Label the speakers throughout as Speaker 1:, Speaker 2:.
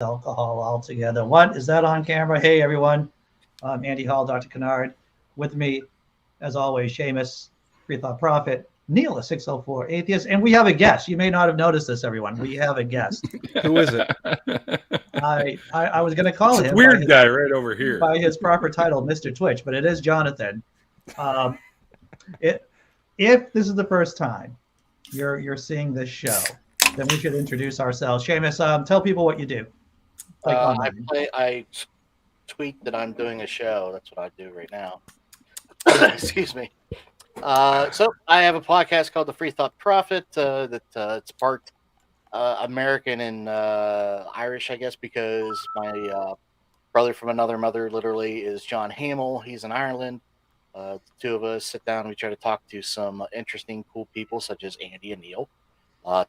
Speaker 1: alcohol altogether. What is that on camera? Hey everyone, I'm Andy Hall, Dr. Canard. With me, as always, Seamus, Free Thought Prophet, Neil, a 604 Atheist, and we have a guest. You may not have noticed this, everyone. We have a guest.
Speaker 2: Who is it?
Speaker 1: I was going to call
Speaker 3: it's
Speaker 1: him
Speaker 3: a weird guy right over here
Speaker 1: by his proper title, Mr. Twitch, but it is Jonathan. If this is the first time you're seeing this show, then we should introduce ourselves. Seamus, tell people what you do.
Speaker 4: I tweet that I'm doing a show. That's what I do right now. Excuse me. So I have a podcast called The Free Thought Prophet. It's part American and Irish, I guess, because my brother from another mother literally is John Hamill. He's in Ireland. The two of us sit down and we try to talk to some interesting, cool people such as Andy and Neil.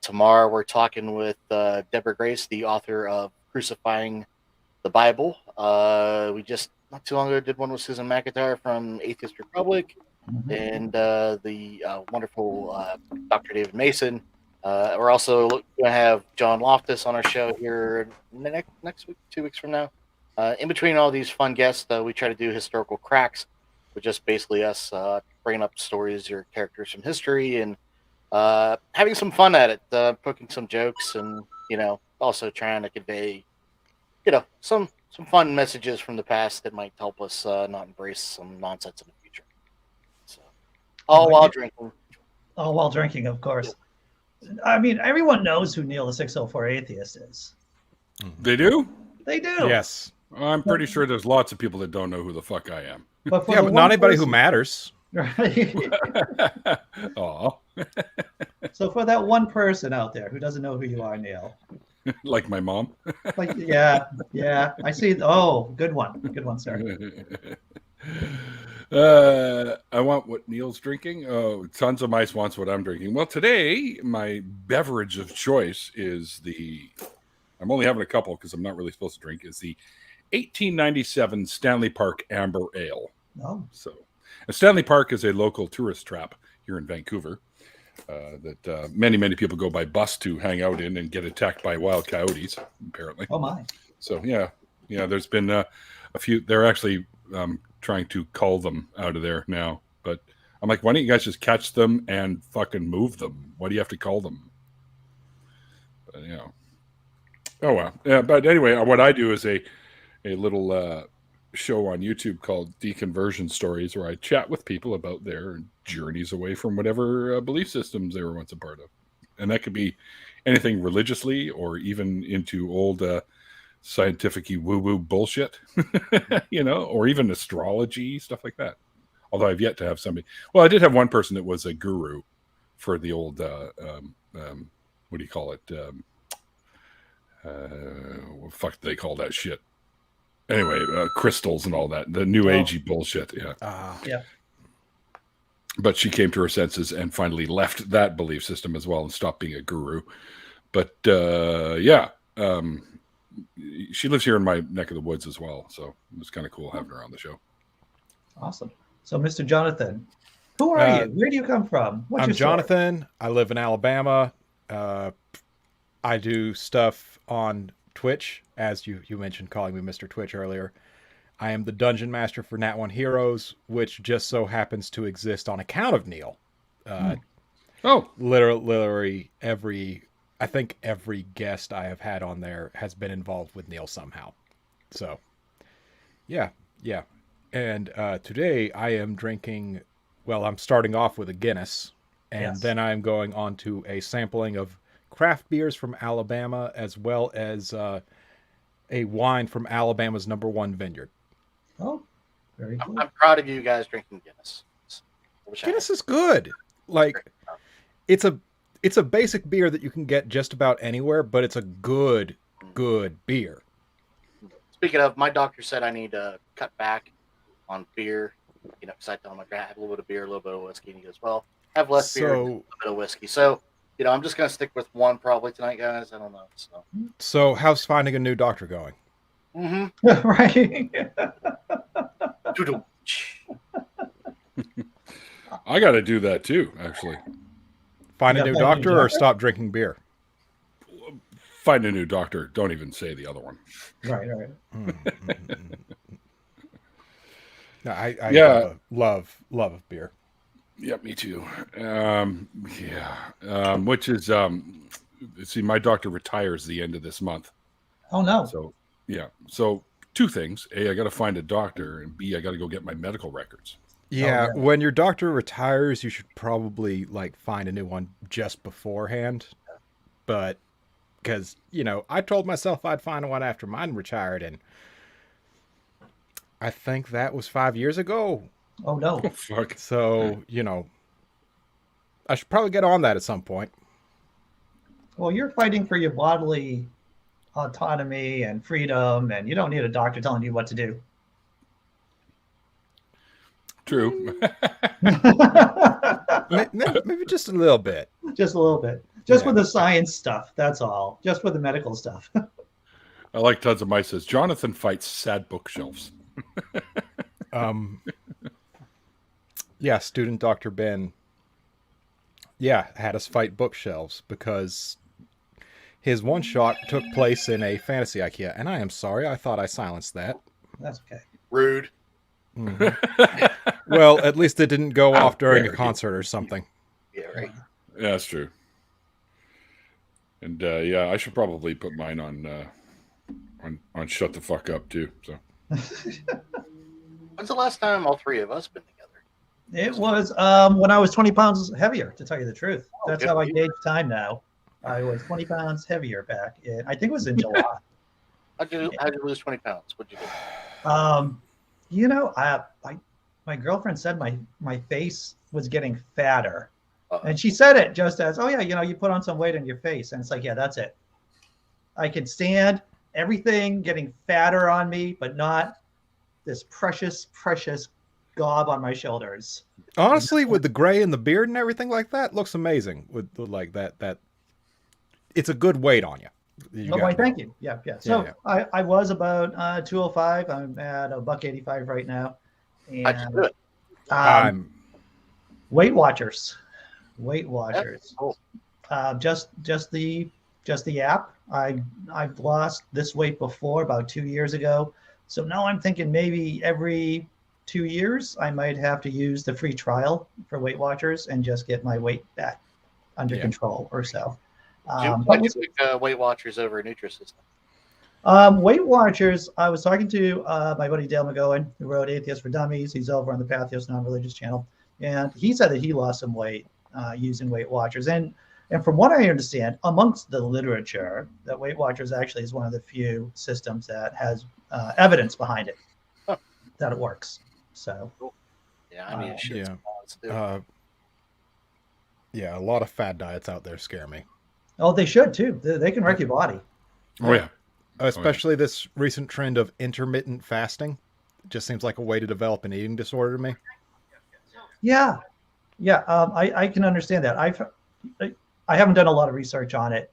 Speaker 4: Tomorrow we're talking with Deborah Grace, the author of Crucifying the Bible. We just not too long ago did one with Susan McIntyre from Atheist Republic, and the wonderful Dr. David Mason. We're also going to have John Loftus on our show here next week, 2 weeks from now. In between all these fun guests, we try to do historical cracks, which is basically us bringing up stories or characters from history and having some fun at it, poking some jokes, and also trying to convey some fun messages from the past that might help us not embrace some nonsense in the future. So, all while drinking.
Speaker 1: All while drinking, of course. I mean, everyone knows who Neil the 604 Atheist is.
Speaker 3: They do?
Speaker 1: They do.
Speaker 2: Yes.
Speaker 3: I'm pretty sure there's lots of people that don't know who the fuck I am.
Speaker 1: But
Speaker 2: but not anybody who matters.
Speaker 1: Right.
Speaker 3: Aw.
Speaker 1: So for that one person out there who doesn't know who you are, Neil.
Speaker 3: Like my mom?
Speaker 1: Like, yeah. I see. Oh, good one, sir.
Speaker 3: I want what Neil's drinking. Oh, Tons of Mice wants what I'm drinking. Well, today, my beverage of choice is I'm only having a couple because I'm not really supposed to drink, is the 1897 Stanley Park Amber Ale.
Speaker 1: Oh.
Speaker 3: So, Stanley Park is a local tourist trap here in Vancouver that many people go by bus to hang out in and get attacked by wild coyotes, apparently.
Speaker 1: Oh, my.
Speaker 3: So, yeah, there's been a few. They're actually trying to cull them out of there now. But I'm like, why don't you guys just catch them and fucking move them? Why do you have to cull them? But, oh, well. Yeah, but anyway, what I do is a little show on YouTube called Deconversion Stories, where I chat with people about their journeys away from whatever belief systems they were once a part of. And that could be anything religiously or even into old scientific-y woo-woo bullshit, or even astrology, stuff like that. Although I've yet to have somebody. Well, I did have one person that was a guru for the old, what do you call it? What the fuck do they call that shit? Anyway, crystals and all that, the new agey bullshit. Yeah.
Speaker 1: Yeah.
Speaker 3: But she came to her senses and finally left that belief system as well and stopped being a guru. But she lives here in my neck of the woods as well. So it was kind of cool having her on the show.
Speaker 1: Awesome. So, Mr. Jonathan, who are you? Where do you come from? What's
Speaker 2: I'm
Speaker 1: your story?
Speaker 2: Jonathan. I live in Alabama. I do stuff on Twitch, as you mentioned calling me Mr. Twitch earlier. I am the Dungeon Master for Nat 1 Heroes, which just so happens to exist on account of Neil. Literally I think every guest I have had on there has been involved with Neil somehow. So, yeah. And today I am drinking, I'm starting off with a Guinness, and then I'm going on to a sampling of craft beers from Alabama, as well as a wine from Alabama's #1 vineyard.
Speaker 1: Oh, very cool.
Speaker 4: I'm proud of you guys drinking Guinness.
Speaker 2: Guinness is good. Like, it's a basic beer that you can get just about anywhere, but it's a good beer.
Speaker 4: Speaking of, my doctor said I need to cut back on beer, because I tell him I have a little bit of beer, a little bit of whiskey, and he goes, well, have less beer, and a little bit of whiskey. So, I'm just going to stick with one probably tonight, guys. I don't know.
Speaker 2: So how's finding a new doctor going?
Speaker 4: Mm-hmm.
Speaker 1: Right.
Speaker 3: I got to do that too, actually.
Speaker 2: Find a new doctor or stop drinking beer?
Speaker 3: find a new doctor. Don't even say the other one.
Speaker 1: Right, right.
Speaker 2: No, I
Speaker 3: Yeah.
Speaker 2: love of beer.
Speaker 3: Yeah, me too. Which is see, my doctor retires the end of this month.
Speaker 1: Oh no.
Speaker 3: So yeah. So two things. A, I got to find a doctor, and B, I got to go get my medical records.
Speaker 2: Yeah,
Speaker 1: yeah.
Speaker 2: when your doctor retires, you should probably like find a new one just beforehand. But because, you know, I told myself I'd find one after mine retired, and I think that was 5 years ago.
Speaker 1: Oh no.
Speaker 3: Oh, fuck.
Speaker 2: So, you know, I should probably get on that at some point.
Speaker 1: Well, you're fighting for your bodily autonomy and freedom, and you don't need a doctor telling you what to do.
Speaker 3: True.
Speaker 2: Maybe just a little bit.
Speaker 1: Just a little bit. Just
Speaker 2: Yeah.
Speaker 1: with the science stuff. That's all. Just with the medical stuff.
Speaker 3: I like Tons of Mice says Jonathan fights sad bookshelves.
Speaker 2: Yeah, student Dr. Ben. Yeah, had us fight bookshelves because his one shot took place in a fantasy IKEA, and I am sorry, I thought I silenced that.
Speaker 1: That's okay.
Speaker 4: Rude.
Speaker 2: Well, at least it didn't go off during a concert or something.
Speaker 4: Yeah, right.
Speaker 3: Yeah, that's true. And yeah, I should probably put mine on shut the fuck up too. So
Speaker 4: When's the last time all three of us been together?
Speaker 1: It was when I was 20 pounds heavier, to tell you the truth. That's how I gauge time now. I was 20 pounds heavier back in, I think it was in July.
Speaker 4: How'd you lose 20 pounds? What'd you do?
Speaker 1: You know, my girlfriend said my face was getting fatter. And she said it just as, oh yeah, you know, you put on some weight on your face. And it's like, yeah, that's it. I could stand everything getting fatter on me, but not this precious, precious gob on my shoulders.
Speaker 2: Honestly, with the gray and the beard and everything like that, looks amazing. With like that, it's a good weight on you.
Speaker 1: Oh, thank you. Yeah. So
Speaker 2: Yeah.
Speaker 1: I was about 205. I'm at $185 right now. And
Speaker 4: How'd you do it?
Speaker 1: Weight Watchers.
Speaker 4: That's cool.
Speaker 1: Just the app. I've lost this weight before about 2 years ago. So now I'm thinking maybe every 2 years I might have to use the free trial for Weight Watchers and just get my weight back under control or so.
Speaker 4: Why'd you pick Weight Watchers over Nutrisystem?
Speaker 1: Weight Watchers, I was talking to my buddy Dale McGowan, who wrote Atheist for Dummies. He's over on the Pathos Non-Religious channel. And he said that he lost some weight using Weight Watchers. And from what I understand, amongst the literature, that Weight Watchers actually is one of the few systems that has evidence behind it that it works. So,
Speaker 4: cool. Yeah, I mean,
Speaker 2: yeah, a lot of fad diets out there scare me.
Speaker 1: Oh, they should too. They can wreck your body.
Speaker 3: Oh yeah.
Speaker 2: Especially this recent trend of intermittent fasting. It just seems like a way to develop an eating disorder to me.
Speaker 1: Yeah. I can understand that. I haven't done a lot of research on it,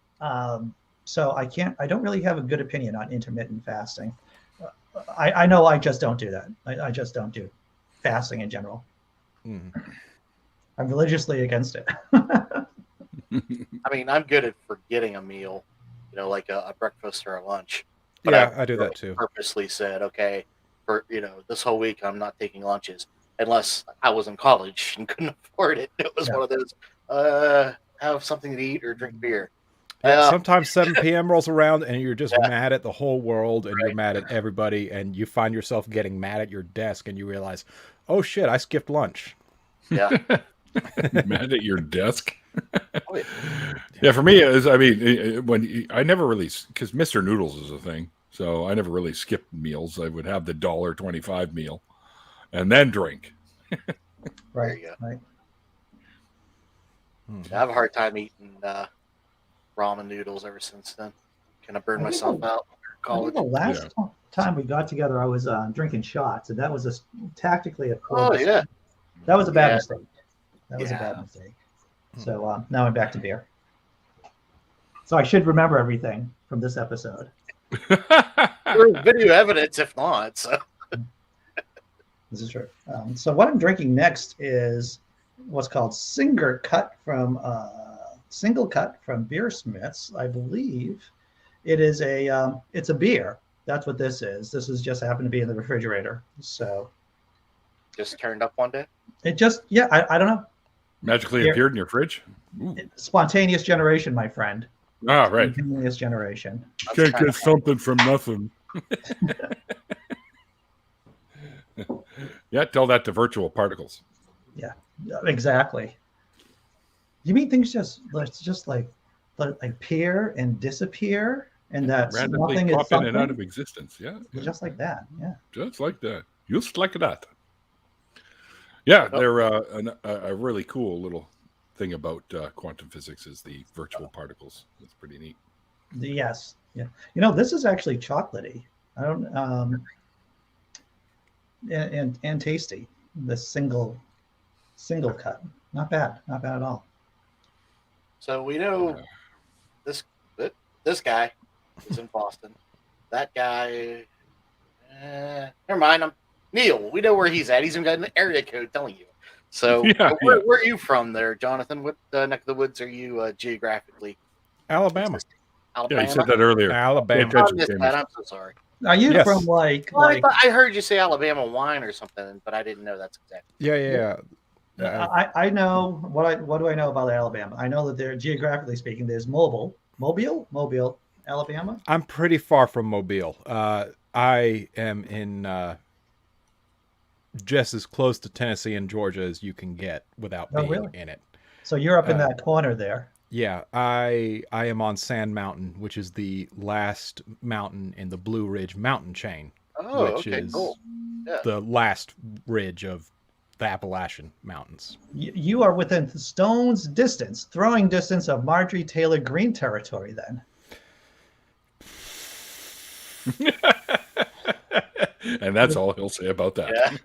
Speaker 1: so I don't really have a good opinion on intermittent fasting. I know I just don't do that. I just don't do fasting in general. I'm religiously against it.
Speaker 4: I mean, I'm good at forgetting a meal, you know, like a breakfast or a lunch. But
Speaker 2: Yeah, I do that too.
Speaker 4: Purposely said, okay, for this whole week I'm not taking lunches unless I was in college and couldn't afford it. It was one of those have something to eat or drink beer.
Speaker 2: Sometimes 7 p.m. rolls around and you're just mad at the whole world and you're mad at everybody and you find yourself getting mad at your desk and you realize, oh shit, I skipped lunch.
Speaker 4: Yeah.
Speaker 3: Mad at your desk. Yeah, for me, when I never really, because Mr. Noodles is a thing, so I never really skipped meals. I would have the $1.25 meal and then drink.
Speaker 1: Right.
Speaker 4: I have a hard time eating ramen noodles ever since then. Kind of burned myself out in college.
Speaker 1: The last time we got together, I was drinking shots, and that was tactically a poor mistake. That was a bad mistake. That was a bad mistake. So now I'm back to beer. So I should remember everything from this episode.
Speaker 4: There's video evidence, if not. So.
Speaker 1: This is true. So what I'm drinking next is what's called Single Cut from Beersmiths, I believe. It is it's a beer. That's what this is. This is just happened to be in the refrigerator. So
Speaker 4: Just turned up one day.
Speaker 1: it just, yeah, I don't know.
Speaker 3: Magically
Speaker 1: Here.
Speaker 3: appeared in your fridge. Ooh.
Speaker 1: Spontaneous generation, my friend.
Speaker 3: Ah, right.
Speaker 1: Spontaneous generation.
Speaker 4: That's kinda
Speaker 3: something from nothing. Yeah, tell that to virtual particles.
Speaker 1: Yeah, exactly. You mean things just like appear and disappear, and that's
Speaker 3: Randomly
Speaker 1: nothing is
Speaker 3: pop in
Speaker 1: something,
Speaker 3: and out of existence. Yeah,
Speaker 1: just like that. Yeah.
Speaker 3: just like that. Just like that. Yeah, they're a really cool little thing about quantum physics is the virtual particles. It's pretty neat.
Speaker 1: Yes. Yeah. You know, this is actually chocolatey. I don't and tasty. The single cut. Not bad. Not bad at all.
Speaker 4: So we know this guy is in Boston. That guy, never mind. Neil. We know where he's at. He's even got an area code telling you. So where are you from there, Jonathan? What neck of the woods are you geographically?
Speaker 2: Alabama.
Speaker 3: Yeah, you said that earlier.
Speaker 2: Alabama.
Speaker 3: Pay
Speaker 4: I
Speaker 3: attention,
Speaker 4: missed
Speaker 3: Seamus.
Speaker 4: that. I'm so sorry.
Speaker 1: Are you
Speaker 2: Yes.
Speaker 1: from like
Speaker 4: Well, I heard you say Alabama wine or something, but I didn't know that's exactly.
Speaker 2: Yeah.
Speaker 1: I know what do I know about Alabama? I know that they're geographically speaking, there's Mobile, Alabama.
Speaker 2: I'm pretty far from Mobile. I am in just as close to Tennessee and Georgia as you can get without
Speaker 1: Oh,
Speaker 2: being
Speaker 1: really?
Speaker 2: in it.
Speaker 1: So you're up in that corner there.
Speaker 2: Yeah, I am on Sand Mountain, which is the last mountain in the Blue Ridge mountain chain,
Speaker 4: Oh,
Speaker 2: which
Speaker 4: okay,
Speaker 2: is
Speaker 4: cool. Yeah.
Speaker 2: the last ridge of the Appalachian Mountains.
Speaker 1: You are within stone's distance, throwing distance of Marjorie Taylor Greene territory then.
Speaker 3: And that's all he'll say about that.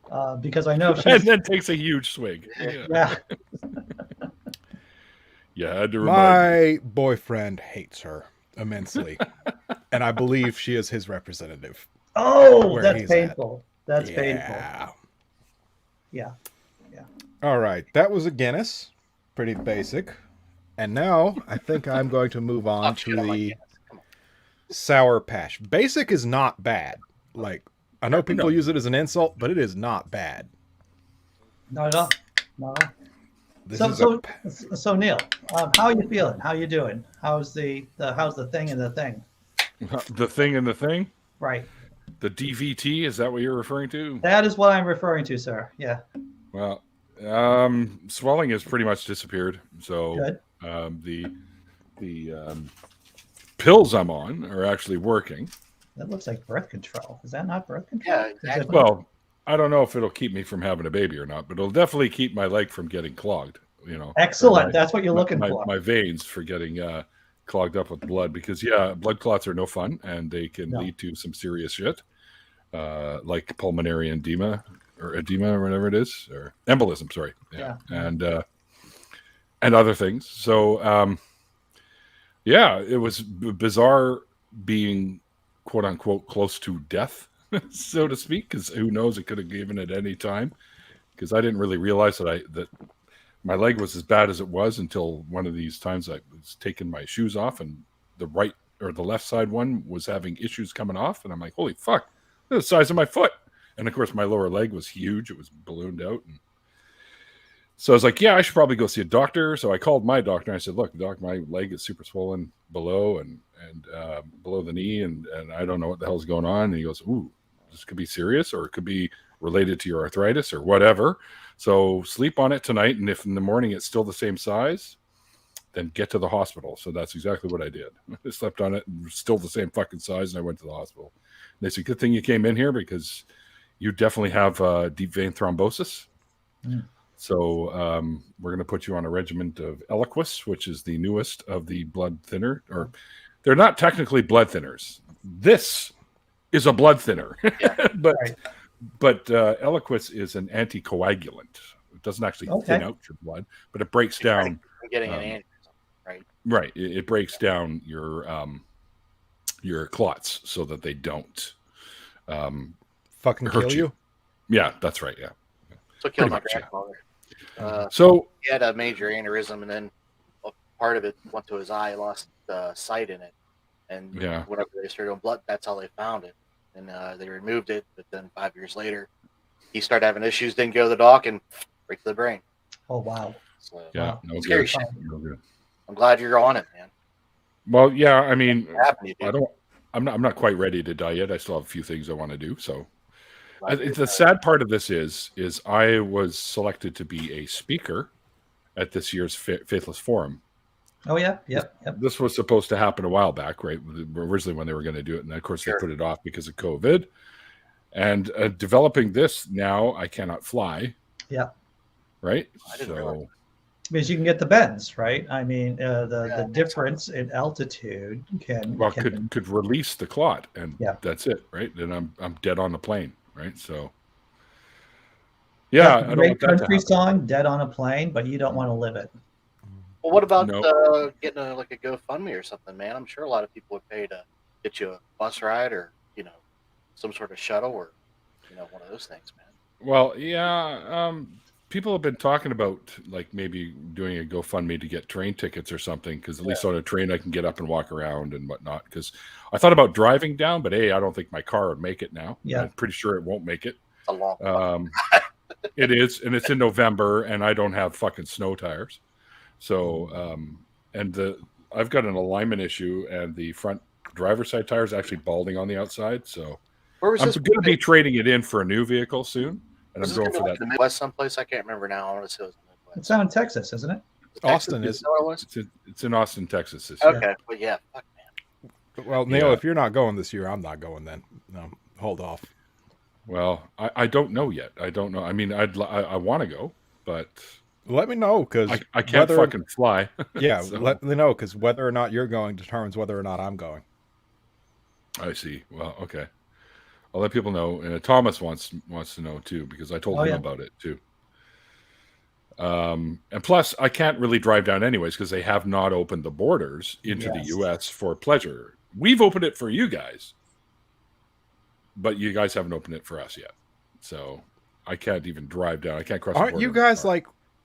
Speaker 4: Yeah.
Speaker 1: Because I know
Speaker 3: And
Speaker 1: she's
Speaker 3: then takes a huge swig.
Speaker 1: yeah.
Speaker 3: You had to remind
Speaker 2: My boyfriend hates her immensely, and I believe she is his representative.
Speaker 1: Oh,
Speaker 2: Where
Speaker 1: that's
Speaker 2: he's
Speaker 1: painful. That's
Speaker 2: Yeah.
Speaker 1: painful. Yeah.
Speaker 2: All right, that was a Guinness. Pretty basic. And now I think I'm going to move on
Speaker 4: Talk
Speaker 2: to
Speaker 4: shit on my
Speaker 2: the
Speaker 4: Guinness. Come on.
Speaker 2: Sour Patch. Basic is not bad. Like, I know people use it as an insult, but it is not bad.
Speaker 1: Not at all. Not at all.
Speaker 2: This
Speaker 1: So,
Speaker 2: is
Speaker 1: so, so Neil, how are you feeling? How are you doing? How's the thing and the thing?
Speaker 3: The thing and the thing?
Speaker 1: Right.
Speaker 3: The DVT, is that what you're referring to?
Speaker 1: That is what I'm referring to, sir. Yeah.
Speaker 3: Well, swelling has pretty much disappeared. So
Speaker 1: Good.
Speaker 3: the pills I'm on are actually working.
Speaker 1: That looks like birth control. Is that not birth control?
Speaker 4: Yeah,
Speaker 1: Is it-
Speaker 4: exactly.
Speaker 3: Well, I don't know if it'll keep me from having a baby or not, but it'll definitely keep my leg from getting clogged. You know,
Speaker 1: Excellent.
Speaker 3: Or
Speaker 1: That's what you're looking for.
Speaker 3: my veins for getting clogged up with blood, because blood clots are no fun and they can lead to some serious shit, like pulmonary edema or whatever it is, or embolism. Sorry,
Speaker 1: Yeah.
Speaker 3: and other things. So it was bizarre being quote unquote close to death, so to speak, because who knows, it could have given at any time. Because I didn't really realize that my leg was as bad as it was until one of these times I was taking my shoes off and the right or the left side one was having issues coming off. And I'm like, holy fuck, that's the size of my foot. And of course, my lower leg was huge. It was ballooned out. And so I was like, I should probably go see a doctor. So I called my doctor and I said, look, doc, my leg is super swollen below and below the knee. And I don't know what the hell's going on. And he goes, ooh, this could be serious, or it could be related to your arthritis or whatever. So sleep on it tonight, and if in the morning it's still the same size, then get to the hospital. So that's exactly what I did. I slept on it, and still the same fucking size, and I went to the hospital. And they said, good thing you came in here, because you definitely have deep vein thrombosis. So we're going to put you on a regimen of Eliquis, which is the newest of the blood thinner. Or they're not technically blood thinners. This is a blood thinner. But Eliquis is an anticoagulant. It doesn't actually thin out your blood, but it breaks down.
Speaker 4: I'm getting an aneurysm, right?
Speaker 3: Right. It breaks down your clots so that they don't
Speaker 2: fucking
Speaker 3: hurt
Speaker 2: kill you.
Speaker 3: Yeah, that's right. Yeah.
Speaker 4: So killed my
Speaker 3: Pretty much,
Speaker 4: grandfather.
Speaker 3: So
Speaker 4: He had a major aneurysm, and then part of it went to his eye, lost sight in it, and whatever they started doing blood, that's how they found it, and they removed it. But then 5 years later, he started having issues, didn't go to the doc, and break the brain.
Speaker 1: Oh wow!
Speaker 4: So,
Speaker 3: Yeah, no
Speaker 4: scary
Speaker 3: good.
Speaker 4: shit.
Speaker 3: No good.
Speaker 4: I'm glad you're on it, man.
Speaker 3: Well, yeah, I mean,
Speaker 4: Happy,
Speaker 3: I'm not quite ready to die yet. I still have a few things I want to do. So, the sad part of this is I was selected to be a speaker at this year's Faithless Forum.
Speaker 1: Oh yeah, yep.
Speaker 3: This was supposed to happen a while back, right? Originally when they were going to do it, and of course they put it off because of COVID. And developing this now, I cannot fly.
Speaker 1: Yeah.
Speaker 3: Right.
Speaker 1: So. Because you can get the bends, right? I mean, the difference in altitude
Speaker 3: could release the clot, and that's it, right? Then I'm dead on the plane, right? So, yeah,
Speaker 1: I don't want that country song, "Dead on a Plane," but you don't want to live it.
Speaker 4: Well, what about getting a GoFundMe or something, man? I'm sure a lot of people would pay to get you a bus ride or some sort of shuttle or one of those things, man.
Speaker 3: Well, yeah. People have been talking about maybe doing a GoFundMe to get train tickets or something, because at least on a train I can get up and walk around and whatnot. Because I thought about driving down, but I don't think my car would make it now.
Speaker 1: Yeah.
Speaker 3: I'm pretty sure it won't make it.
Speaker 4: It's a long
Speaker 3: It is, and it's in November, and I don't have fucking snow tires. So, I've got an alignment issue, and the front driver's side tire is actually balding on the outside. So I'm going to be trading it in for a new vehicle soon. And I'm going for that.
Speaker 4: The Midwest someplace, I can't remember now. I want to say it was the Midwest.
Speaker 1: It's out in Texas, isn't it?
Speaker 2: Austin is.
Speaker 3: It's in Austin, Texas this year.
Speaker 4: Okay, well, yeah, fuck, man.
Speaker 2: Well, Neil, if you're not going this year, I'm not going then. No, hold off.
Speaker 3: Well, I don't know yet. I don't know. I mean, I want to go, but
Speaker 2: let me know, because
Speaker 3: I can't fucking fly.
Speaker 2: Yeah, so. Let me know, because whether or not you're going determines whether or not I'm going.
Speaker 3: I see. Well, okay. I'll let people know. And Thomas wants to know too, because I told him about it too. And plus, I can't really drive down anyways, because they have not opened the borders into the U.S. for pleasure. We've opened it for you guys, but you guys haven't opened it for us yet. So I can't even drive down. I can't cross.
Speaker 2: Aren't you guys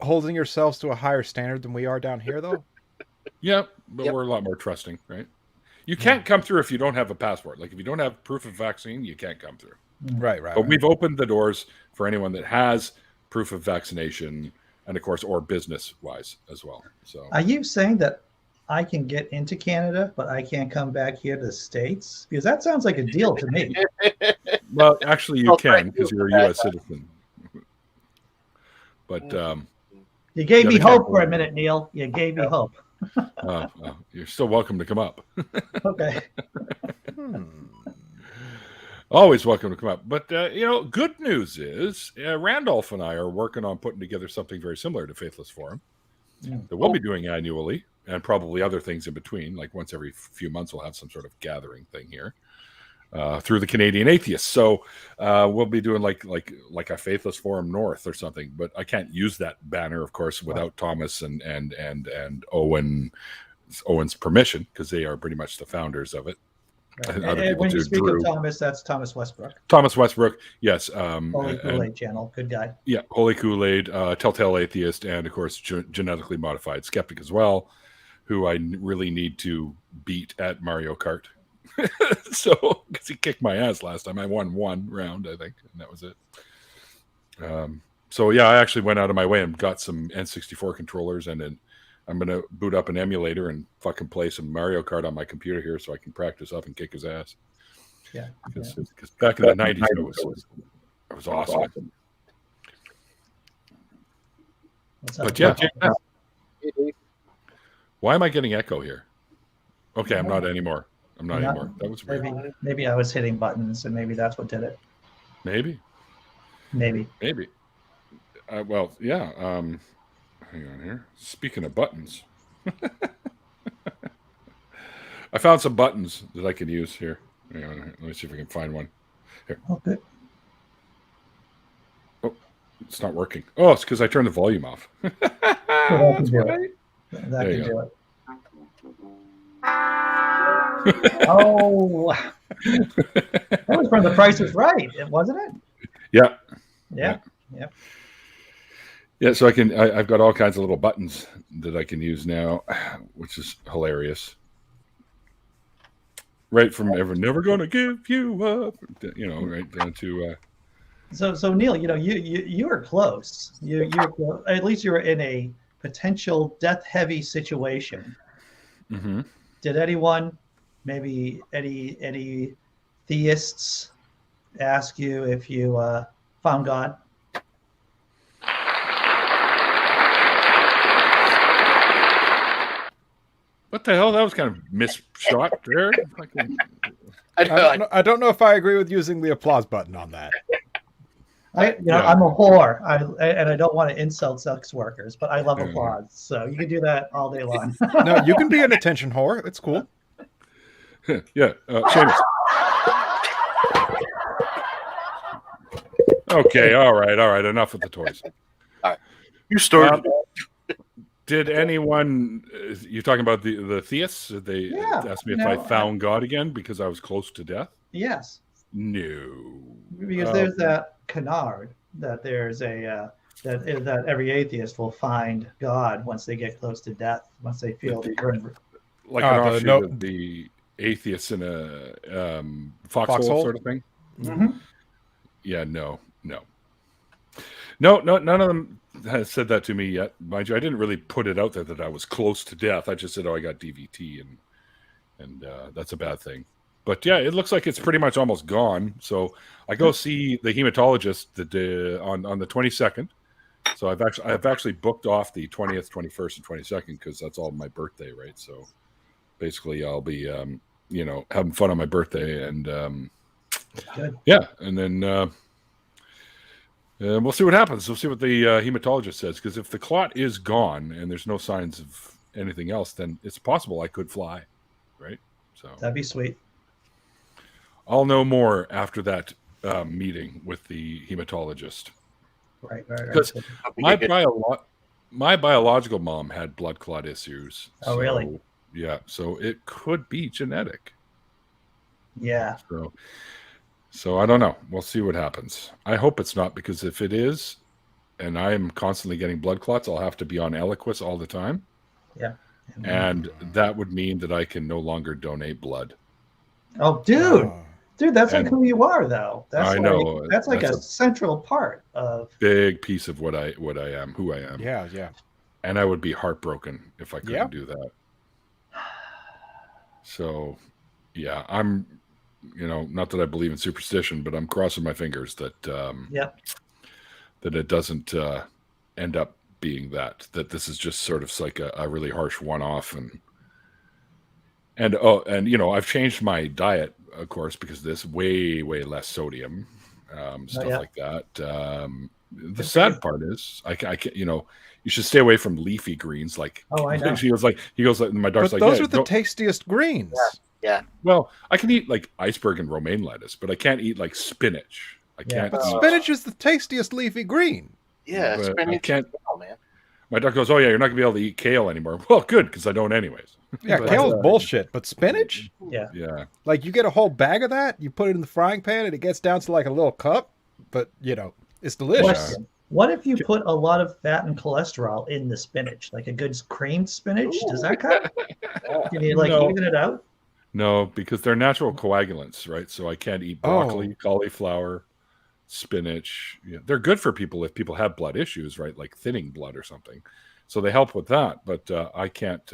Speaker 2: holding yourselves to a higher standard than we are down here, though?
Speaker 3: Yeah, but we're a lot more trusting, right? You can't come through if you don't have a passport. If you don't have proof of vaccine, you can't come through.
Speaker 2: Right.
Speaker 3: But we've opened the doors for anyone that has proof of vaccination, and of course, or business-wise as well. So,
Speaker 1: are you saying that I can get into Canada, but I can't come back here to the States? Because that sounds like a deal to me.
Speaker 3: Well, actually, you can, because you're a U.S. citizen. But
Speaker 1: you gave me hope for a minute, Neil. You gave me hope.
Speaker 3: You're still welcome to come up.
Speaker 1: Okay.
Speaker 3: Always welcome to come up. But, good news is Randolph and I are working on putting together something very similar to Faithless Forum that we'll be doing annually, and probably other things in between. Once every few months, we'll have some sort of gathering thing here through the Canadian Atheists. So we'll be doing like a Faithless Forum North or something. But I can't use that banner, of course, without Thomas and Owen's permission, because they are pretty much the founders of it.
Speaker 1: Right. And when you speak of Thomas, that's Thomas Westbrook.
Speaker 3: Thomas Westbrook, yes.
Speaker 1: Holy Kool-Aid channel, good guy.
Speaker 3: Yeah, Holy Kool-Aid, Telltale Atheist, and of course genetically modified skeptic as well, who I really need to beat at Mario Kart. So, because he kicked my ass last time, I won one round, I think, and that was it. So yeah, I actually went out of my way and got some N64 controllers, and then I'm going to boot up an emulator and fucking play some Mario Kart on my computer here so I can practice up and kick his ass.
Speaker 1: Yeah.
Speaker 3: Because back in the 90s, it was awesome. But yeah. Why am I getting echo here? Okay, I'm not anymore. That was weird.
Speaker 1: Maybe I was hitting buttons, and maybe that's what did it.
Speaker 3: Maybe. Well, yeah. Hang on here. Speaking of buttons, I found some buttons that I can use here. Hang on, let me see if I can find one. Here.
Speaker 1: Okay.
Speaker 3: Oh, it's not working. Oh, it's because I turned the volume off.
Speaker 1: That can do it. Oh, that was from The Price is Right, wasn't it?
Speaker 3: Yeah. Yeah, so I've got all kinds of little buttons that I can use now, which is hilarious. Right from never gonna give you up, right down to.
Speaker 1: So Neil, you were close. At least you were in a potential death-heavy situation.
Speaker 3: Mm-hmm.
Speaker 1: Did anyone, maybe any theists, ask you if you found God?
Speaker 3: What the hell? That was kind of misshot there.
Speaker 2: I don't know if I agree with using the applause button on that.
Speaker 1: I'm a whore, and I don't want to insult sex workers, but I love applause. So you can do that all day long.
Speaker 2: No, you can be an attention whore. It's cool.
Speaker 3: Yeah, Seamus. Okay, all right. Enough with the toys.
Speaker 4: All right, you started.
Speaker 3: Did anyone? You're talking about the theists? Did they ask me if I found God again because I was close to death?
Speaker 1: Yes.
Speaker 3: No.
Speaker 1: Because there's that Canard that there's that every atheist will find God once they get close to death, once they feel they're in.
Speaker 3: Like an offshoot of the atheists in a foxhole sort of thing.
Speaker 1: Mm-hmm.
Speaker 3: Yeah, no, none of them has said that to me yet. Mind you, I didn't really put it out there that I was close to death. I just said, I got DVT, and that's a bad thing. But yeah, it looks like it's pretty much almost gone. So I go see the hematologist on the 22nd. So I've actually booked off the 20th, 21st, and 22nd because that's all my birthday, right? So basically, I'll be having fun on my birthday, and yeah, and then. We'll see what happens. We'll see what the hematologist says. Because if the clot is gone and there's no signs of anything else, then it's possible I could fly, right? So
Speaker 1: that'd be sweet.
Speaker 3: I'll know more after that meeting with the hematologist.
Speaker 1: Right.
Speaker 3: Because my biological mom had blood clot issues.
Speaker 1: Oh, really?
Speaker 3: Yeah. So it could be genetic.
Speaker 1: Yeah.
Speaker 3: So I don't know. We'll see what happens. I hope it's not, because if it is, and I am constantly getting blood clots, I'll have to be on Eliquis all the time.
Speaker 1: Yeah.
Speaker 3: And that would mean that I can no longer donate blood.
Speaker 1: Oh, dude, that's like who you are, though. That's
Speaker 3: know.
Speaker 1: That's like a central part of
Speaker 3: big piece of what I am, who I am.
Speaker 2: Yeah.
Speaker 3: And I would be heartbroken if I couldn't do that. So, yeah, I'm. Not that I believe in superstition, but I'm crossing my fingers that that it doesn't end up being that this is just sort of like a really harsh one-off, and I've changed my diet, of course, because this way less sodium, stuff like that. The sad part is I can't, you should stay away from leafy greens. Like,
Speaker 1: I know.
Speaker 3: He goes like, my daughter's
Speaker 2: but
Speaker 3: like,
Speaker 2: those are the tastiest greens.
Speaker 4: Yeah.
Speaker 3: Well, I can eat like iceberg and romaine lettuce, but I can't eat like spinach. I can't.
Speaker 2: But spinach is the tastiest leafy green.
Speaker 4: Yeah, spinach.
Speaker 3: I can't.
Speaker 4: Oh, man.
Speaker 3: My doctor goes, "Oh yeah, you're not gonna be able to eat kale anymore." Well, good, because I don't anyways.
Speaker 2: Yeah, kale's bullshit, but spinach?
Speaker 3: Yeah.
Speaker 2: Like, you get a whole bag of that, you put it in the frying pan, and it gets down to like a little cup, but it's delicious.
Speaker 1: What if you put a lot of fat and cholesterol in the spinach, like a good creamed spinach? Does that cut? Can you even it out?
Speaker 3: No, because they're natural coagulants, right? So I can't eat broccoli, cauliflower, spinach. Yeah, they're good for people if people have blood issues, right? Like thinning blood or something. So they help with that. But I can't,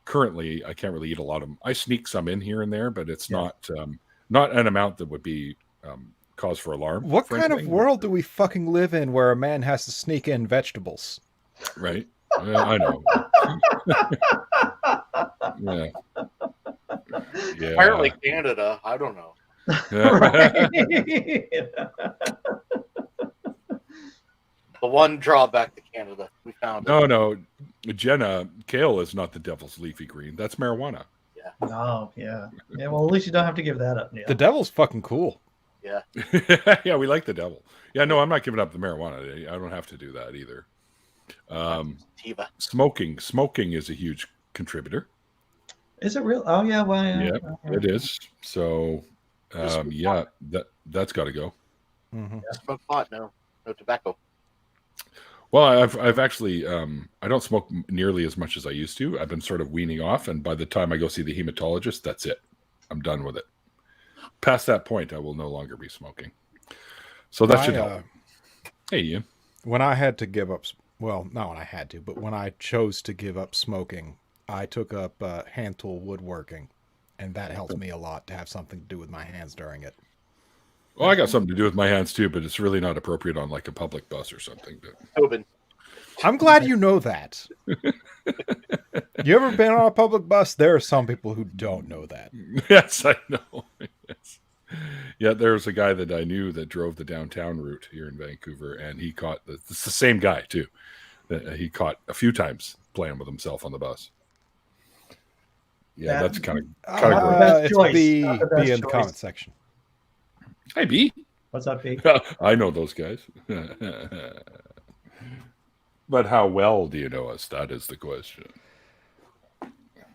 Speaker 3: currently, I can't really eat a lot of them. I sneak some in here and there, but it's not an amount that would be cause for alarm.
Speaker 2: What kind of world do we fucking live in where a man has to sneak in vegetables?
Speaker 3: Right. I know. Yeah.
Speaker 4: Apparently Canada. I don't know. The one drawback to Canada, we found.
Speaker 3: No, Jenna, kale is not the devil's leafy green. That's marijuana.
Speaker 4: Yeah.
Speaker 1: Oh, yeah. Yeah, well, at least you don't have to give that up, Neil.
Speaker 2: The devil's fucking cool.
Speaker 4: Yeah.
Speaker 3: Yeah, we like the devil. Yeah, no, I'm not giving up the marijuana. I don't have to do that either. Smoking is a huge contributor.
Speaker 1: Is it real? Oh, yeah. Well,
Speaker 3: yeah, it is. So, that's got to go.
Speaker 2: Mm-hmm.
Speaker 4: Smoke pot, no tobacco.
Speaker 3: Well, I've actually I don't smoke nearly as much as I used to. I've been sort of weaning off, and by the time I go see the hematologist, that's it. I'm done with it. Past that point, I will no longer be smoking. So that should help. Hey, Ian.
Speaker 2: When I had to give up, well, not when I had to, but when I chose to give up smoking, I took up hand tool woodworking, and that helped me a lot to have something to do with my hands during it.
Speaker 3: Well, I got something to do with my hands too, but it's really not appropriate on like a public bus or something.
Speaker 4: Tobin.
Speaker 2: I'm glad you know that. You ever been on a public bus? There are some people who don't know that.
Speaker 3: Yes, I know. Yes. Yeah, there was a guy that I knew that drove the downtown route here in Vancouver, and he caught it's the same guy too. That he caught a few times playing with himself on the bus. Yeah, that's kind of
Speaker 2: it's B in the comment section.
Speaker 3: Hey, B.
Speaker 1: What's up, B?
Speaker 3: I know those guys. But how well do you know us? That is the question.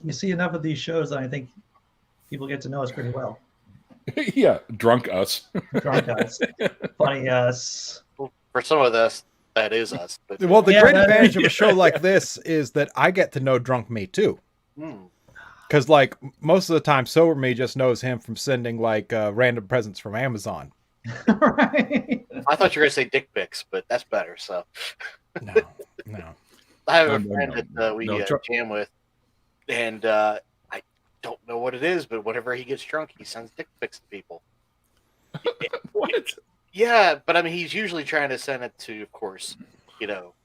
Speaker 1: You see enough of these shows, and I think people get to know us pretty well.
Speaker 3: Yeah, drunk us.
Speaker 1: Drunk us. Funny us.
Speaker 4: For some of us, that is us. But
Speaker 2: well, the great advantage of a show like this is that I get to know drunk me too. Because, like, most of the time, sober me just knows him from sending, like, random presents from Amazon.
Speaker 1: Right.
Speaker 4: I thought you were going to say dick pics, but that's better, so.
Speaker 2: No.
Speaker 4: I have a friend that we jam with, and I don't know what it is, but whenever he gets drunk, he sends dick pics to people.
Speaker 3: What?
Speaker 4: Yeah, but I mean, he's usually trying to send it to, of course,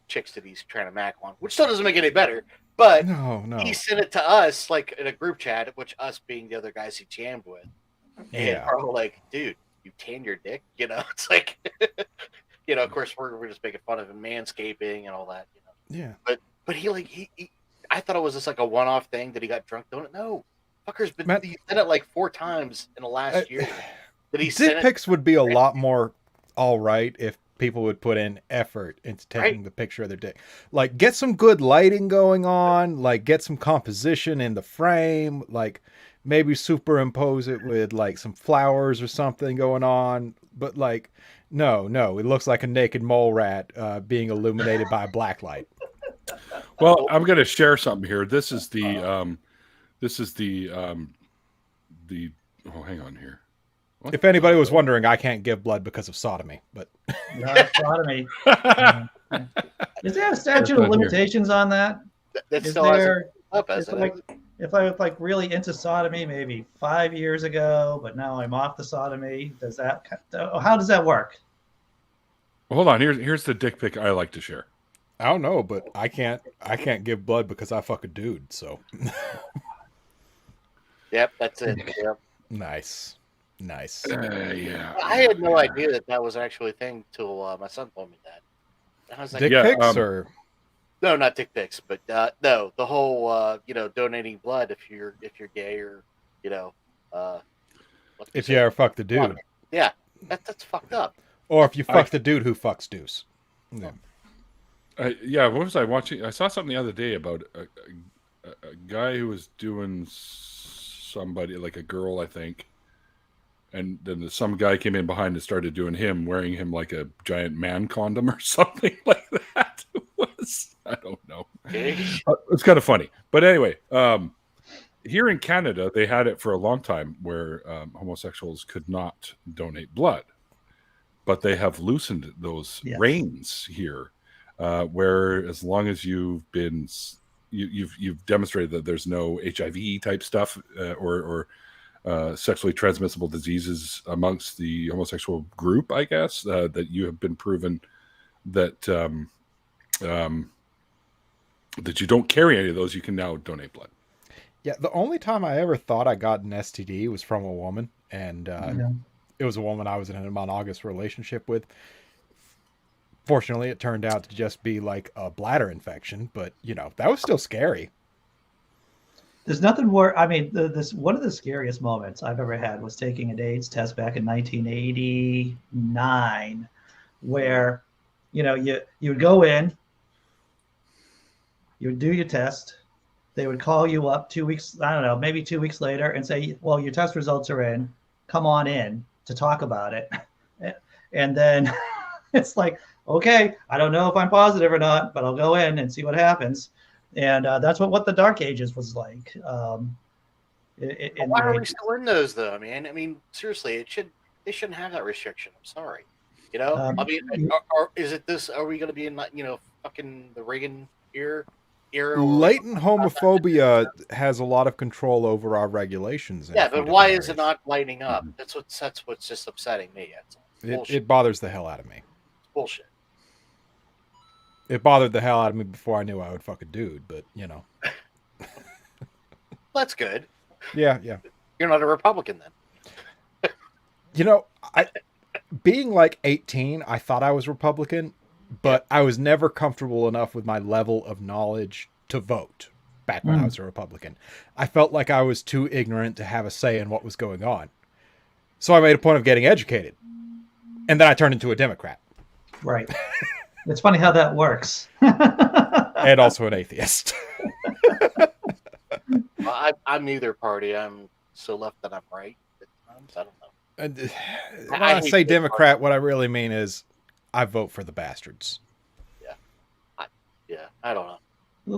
Speaker 4: chicks that he's trying to mac on, which still doesn't make it any better. But
Speaker 2: no.
Speaker 4: He sent it to us, like, in a group chat, which us being the other guys he jammed with. And we're all like, dude, you tan your dick? It's like, of course, we're just making fun of him manscaping and all that,
Speaker 2: Yeah.
Speaker 4: But he I thought it was just like a one-off thing that he got drunk doing it. No. Fucker's been, he said it like 4 times in the last year.
Speaker 2: Dick pics would be a lot more all right if people would put in effort into taking the picture of their dick. Like, get some good lighting going on, like, get some composition in the frame, like, maybe superimpose it with, like, some flowers or something going on. But, like, no, it looks like a naked mole rat being illuminated by a black light.
Speaker 3: Well, I'm going to share something here. This is the oh, hang on here. What?
Speaker 2: If anybody was wondering, I can't give blood because of sodomy, but
Speaker 1: sodomy. Is there a statute of limitations on that?
Speaker 4: That's still up,
Speaker 1: if I was like really into sodomy maybe 5 years ago, but now I'm off the sodomy, how does that work?
Speaker 3: Hold on, here's the dick pic I like to share.
Speaker 2: I don't know, but I can't give blood because I fuck a dude, so.
Speaker 4: Yep, that's it. Yep.
Speaker 2: Nice.
Speaker 3: Yeah.
Speaker 4: I had no idea that was actually a thing till my son told me that. And I was like,
Speaker 2: dick pics or?
Speaker 4: No, not dick pics, but no, the whole donating blood if you're gay or
Speaker 2: if you ever fuck the dude.
Speaker 4: Yeah, that's fucked up.
Speaker 2: Or if you fuck the dude who fucks Deuce.
Speaker 3: Yeah. What was I watching? I saw something the other day about a guy who was doing somebody, like a girl, I think. And then some guy came in behind and started doing him, wearing him like a giant man condom or something like that. It was, I don't know. It's kind of funny. But anyway, here in Canada, they had it for a long time where homosexuals could not donate blood. But they have loosened those reins here, where as long as you've demonstrated that there's no HIV type stuff or sexually transmissible diseases amongst the homosexual group, I guess, that you have been proven that that you don't carry any of those, you can now donate blood.
Speaker 2: Yeah, the only time I ever thought I got an STD was from a woman, and it was a woman I was in a monogamous relationship with. Fortunately, it turned out to just be like a bladder infection, but that was still scary.
Speaker 1: There's nothing more. I mean, one of the scariest moments I've ever had was taking an AIDS test back in 1989, where, you would go in, you would do your test, they would call you up 2 weeks, I don't know, maybe 2 weeks later, and say, well, your test results are in, come on in to talk about it, and then it's like, okay, I don't know if I'm positive or not, but I'll go in and see what happens. And that's what the Dark Ages was like.
Speaker 4: Why are we still in those though, man? I mean, seriously, they shouldn't have that restriction. I'm sorry. I mean, is it this? Are we going to be in fucking the Reagan era?
Speaker 2: Latent homophobia has a lot of control over our regulations.
Speaker 4: Yeah, but why is it not lighting up? That's what's just upsetting me.
Speaker 2: It bothers the hell out of me.
Speaker 4: It's bullshit.
Speaker 2: It bothered the hell out of me before I knew I would fuck a dude, but
Speaker 4: That's good.
Speaker 2: Yeah.
Speaker 4: You're not a Republican then.
Speaker 2: Being like 18, I thought I was Republican, but I was never comfortable enough with my level of knowledge to vote back when I was a Republican. I felt like I was too ignorant to have a say in what was going on. So I made a point of getting educated. And then I turned into a Democrat.
Speaker 1: Right. It's funny how that works.
Speaker 2: And also an atheist.
Speaker 4: Well, I'm neither party. I'm so left that I'm right at times. I don't know.
Speaker 2: And when I say Democrat, what I really mean is I vote for the bastards.
Speaker 4: Yeah. I don't know.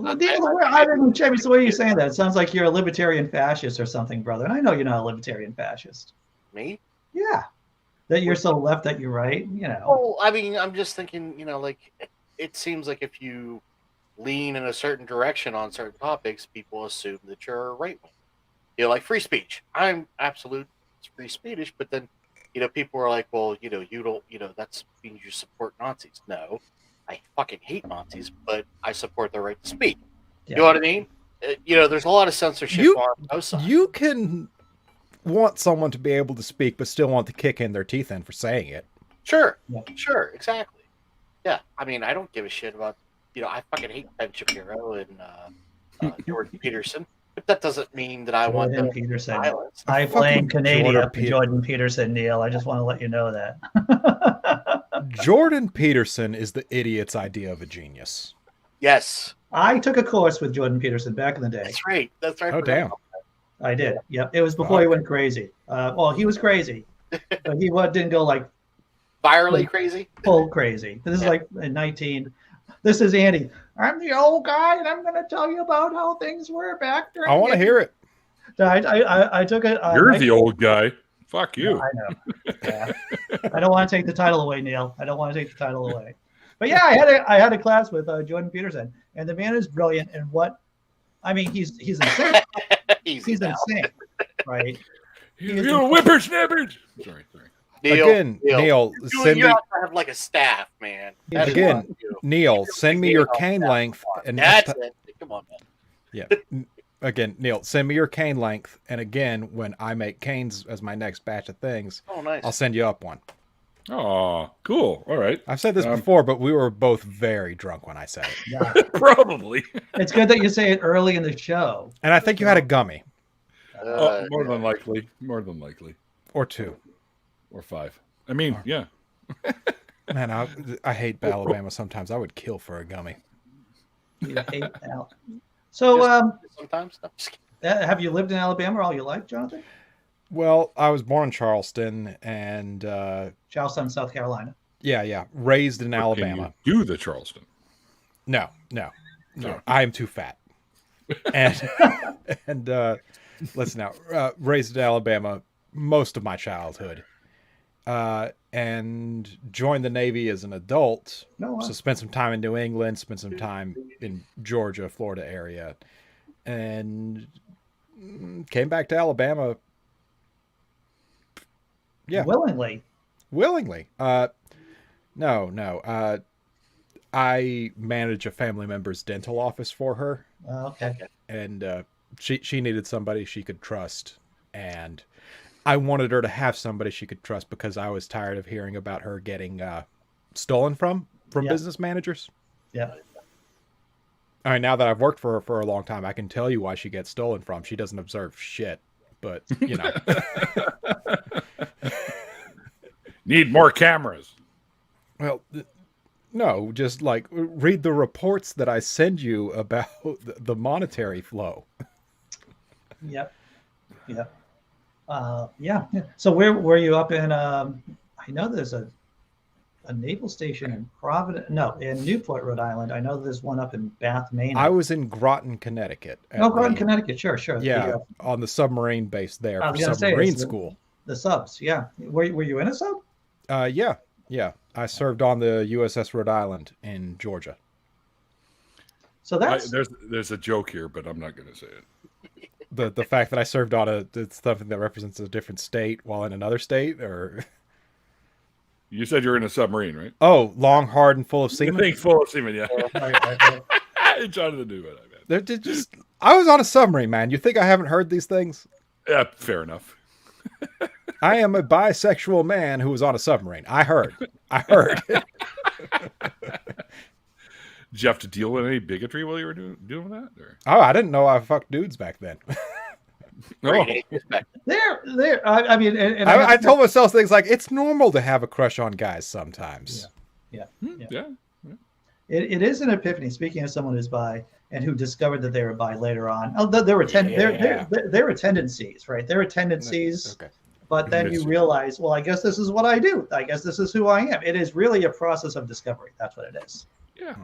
Speaker 1: I don't know, Jamie, so the way you're saying that, it sounds like you're a libertarian fascist or something, brother. And I know you're not a libertarian fascist.
Speaker 4: Me?
Speaker 1: Yeah. That you're so left that you're right,
Speaker 4: Well, I mean, I'm just thinking, it seems like if you lean in a certain direction on certain topics, people assume that you're right wing. Like free speech. I'm absolute free speech, but then, people are like, well, you don't, that means you support Nazis. No, I fucking hate Nazis, but I support their right to speak. Yeah. You know what I mean? There's a lot of censorship on both sides.
Speaker 2: You can want someone to be able to speak, but still want to kick in their teeth in for saying it.
Speaker 4: Sure. Yeah. Sure. Exactly. Yeah. I mean, I don't give a shit about, I fucking hate Ben Shapiro and Jordan Peterson, but that doesn't mean that I want them
Speaker 1: Peterson.
Speaker 4: Violence.
Speaker 1: I blame Canada for Jordan Peterson, Neil. I just want to let you know that.
Speaker 2: Jordan Peterson is the idiot's idea of a genius.
Speaker 4: Yes.
Speaker 1: I took a course with Jordan Peterson back in the day.
Speaker 4: That's right.
Speaker 2: Oh, damn.
Speaker 1: I did. Yep. It was before he went crazy. Well, he was crazy, but he didn't go like
Speaker 4: virally crazy.
Speaker 1: Full crazy. This is like 19. This is Andy. I'm the old guy, and I'm going to tell you about how things were back during.
Speaker 2: I want to hear it.
Speaker 1: I took it.
Speaker 3: You're the old guy. Fuck you.
Speaker 1: Yeah, I know. Yeah. I don't want to take the title away, Neil. I don't want to take the title away. But yeah, I had a class with Jordan Peterson, and the man is brilliant. And he's insane. He's insane, right?
Speaker 3: You whippersnappers. Sorry.
Speaker 2: Neil, send
Speaker 4: you have to have like a staff, man.
Speaker 2: Neil, send me your cane length. And
Speaker 4: that's it. Come on, man.
Speaker 2: Yeah. Again, Neil, send me your cane length, and again, when I make canes as my next batch of things,
Speaker 4: nice.
Speaker 2: I'll send you up one.
Speaker 3: Oh, cool. All right.
Speaker 2: I've said this before, but we were both very drunk when I said it.
Speaker 1: Yeah.
Speaker 3: Probably.
Speaker 1: It's good that you say it early in the show.
Speaker 2: And I think you had a gummy.
Speaker 3: More than likely.
Speaker 2: Or 2.
Speaker 3: Or 5. I mean, yeah.
Speaker 2: Man, I hate Alabama sometimes. I would kill for a gummy.
Speaker 1: You hate Alabama. So,
Speaker 4: sometimes. No,
Speaker 1: have you lived in Alabama all your life, Jonathan?
Speaker 2: Well, I was born in Charleston and
Speaker 1: Charleston, South Carolina.
Speaker 2: Yeah. Raised in Alabama.
Speaker 3: Can you do the Charleston?
Speaker 2: No. I am too fat. And listen now, raised in Alabama most of my childhood. And joined the Navy as an adult. So spent some time in New England, spent some time in Georgia, Florida area, and came back to Alabama. Yeah.
Speaker 1: Willingly.
Speaker 2: No. I manage a family member's dental office for her.
Speaker 1: Okay.
Speaker 2: And she needed somebody she could trust, and I wanted her to have somebody she could trust because I was tired of hearing about her getting stolen from business managers.
Speaker 1: Yeah.
Speaker 2: All right, now that I've worked for her for a long time, I can tell you why she gets stolen from. She doesn't observe shit, but
Speaker 3: Need more cameras.
Speaker 2: Well, no, just like read the reports that I send you about the monetary flow.
Speaker 1: Yep. Yeah. So where were you up in? I know there's a naval station in Providence. No, in Newport, Rhode Island. I know there's one up in Bath, Maine.
Speaker 2: I was in Groton, Connecticut.
Speaker 1: No, Groton, Connecticut. Sure.
Speaker 2: Yeah, on the submarine base there for
Speaker 1: say,
Speaker 2: submarine school.
Speaker 1: The subs, yeah. Were you in a sub?
Speaker 2: Yeah. I served on the USS Rhode Island in Georgia.
Speaker 1: So that's
Speaker 3: there's a joke here, but I'm not going to say it.
Speaker 2: The fact that I served on it's something that represents a different state while in another state, or
Speaker 3: you said you're in a submarine, right?
Speaker 2: Oh, long, hard, and full of semen.
Speaker 3: I think full of semen, yeah.
Speaker 1: right.
Speaker 3: Jonathan knew what I meant.
Speaker 2: They're just. I was on a submarine, man. You think I haven't heard these things?
Speaker 3: Yeah, fair enough.
Speaker 2: I am a bisexual man who was on a submarine. I heard.
Speaker 3: Did you have to deal with any bigotry while you were doing that? Or?
Speaker 2: Oh, I didn't know I fucked dudes back then.
Speaker 3: Oh.
Speaker 1: There. I mean, and
Speaker 2: I told myself things like it's normal to have a crush on guys sometimes.
Speaker 1: Yeah.
Speaker 2: It
Speaker 1: is an epiphany. Speaking of someone who's bi and who discovered that they were bi later on. Oh, there were tendencies, right? There are tendencies.
Speaker 2: Okay.
Speaker 1: But then you realize, well, I guess this is what I do. I guess this is who I am. It is really a process of discovery. That's what it is.
Speaker 3: Yeah.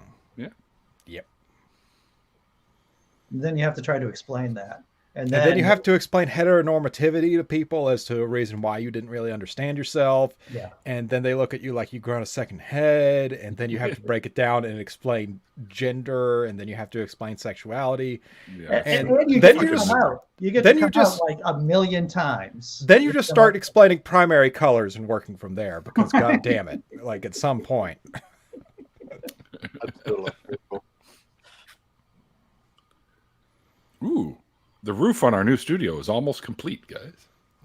Speaker 2: Yep.
Speaker 1: And then you have to try to explain that. And
Speaker 2: then you have to explain heteronormativity to people as to a reason why you didn't really understand yourself.
Speaker 1: Yeah.
Speaker 2: And then they look at you like you've grown a second head. And then you have to break it down and explain gender. And then you have to explain sexuality.
Speaker 1: Yeah.
Speaker 2: And
Speaker 1: you
Speaker 2: then
Speaker 1: get
Speaker 2: you
Speaker 1: to
Speaker 2: just
Speaker 1: come out. You get to come out like a million times.
Speaker 2: Then you just start explaining primary colors and working from there because God damn it, like at some point.
Speaker 3: Ooh, the roof on our new studio is almost complete, guys.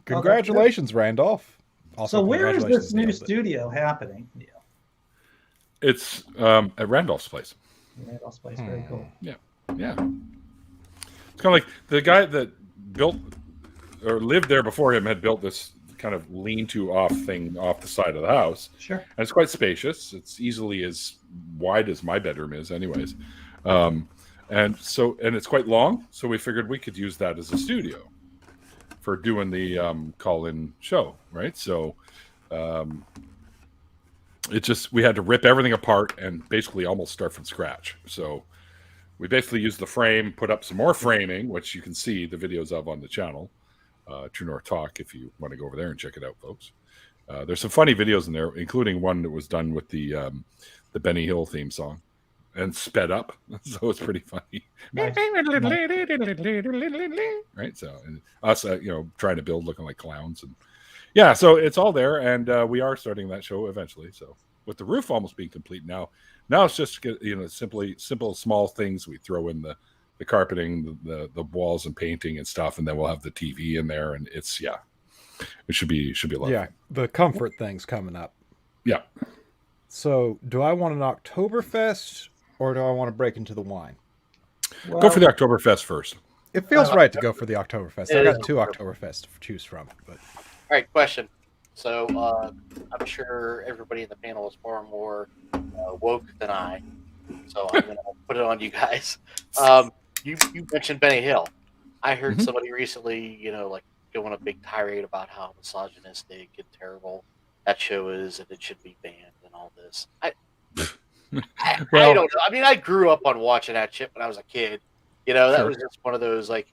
Speaker 2: Congratulations, Randolph.
Speaker 1: Also, so where is this new studio happening, Neil?
Speaker 3: It's at Randolph's place.
Speaker 1: Randolph's place, very cool.
Speaker 3: Yeah. It's kind of like the guy that built or lived there before him had built this kind of lean-to off thing off the side of the house.
Speaker 1: Sure.
Speaker 3: And it's quite spacious. It's easily as wide as my bedroom is, anyways. And it's quite long, so we figured we could use that as a studio for doing the call-in show, right? So we had to rip everything apart and basically almost start from scratch. So we basically used the frame, put up some more framing, which you can see the videos of on the channel, True North Talk, if you want to go over there and check it out, folks. There's some funny videos in there, including one that was done with the Benny Hill theme song and sped up. So it's pretty funny.
Speaker 1: Nice.
Speaker 3: Right? So and us, trying to build looking like clowns. And yeah, so it's all there. And we are starting that show eventually. So with the roof almost being complete now it's just, simple, small things. We throw in the carpeting, the walls and painting and stuff. And then we'll have the TV in there. And it should be a lot.
Speaker 2: Yeah. The comfort thing's coming up.
Speaker 3: Yeah.
Speaker 2: So do I want an Oktoberfest or do I want to break into the wine?
Speaker 3: Well, go for the Oktoberfest first.
Speaker 2: It feels right to go for the Oktoberfest. I got two Oktoberfests to choose from. But.
Speaker 4: All right, question. So I'm sure everybody in the panel is far more woke than I. So I'm going to put it on you guys. You mentioned Benny Hill. I heard somebody recently, go on a big tirade about how misogynistic and terrible that show is and it should be banned and all this. I don't know. I mean, I grew up on watching that shit when I was a kid. That was just one of those late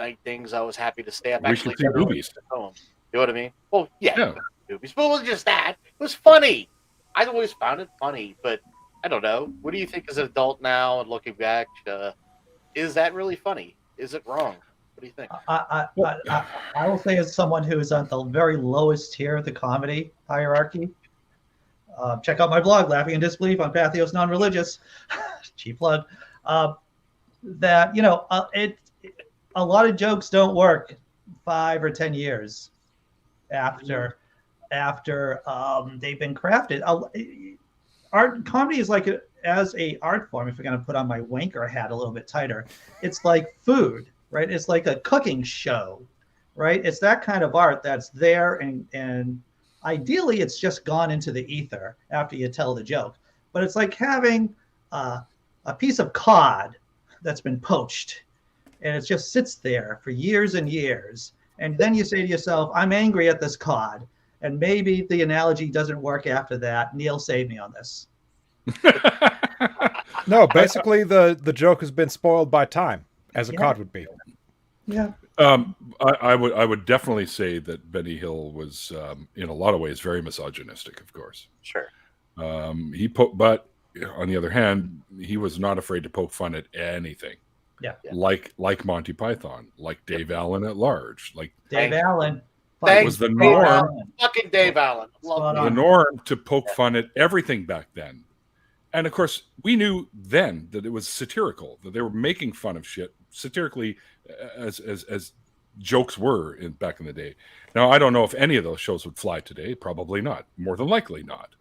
Speaker 4: night things I was happy to stay up.
Speaker 3: We should see movies.
Speaker 4: Home. You know what I mean? Well, yeah. Movies. But it wasn't just that. It was funny. I always found it funny, but I don't know. What do you think as an adult now and looking back? Is that really funny? Is it wrong? What do you think?
Speaker 1: I will say, as someone who is on the very lowest tier of the comedy hierarchy, check out my blog, Laughing in Disbelief on Pathos Non-Religious. Cheap plug. That a lot of jokes don't work 5 or 10 years after they've been crafted. Art comedy is like as a art form. If we're going to put on my wanker hat a little bit tighter, it's like food. Right, it's like a cooking show, right? It's that kind of art that's there, and ideally, it's just gone into the ether after you tell the joke. But it's like having a piece of cod that's been poached, and it just sits there for years and years. And then you say to yourself, "I'm angry at this cod," And maybe the analogy doesn't work after that. Neil, save me on this.
Speaker 2: No, basically the joke has been spoiled by time, as a cod would be.
Speaker 1: Yeah.
Speaker 3: I would definitely say that Benny Hill was in a lot of ways very misogynistic, of course.
Speaker 4: Sure.
Speaker 3: But on the other hand, he was not afraid to poke fun at anything.
Speaker 1: Yeah.
Speaker 3: Like Monty Python, like Dave Allen at large, like
Speaker 1: Dave Allen.
Speaker 3: It was the norm.
Speaker 4: Fucking Dave Allen. Love
Speaker 3: The norm to poke fun at everything back then. And of course, we knew then that it was satirical, that they were making fun of shit satirically, as jokes were back in the day. Now, I don't know if any of those shows would fly today. Probably not. More than likely not.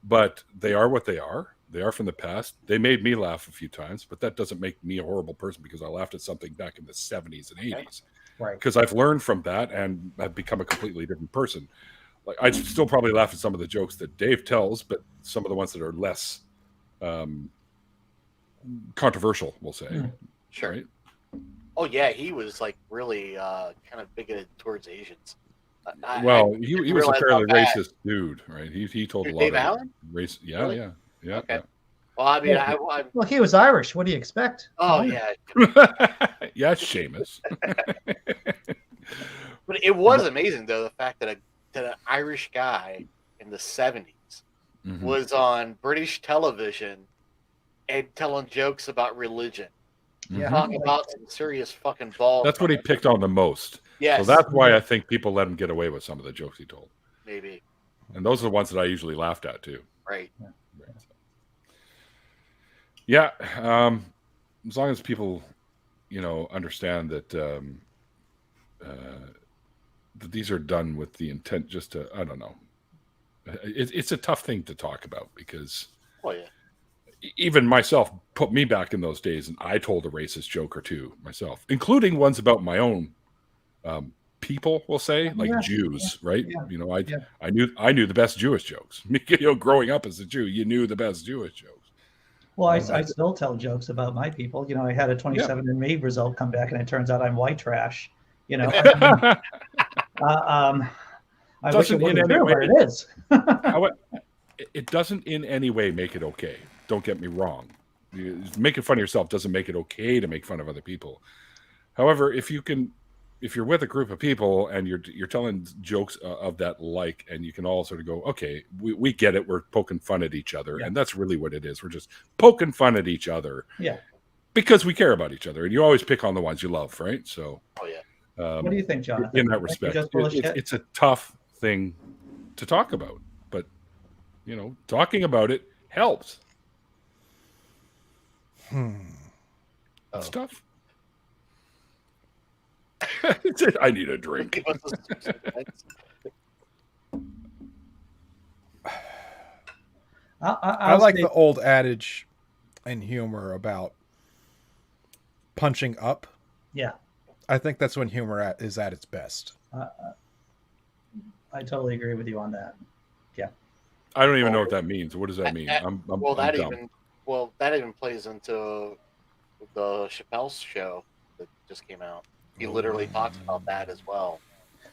Speaker 3: But they are what they are. They are from the past. They made me laugh a few times, but that doesn't make me a horrible person because I laughed at something back in the 70s and 80s.
Speaker 1: Right.
Speaker 3: Because I've learned from that and I've become a completely different person. Like, I'd still probably laugh at some of the jokes that Dave tells, but some of the ones that are less controversial, we'll say.
Speaker 4: Sure.
Speaker 3: Right?
Speaker 4: Oh yeah, he was like really kind of bigoted towards Asians.
Speaker 3: He was a fairly racist dude, right? He told a lot
Speaker 4: Dave
Speaker 3: of
Speaker 4: Allen?
Speaker 3: race. Yeah,
Speaker 4: Really?
Speaker 3: yeah.
Speaker 4: Okay. Well, I mean,
Speaker 1: Well, he was Irish. What do you expect?
Speaker 4: oh yeah,
Speaker 3: Yeah, Seamus.
Speaker 4: but it was amazing though the fact that an Irish guy in the 70s was on British television and telling jokes about religion.
Speaker 1: Yeah.
Speaker 4: Talking about some serious fucking balls.
Speaker 3: That's what he picked on the most.
Speaker 4: Yes.
Speaker 3: So that's why I think people let him get away with some of the jokes he told.
Speaker 4: Maybe.
Speaker 3: And those are the ones that I usually laughed at too.
Speaker 4: Right.
Speaker 3: Yeah. As long as people, understand that that these are done with the intent just to, I don't know. It's a tough thing to talk about because even myself put me back in those days and I told a racist joke or two myself, including ones about my own people, we'll say, like Jews, right? Yeah. I knew the best Jewish jokes. Growing up as a Jew, you knew the best Jewish jokes.
Speaker 1: Well, I still tell jokes about my people. I had a 27andMe result come back, and it turns out I'm white trash. I wish it wasn't true, but it is.
Speaker 3: It doesn't in any way make it okay. Don't get me wrong. Making fun of yourself doesn't make it okay to make fun of other people. However, if you're with a group of people and you're telling jokes of that and you can all sort of go, okay, we get it. We're poking fun at each other. And that's really what it is. We're just poking fun at each other.
Speaker 1: Yeah.
Speaker 3: Because we care about each other. And you always pick on the ones you love, right? So.
Speaker 4: Oh, yeah.
Speaker 1: What do you think, Jonathan?
Speaker 3: In that respect, it's a tough thing to talk about. But, talking about it helps. It's tough. I need a drink.
Speaker 2: I like the old adage in humor about punching up.
Speaker 1: Yeah.
Speaker 2: I think that's when humor is at its best.
Speaker 1: I totally agree with you on that. Yeah.
Speaker 3: I don't even know what that means. What does that mean?
Speaker 4: That even plays into the Chappelle show that just came out. He literally talks about that as well.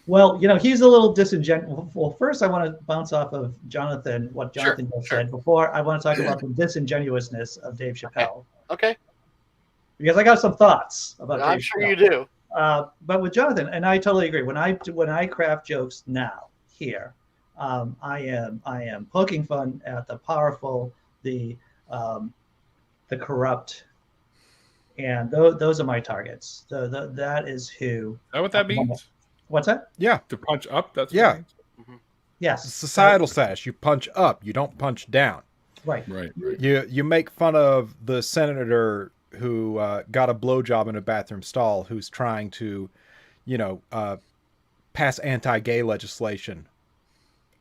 Speaker 1: Well, he's a little disingenuous. Well, first I want to bounce off of Jonathan, what Jonathan just said before. I want to talk about the disingenuousness of Dave Chappelle.
Speaker 4: Okay.
Speaker 1: Because I got some thoughts about
Speaker 4: I'm
Speaker 1: Dave
Speaker 4: sure
Speaker 1: Chappelle.
Speaker 4: you do.
Speaker 1: But with Jonathan, and I totally agree. When I craft jokes now here, I am poking fun at the powerful, the corrupt, and those are my targets. That is who.
Speaker 3: Is that what that means?
Speaker 1: What's that?
Speaker 2: Yeah.
Speaker 3: To punch up? That's
Speaker 2: yeah.
Speaker 1: Yes.
Speaker 2: Societal status. You punch up. You don't punch down.
Speaker 1: Right.
Speaker 2: You make fun of the senator who got a blowjob in a bathroom stall, who's trying to, pass anti-gay legislation.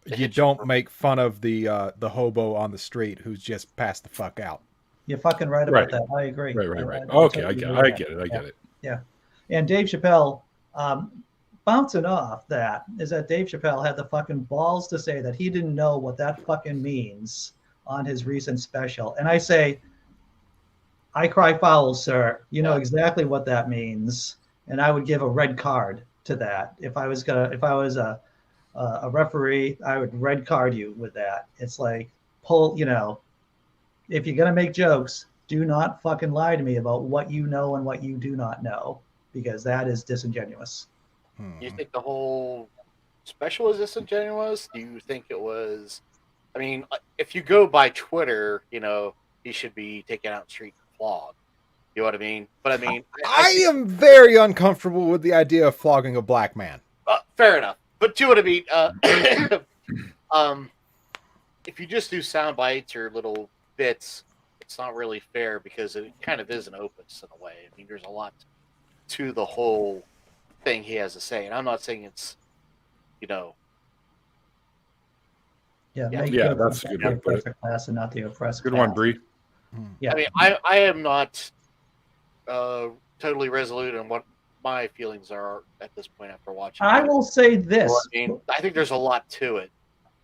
Speaker 2: You don't make fun of the hobo on the street who's just passed the fuck out.
Speaker 1: You're fucking right about that. I agree.
Speaker 3: Right. Okay, I get it.
Speaker 1: Yeah. And Dave Chappelle, bouncing off that, is that Dave Chappelle had the fucking balls to say that he didn't know what that fucking means on his recent special. And I say, I cry foul, sir. You know exactly what that means. And I would give a red card to that if I was a referee, I would red card you with that. It's like, pull, if you're going to make jokes, do not fucking lie to me about what you know and what you do not know, because that is disingenuous.
Speaker 4: Do you think the whole special was disingenuous? Do you think it was? I mean, if you go by Twitter, he should be taken out in the street and flogged. You know what I mean? But I mean,
Speaker 2: I am very uncomfortable with the idea of flogging a black man.
Speaker 4: Fair enough. But do you know what I mean? If you just do sound bites or little bits, it's not really fair because it kind of is an opus in a way. I mean, there's a lot to the whole thing he has to say, and I'm not saying it's,
Speaker 1: Yeah,
Speaker 3: that's a good one.
Speaker 1: Oppressor class and not the oppressed.
Speaker 3: Good
Speaker 1: class.
Speaker 3: one, Bree.
Speaker 1: Yeah.
Speaker 4: I mean, I am not totally resolute on what my feelings are at this point after watching.
Speaker 1: I will say this.
Speaker 4: I mean, I think there's a lot to it.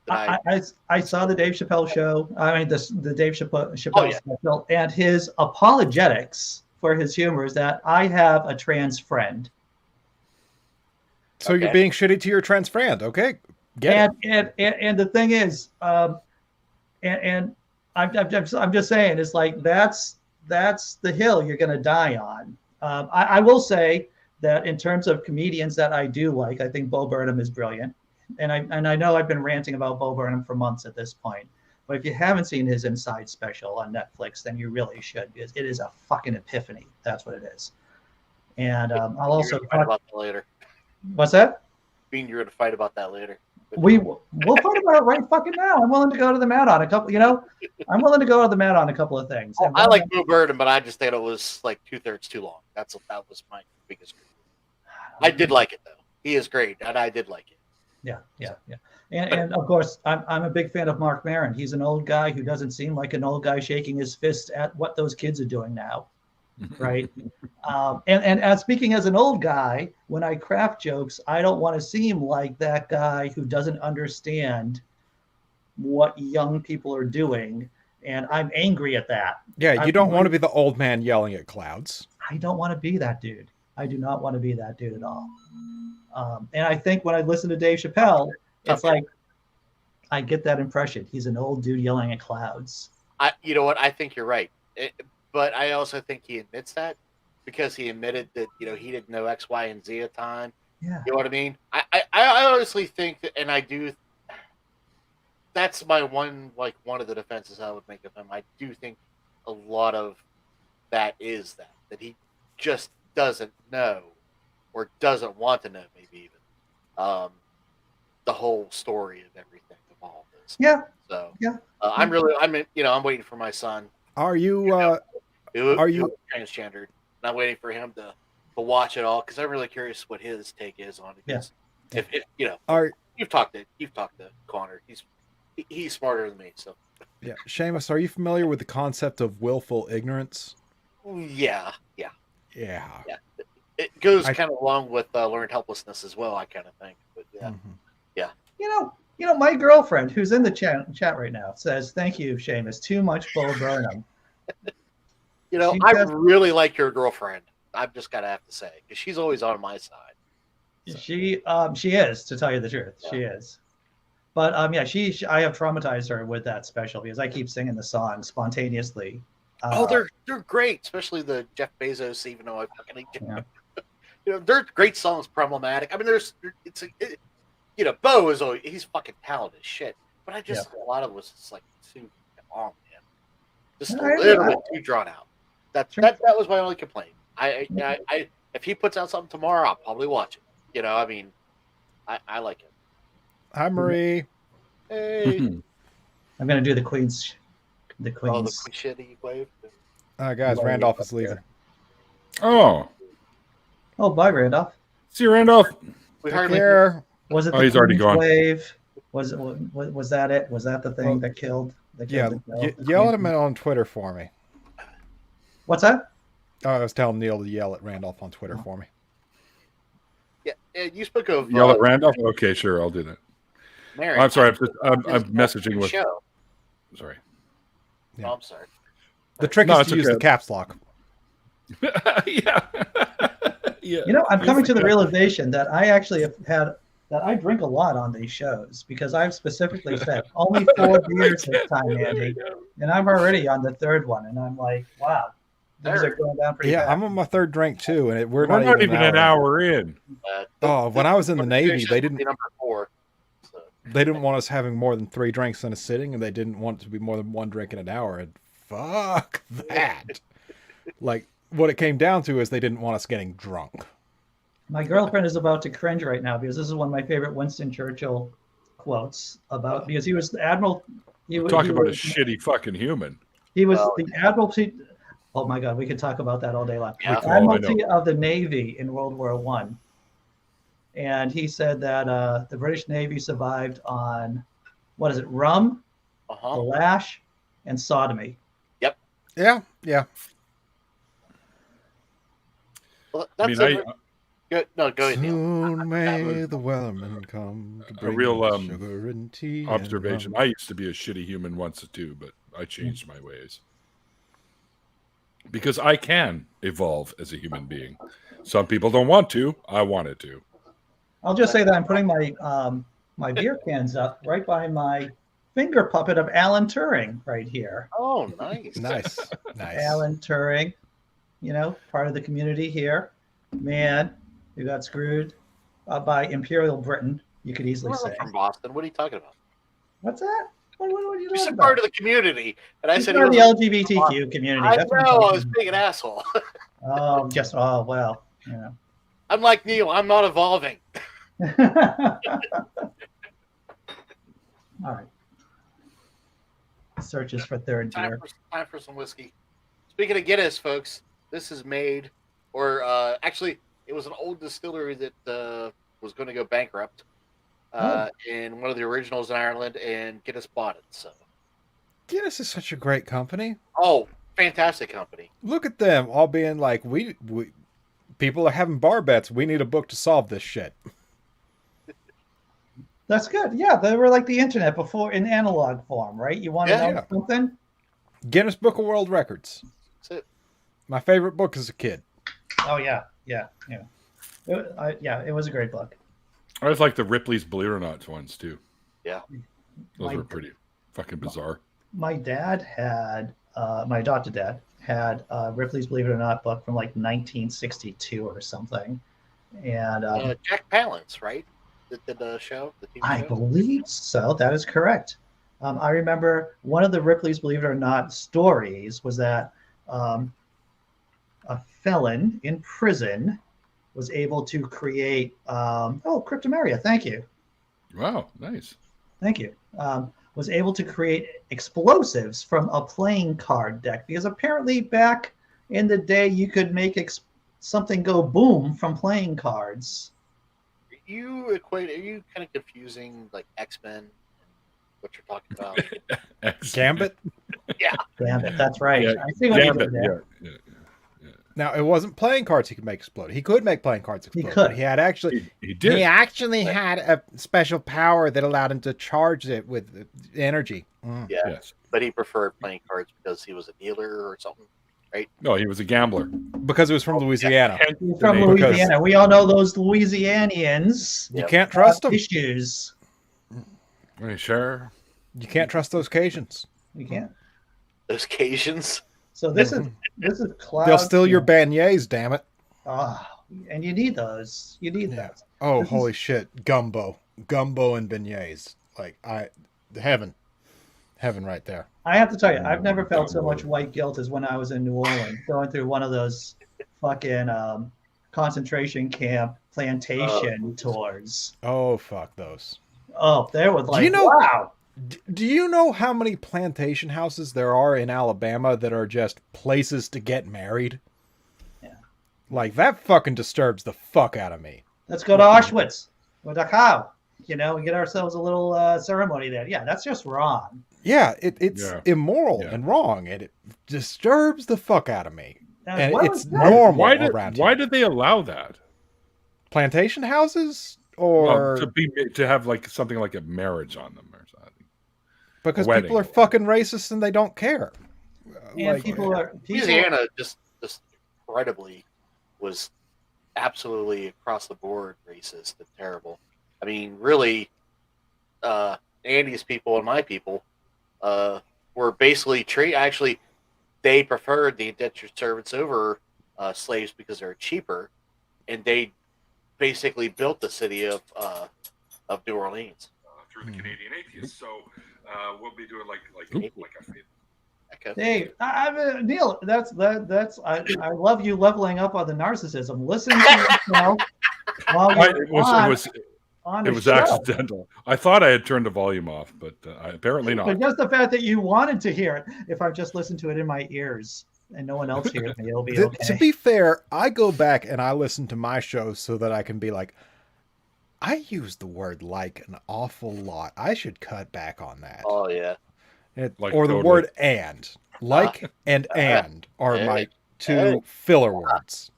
Speaker 1: I saw the Dave Chappelle show. I mean, the Dave Chappelle
Speaker 4: yeah.
Speaker 1: special, and his apologetics for his humor is that I have a trans friend.
Speaker 2: So you're being shitty to your trans friend, okay? Get it.
Speaker 1: And the thing is, and I'm just saying, it's like that's the hill you're going to die on. I will say that in terms of comedians that I do like, I think Bo Burnham is brilliant. And I know I've been ranting about Bo Burnham for months at this point, but if you haven't seen his Inside special on Netflix, then you really should, because it is a fucking epiphany. That's what it is. And I'll also
Speaker 4: talk about that later.
Speaker 1: What's that?
Speaker 4: You're going to fight about that later.
Speaker 1: We'll fight about it right fucking now. I'm willing to go to the mat on a couple. I'm willing to go to the mat on a couple of things.
Speaker 4: Oh, I like Bo Burnham, but I just thought it was like 2/3 too long. That was my biggest gripe. I did like it though. He is great, and I did like it.
Speaker 1: Yeah. And of course, I'm a big fan of Mark Maron. He's an old guy who doesn't seem like an old guy shaking his fist at what those kids are doing now, right? And speaking as an old guy, when I craft jokes, I don't want to seem like that guy who doesn't understand what young people are doing, and I'm angry at that.
Speaker 2: Yeah, you don't want to be the old man yelling at clouds.
Speaker 1: I don't want to be that dude. I do not want to be that dude at all. And I think when I listen to Dave Chappelle, it's like I get that impression. He's an old dude yelling at clouds.
Speaker 4: You know what? I think you're right. But I also think he admits that because he admitted that, he didn't know X, Y, and Z at the time.
Speaker 1: Yeah.
Speaker 4: You know what I mean? I honestly think that, and I do, that's my one of the defenses I would make of him. I do think a lot of that is that he just doesn't know or doesn't want to know, maybe even the whole story of everything of all of this.
Speaker 1: Yeah.
Speaker 4: So
Speaker 1: yeah.
Speaker 4: I'm waiting for my son.
Speaker 2: Are you
Speaker 4: transgendered? And I'm waiting for him to watch it all because I'm really curious what his take is on it. Because if you've talked to Connor, he's smarter than me. So
Speaker 2: yeah, Seamus, are you familiar with the concept of willful ignorance?
Speaker 4: Yeah. It goes kind of along with learned helplessness as well. I kind of think, but yeah.
Speaker 1: My girlfriend, who's in the chat right now, says, "Thank you, Seamus. Too much Bo Burnham."
Speaker 4: I really like your girlfriend. I've just got to have to say, because she's always on my side.
Speaker 1: So. She is, to tell you the truth, she is. But I have traumatized her with that special because I keep singing the song spontaneously.
Speaker 4: They're great, especially the Jeff Bezos. Even though I fucking hate Jeff. They're great songs. Problematic. I mean, Bo is always, he's fucking talented as shit. But I just a lot of it was just like too long, man. Just a little bit too drawn out. That was my only complaint. I if he puts out something tomorrow, I'll probably watch it. I mean, I like it.
Speaker 2: Hi, Marie.
Speaker 4: Hey.
Speaker 1: I'm gonna do the Queen's. The Queen's.
Speaker 4: Oh, the shitty wave.
Speaker 2: Guys, Randolph is leaving.
Speaker 3: Oh,
Speaker 1: bye, Randolph.
Speaker 3: See you, Randolph.
Speaker 4: We
Speaker 2: heard him.
Speaker 1: Was it?
Speaker 3: He's already gone.
Speaker 1: Wave? Was that it? Was that the thing that killed?
Speaker 2: Yell at him on Twitter for me.
Speaker 1: What's that?
Speaker 2: Oh, I was telling Neil to yell at Randolph on Twitter for me.
Speaker 4: Yeah, you spoke of
Speaker 3: yell at Randolph. Okay, sure, I'll do that.
Speaker 4: Mary,
Speaker 3: I'm sorry. I'm messaging with.
Speaker 4: Show.
Speaker 3: Sorry.
Speaker 2: Yeah.
Speaker 4: Oh, I'm sorry.
Speaker 2: The trick is to use the caps lock.
Speaker 3: Yeah.
Speaker 1: I'm coming to the realization that I actually have had that I drink a lot on these shows because I've specifically said only 4 beers this time, Andy, and I'm already on the 3rd one, and I'm like, wow, things are going down pretty
Speaker 2: Yeah,
Speaker 1: fast.
Speaker 2: I'm on my 3rd drink too, and we're
Speaker 3: not
Speaker 2: not
Speaker 3: even an hour in.
Speaker 2: When I was in the Navy, they didn't.
Speaker 4: Number 4. So.
Speaker 2: They didn't want us having more than 3 drinks in a sitting, and they didn't want it to be more than 1 drink in an hour. And fuck that. Like, what it came down to is they didn't want us getting drunk.
Speaker 1: My girlfriend is about to cringe right now because this is one of my favorite Winston Churchill quotes about because he was the admiral.
Speaker 3: Talk about a shitty fucking human.
Speaker 1: He was the admiralty. Oh my God, we could talk about that all day long.
Speaker 4: Yeah.
Speaker 1: The admiralty of the Navy in World War I. And he said that the British Navy survived on, what is it, rum, the lash, and sodomy.
Speaker 4: Yep.
Speaker 2: Yeah.
Speaker 4: Well, that's go ahead, Neil.
Speaker 2: Soon may the Wellerman come to bring
Speaker 3: A real
Speaker 2: sugar and tea
Speaker 3: observation.
Speaker 2: and
Speaker 3: I used to be a shitty human once too, but I changed my ways. Because I can evolve as a human being. Some people don't want to. I wanted to.
Speaker 1: I'll just say that I'm putting my my beer cans up right by my finger puppet of Alan Turing right here.
Speaker 4: Oh, nice.
Speaker 2: nice.
Speaker 1: Alan Turing, part of the community here. Man, who got screwed by Imperial Britain, you could easily say.
Speaker 4: From Boston. What are you talking about?
Speaker 1: What's that? What are you
Speaker 4: You
Speaker 1: talking
Speaker 4: said
Speaker 1: about?
Speaker 4: part of the community, and I
Speaker 1: He's
Speaker 4: said
Speaker 1: part of
Speaker 4: he
Speaker 1: the
Speaker 4: was
Speaker 1: LGBTQ community.
Speaker 4: I
Speaker 1: That's what I'm
Speaker 4: know, I
Speaker 1: talking
Speaker 4: was being an asshole.
Speaker 1: about. Oh, well,
Speaker 4: I'm like Neil. I'm not evolving.
Speaker 1: All right. Searches for 3rd beer.
Speaker 4: Time for some whiskey. Speaking of Guinness, folks, this is made, or actually, it was an old distillery that was going to go bankrupt. In one of the originals in Ireland, and Guinness bought it. So
Speaker 2: Guinness is such a great company.
Speaker 4: Oh, fantastic company.
Speaker 2: Look at them all being like, we people are having bar bets. We need a book to solve this shit.
Speaker 1: That's good. Yeah, they were like the internet before in analog form, right? You want to know something?
Speaker 2: Guinness Book of World Records.
Speaker 4: That's it.
Speaker 2: My favorite book as a kid.
Speaker 1: Oh yeah. It was a great book.
Speaker 3: I always like the Ripley's Believe It or Not ones too.
Speaker 4: Yeah.
Speaker 3: Those were pretty fucking bizarre.
Speaker 1: My dad had, my adopted dad had Ripley's Believe It or Not book from like 1962 or something. And
Speaker 4: Jack Palance, right? That did the show? The TV
Speaker 1: I
Speaker 4: show?
Speaker 1: believe so. That is correct. I remember one of the Ripley's Believe It or Not stories was that a felon in prison was able to create Cryptomeria. Thank you.
Speaker 3: Wow, nice.
Speaker 1: Thank you. Was able to create explosives from a playing card deck because apparently back in the day you could make something go boom from playing cards.
Speaker 4: Are you kind of confusing like X-Men and what you're talking about?
Speaker 2: Gambit?
Speaker 4: Yeah.
Speaker 1: Gambit, that's right.
Speaker 3: Yeah,
Speaker 1: I see what you
Speaker 3: Gambit,
Speaker 1: did there.
Speaker 3: yeah.
Speaker 2: Now, it wasn't playing cards he could make explode. He could make playing cards explode.
Speaker 1: He could.
Speaker 2: But he had actually...
Speaker 3: He did.
Speaker 2: He actually had a special power that allowed him to charge it with energy.
Speaker 4: Yeah.
Speaker 3: Yes.
Speaker 4: But he preferred playing cards because he was a dealer or something, right?
Speaker 3: No, he was a gambler.
Speaker 2: Because it was from Louisiana.
Speaker 1: He's from Louisiana. We all know those Louisianians.
Speaker 2: You can't trust them.
Speaker 1: Issues.
Speaker 3: Are you sure?
Speaker 2: You can't trust those Cajuns.
Speaker 1: You can't.
Speaker 4: Those Cajuns.
Speaker 1: So this is cloud.
Speaker 2: They'll steal your beignets, damn it.
Speaker 1: And you need those. You need those.
Speaker 2: Oh, holy shit. Gumbo and beignets. Like, heaven right there.
Speaker 1: I have to tell you, I've never felt so much white guilt as when I was in New Orleans, going through one of those fucking concentration camp plantation tours.
Speaker 2: Oh, fuck those.
Speaker 1: Oh, there was like, wow.
Speaker 2: Do you know how many plantation houses there are in Alabama that are just places to get married?
Speaker 1: Yeah.
Speaker 2: Like, that fucking disturbs the fuck out of me.
Speaker 1: Let's go to Auschwitz with a cow. We get ourselves a little ceremony there. Yeah, that's just wrong.
Speaker 2: Yeah, it's immoral and wrong, and it disturbs the fuck out of me. And it's normal around here.
Speaker 3: Why did they allow that?
Speaker 2: Plantation houses? Or
Speaker 3: to have like something like a marriage on them or something?
Speaker 2: Because people are fucking racist and they don't care.
Speaker 1: And
Speaker 4: Louisiana just incredibly was absolutely across the board racist and terrible. I mean, really, Andy's people and my people were basically actually, they preferred the indentured servants over slaves because they're cheaper, and they basically built the city of New Orleans
Speaker 3: through the Canadian Atheists. So we'll be doing like
Speaker 4: Okay.
Speaker 1: Hey, Neil, I love you leveling up on the narcissism. Listen to yourself while you're
Speaker 3: it was
Speaker 1: show.
Speaker 3: accidental. I thought I had turned the volume off, but apparently not.
Speaker 1: But just the fact that you wanted to hear it, if I've just listened to it in my ears and no one else hears me, it'll be okay.
Speaker 2: To be fair, I go back and I listen to my shows so that I can be like, I use the word like an awful lot. I should cut back on that.
Speaker 4: Oh yeah.
Speaker 2: Or the word and. Like and are my two filler words.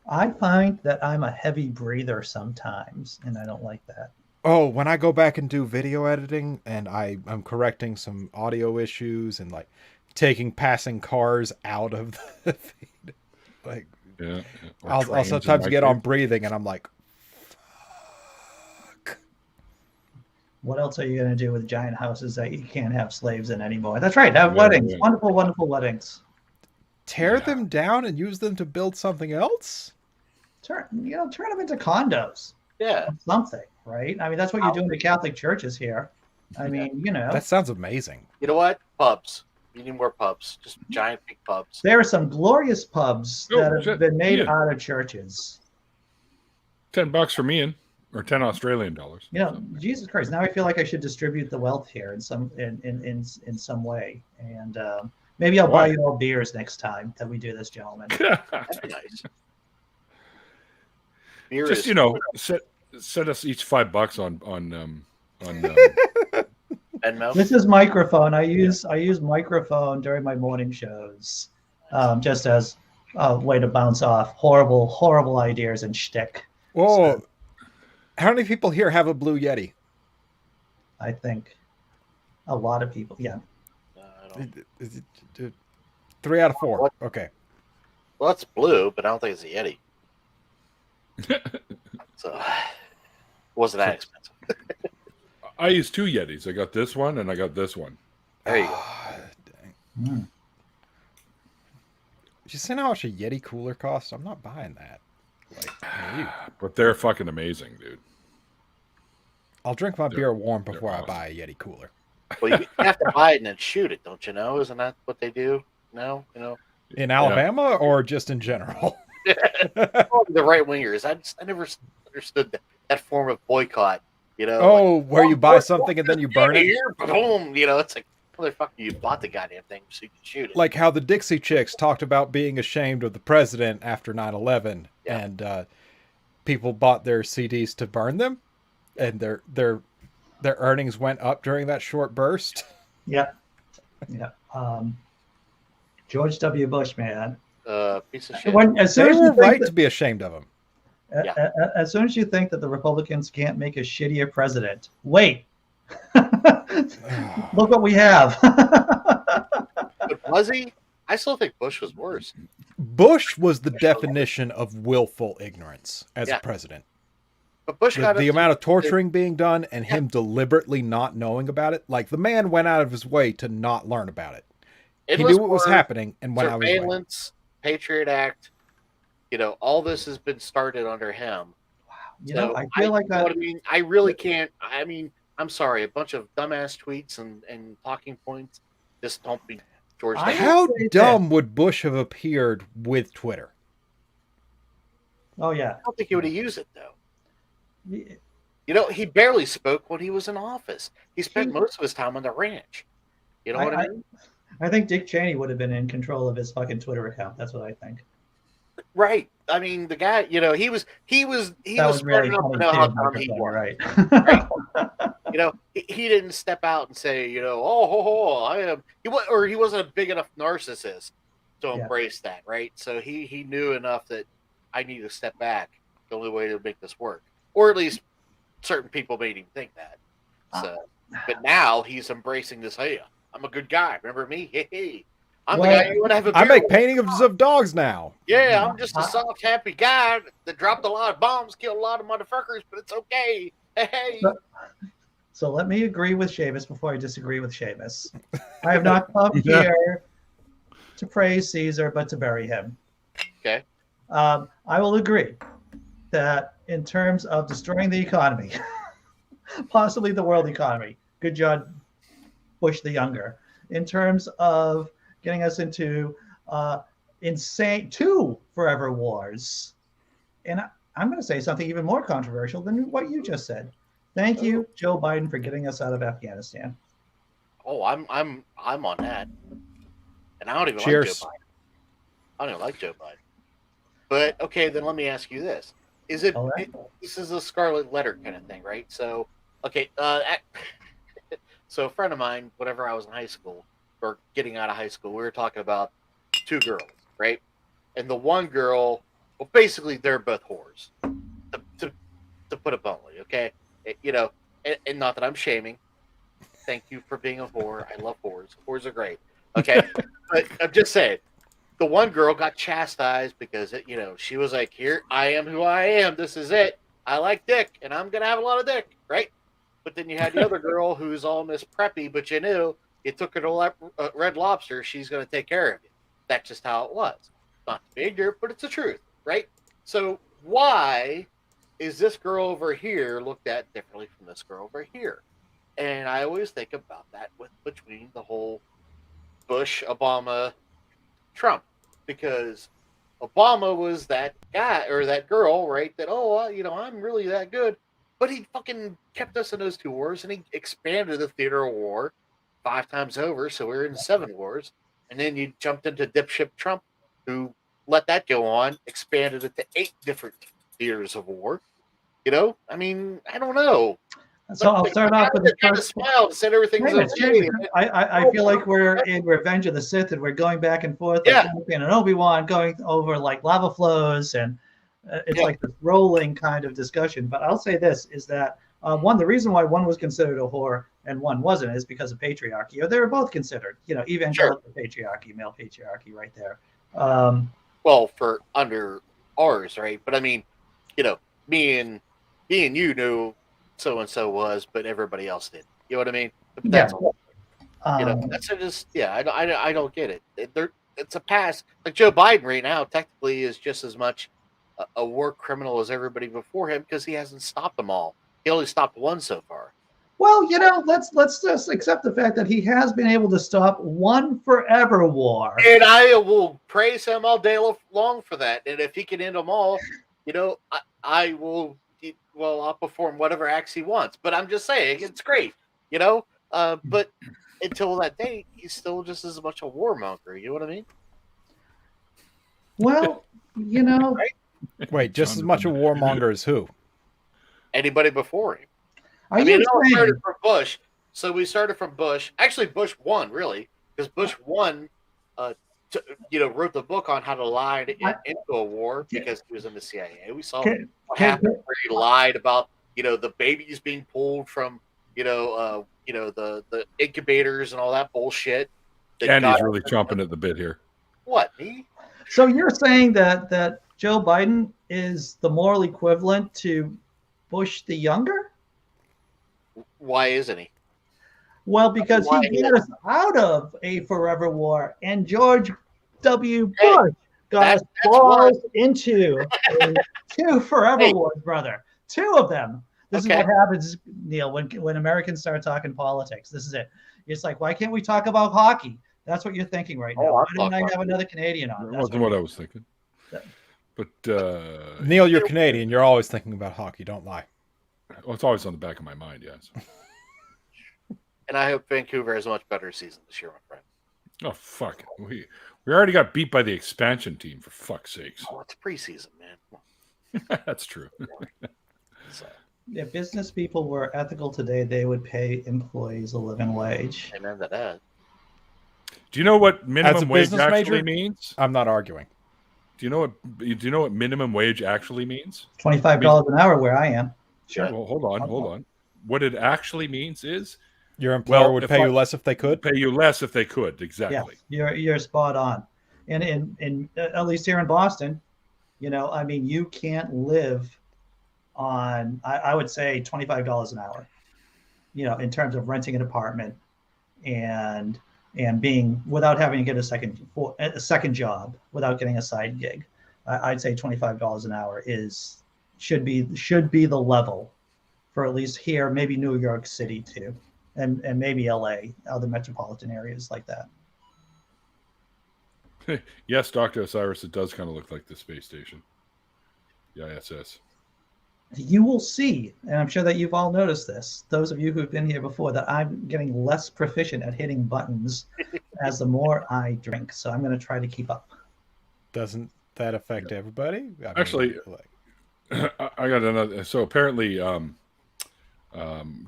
Speaker 1: I find that I'm a heavy breather sometimes, and I don't like that.
Speaker 2: Oh, when I go back and do video editing and I'm correcting some audio issues and like taking passing cars out of the feed, like I'll sometimes get on breathing and I'm like, fuck.
Speaker 1: What else are you going to do with giant houses that you can't have slaves in anymore? That's right. Have weddings. Yeah. Wonderful, wonderful weddings.
Speaker 2: Tear them down and use them to build something else?
Speaker 1: Turn them into condos.
Speaker 4: Yeah.
Speaker 1: Something, right? I mean, that's what you do in the Catholic churches here. I mean,
Speaker 2: That sounds amazing.
Speaker 4: You know what? Pubs. You need more pubs. Just giant big pubs.
Speaker 1: There are some glorious pubs that have been made out of churches.
Speaker 3: $10 for me, or 10 Australian dollars.
Speaker 1: Jesus Christ! Now I feel like I should distribute the wealth here in some way, and maybe I'll buy you all beers next time that we do this, gentlemen.
Speaker 4: That'd be nice. Beer
Speaker 3: just set us each $5 on
Speaker 4: Venmo.
Speaker 1: This is microphone. I use microphone during my morning shows, just as a way to bounce off horrible ideas and shtick.
Speaker 2: Whoa! How many people here have a Blue Yeti?
Speaker 1: I think a lot of people. Yeah.
Speaker 2: 3 out of 4. What? Okay.
Speaker 4: Well, it's blue, but I don't think it's a Yeti. So it wasn't that expensive.
Speaker 3: I use 2 Yetis. I got this one and I got this one.
Speaker 4: There you go.
Speaker 2: Dang. Did you see how much a Yeti cooler costs? I'm not buying that.
Speaker 3: But they're fucking amazing, dude.
Speaker 2: I'll drink my beer warm before I buy a Yeti cooler.
Speaker 4: Well, you have to buy it and then shoot it, don't you know? Isn't that what they do now?
Speaker 2: In Alabama or just in general?
Speaker 4: The right wingers. I never understood that form of boycott.
Speaker 2: Where you buy something and then you burn it.
Speaker 4: Boom! It's like, motherfucker, you bought the goddamn thing so you can shoot it.
Speaker 2: Like how the Dixie Chicks talked about being ashamed of the president after 9/11, and people bought their CDs to burn them, and their earnings went up during that short burst.
Speaker 1: Yeah. George W. Bush, man.
Speaker 4: Piece of shit.
Speaker 2: They were right to be ashamed of him.
Speaker 1: As soon as you think that the Republicans can't make a shittier president, wait. Look what we have.
Speaker 4: But was he? I still think Bush was worse.
Speaker 2: Bush was the definition of willful ignorance as a president.
Speaker 4: But Bush got
Speaker 2: the amount of torturing being done and him deliberately not knowing about it. Like, the man went out of his way to not learn about it. He knew what was happening and went out of his way.
Speaker 4: Surveillance, Patriot Act, all this has been started under him.
Speaker 1: Wow. I feel like that.
Speaker 4: I really can't. I'm sorry. A bunch of dumbass tweets and talking points. Just don't be George.
Speaker 2: How dumb would Bush have appeared with Twitter?
Speaker 1: Oh, yeah.
Speaker 4: I don't think he would have used it, though. He barely spoke when he was in office. He spent most of his time on the ranch. You know what I mean?
Speaker 1: I think Dick Cheney would have been in control of his fucking Twitter account. That's what I think.
Speaker 4: Right. I mean, the guy, he was smart
Speaker 1: really
Speaker 4: enough to know how dumb he was.
Speaker 1: Right.
Speaker 4: He didn't step out and say, I am. He wasn't a big enough narcissist to embrace that, right? So he knew enough that I need to step back. The only way to make this work, or at least certain people made him think that. So, but now he's embracing this. Hey, I'm a good guy. Remember me? Hey. I'm the guy you want to have a beer
Speaker 2: I make
Speaker 4: with.
Speaker 2: paintings of dogs now.
Speaker 4: Yeah, I'm just a soft, happy guy that dropped a lot of bombs, killed a lot of motherfuckers, but it's okay. Hey.
Speaker 1: So let me agree with Seamus before I disagree with Seamus. I have not come here to praise Caesar, but to bury him.
Speaker 4: Okay.
Speaker 1: I will agree that in terms of destroying the economy, possibly the world economy, good job, Bush the Younger. In terms of getting us into insane 2 forever wars. And I'm going to say something even more controversial than what you just said. Thank you, Joe Biden, for getting us out of Afghanistan.
Speaker 4: Oh, I'm on that. And I don't even
Speaker 2: Cheers.
Speaker 4: like Joe Biden. I don't even like Joe Biden. But okay, then let me ask you this: Is it?
Speaker 1: Right.
Speaker 4: This is a scarlet letter kind of thing, right? So, okay, so a friend of mine, whenever I was in high school or getting out of high school, we were talking about 2 girls, right? And the one girl, well, basically they're both whores, to put it bluntly, okay? And not that I'm shaming. Thank you for being a whore. I love whores. Whores are great. Okay, but I'm just saying. The one girl got chastised because, she was like, here, I am who I am. This is it. I like dick, and I'm going to have a lot of dick, right? But then you had the other girl who's all Miss Preppy, but you took her to Red Lobster, she's going to take care of you. That's just how it was. Not to be ignorant, but it's the truth, right? So why is this girl over here looked at differently from this girl over here? And I always think about that between the whole Bush, Obama, Trump, because Obama was that guy or that girl, right? That I'm really that good, but he fucking kept us in those 2 wars, and he expanded the theater of war 5 times over, so we're in 7 wars. And then you jumped into dipshit Trump, who let that go on, expanded it to 8 different theaters of war. I mean, I don't know.
Speaker 1: So I'll start off with the first.
Speaker 4: Smile and said everything's okay.
Speaker 1: I feel like we're in Revenge of the Sith, and we're going back and forth like Anakin and Obi-Wan, going over like lava flows, and it's like this rolling kind of discussion. But I'll say this is that the reason why one was considered a whore and one wasn't is because of patriarchy, or they were both considered, evangelical patriarchy, male patriarchy, right there.
Speaker 4: Well, for under ours, right? But I mean, me and you knew so and so was, but everybody else did. You know what I mean? But that's that's just I don't get it. It's a pass. Like Joe Biden right now, technically, is just as much a war criminal as everybody before him because he hasn't stopped them all. He only stopped one so far.
Speaker 1: Well, let's just accept the fact that he has been able to stop 1 forever war,
Speaker 4: and I will praise him all day long for that. And if he can end them all, I will. Well, I'll perform whatever acts he wants, but I'm just saying it's great, but until that date, he's still just as much a warmonger. You know what I mean?
Speaker 1: Well,
Speaker 4: right?
Speaker 2: Wait, just as much a warmonger as who?
Speaker 4: Anybody before him.
Speaker 1: Are you
Speaker 4: it all started from Bush. So we started from Bush. Actually, Bush won, really, because Bush won, wrote the book on how to lie into a war because he was in the CIA. We saw what happened where he lied about, the babies being pulled from, the incubators and all that bullshit.
Speaker 3: And he's really chomping at the bit here.
Speaker 4: What, me?
Speaker 1: So you're saying that Joe Biden is the moral equivalent to Bush the Younger?
Speaker 4: Why isn't he?
Speaker 1: Well, because he got us out of a forever war, and George W. Bush got us balls into 2 forever wars, brother. 2 of them. This is what happens, Neil, when Americans start talking politics. This is it. It's like, why can't we talk about hockey? That's what you're thinking right now. Why didn't I have another Canadian on?
Speaker 3: That wasn't what I was thinking. But
Speaker 2: Neil, you're Canadian. You're always thinking about hockey. Don't lie.
Speaker 3: Well, it's always on the back of my mind, yes.
Speaker 4: And I hope Vancouver has a much better season this year, my friend.
Speaker 3: Oh, fuck. We already got beat by the expansion team, for fuck's sakes.
Speaker 4: Oh, it's preseason, man.
Speaker 3: That's true.
Speaker 1: If business people were ethical today, they would pay employees a living wage.
Speaker 4: Amen to that.
Speaker 3: Do you know what minimum wage actually means?
Speaker 2: I'm not arguing.
Speaker 3: Do you know what minimum wage actually means?
Speaker 1: $25 an hour where I am.
Speaker 3: Sure. Well, hold on. What it actually means is
Speaker 2: Your employer
Speaker 3: Well,
Speaker 2: would
Speaker 3: if
Speaker 2: pay
Speaker 3: I-
Speaker 2: you less if they could?
Speaker 3: Pay you less if they could.
Speaker 1: Yeah,
Speaker 3: Exactly.
Speaker 1: you're spot on. And in at least here in Boston, I mean, you can't live on, I would say, $25 an hour, in terms of renting an apartment and being without having to get a second job, without getting a side gig. I'd say $25 an hour should be the level for at least here, maybe New York City too, and maybe LA, other metropolitan areas like that.
Speaker 3: Yes, Dr. Osiris, it does kind of look like the space station. The ISS.
Speaker 1: You will see, and I'm sure that you've all noticed this, those of you who've been here before, that I'm getting less proficient at hitting buttons as the more I drink. So I'm going to try to keep up.
Speaker 2: Doesn't that affect everybody? I mean,
Speaker 3: Actually, I got another. So apparently,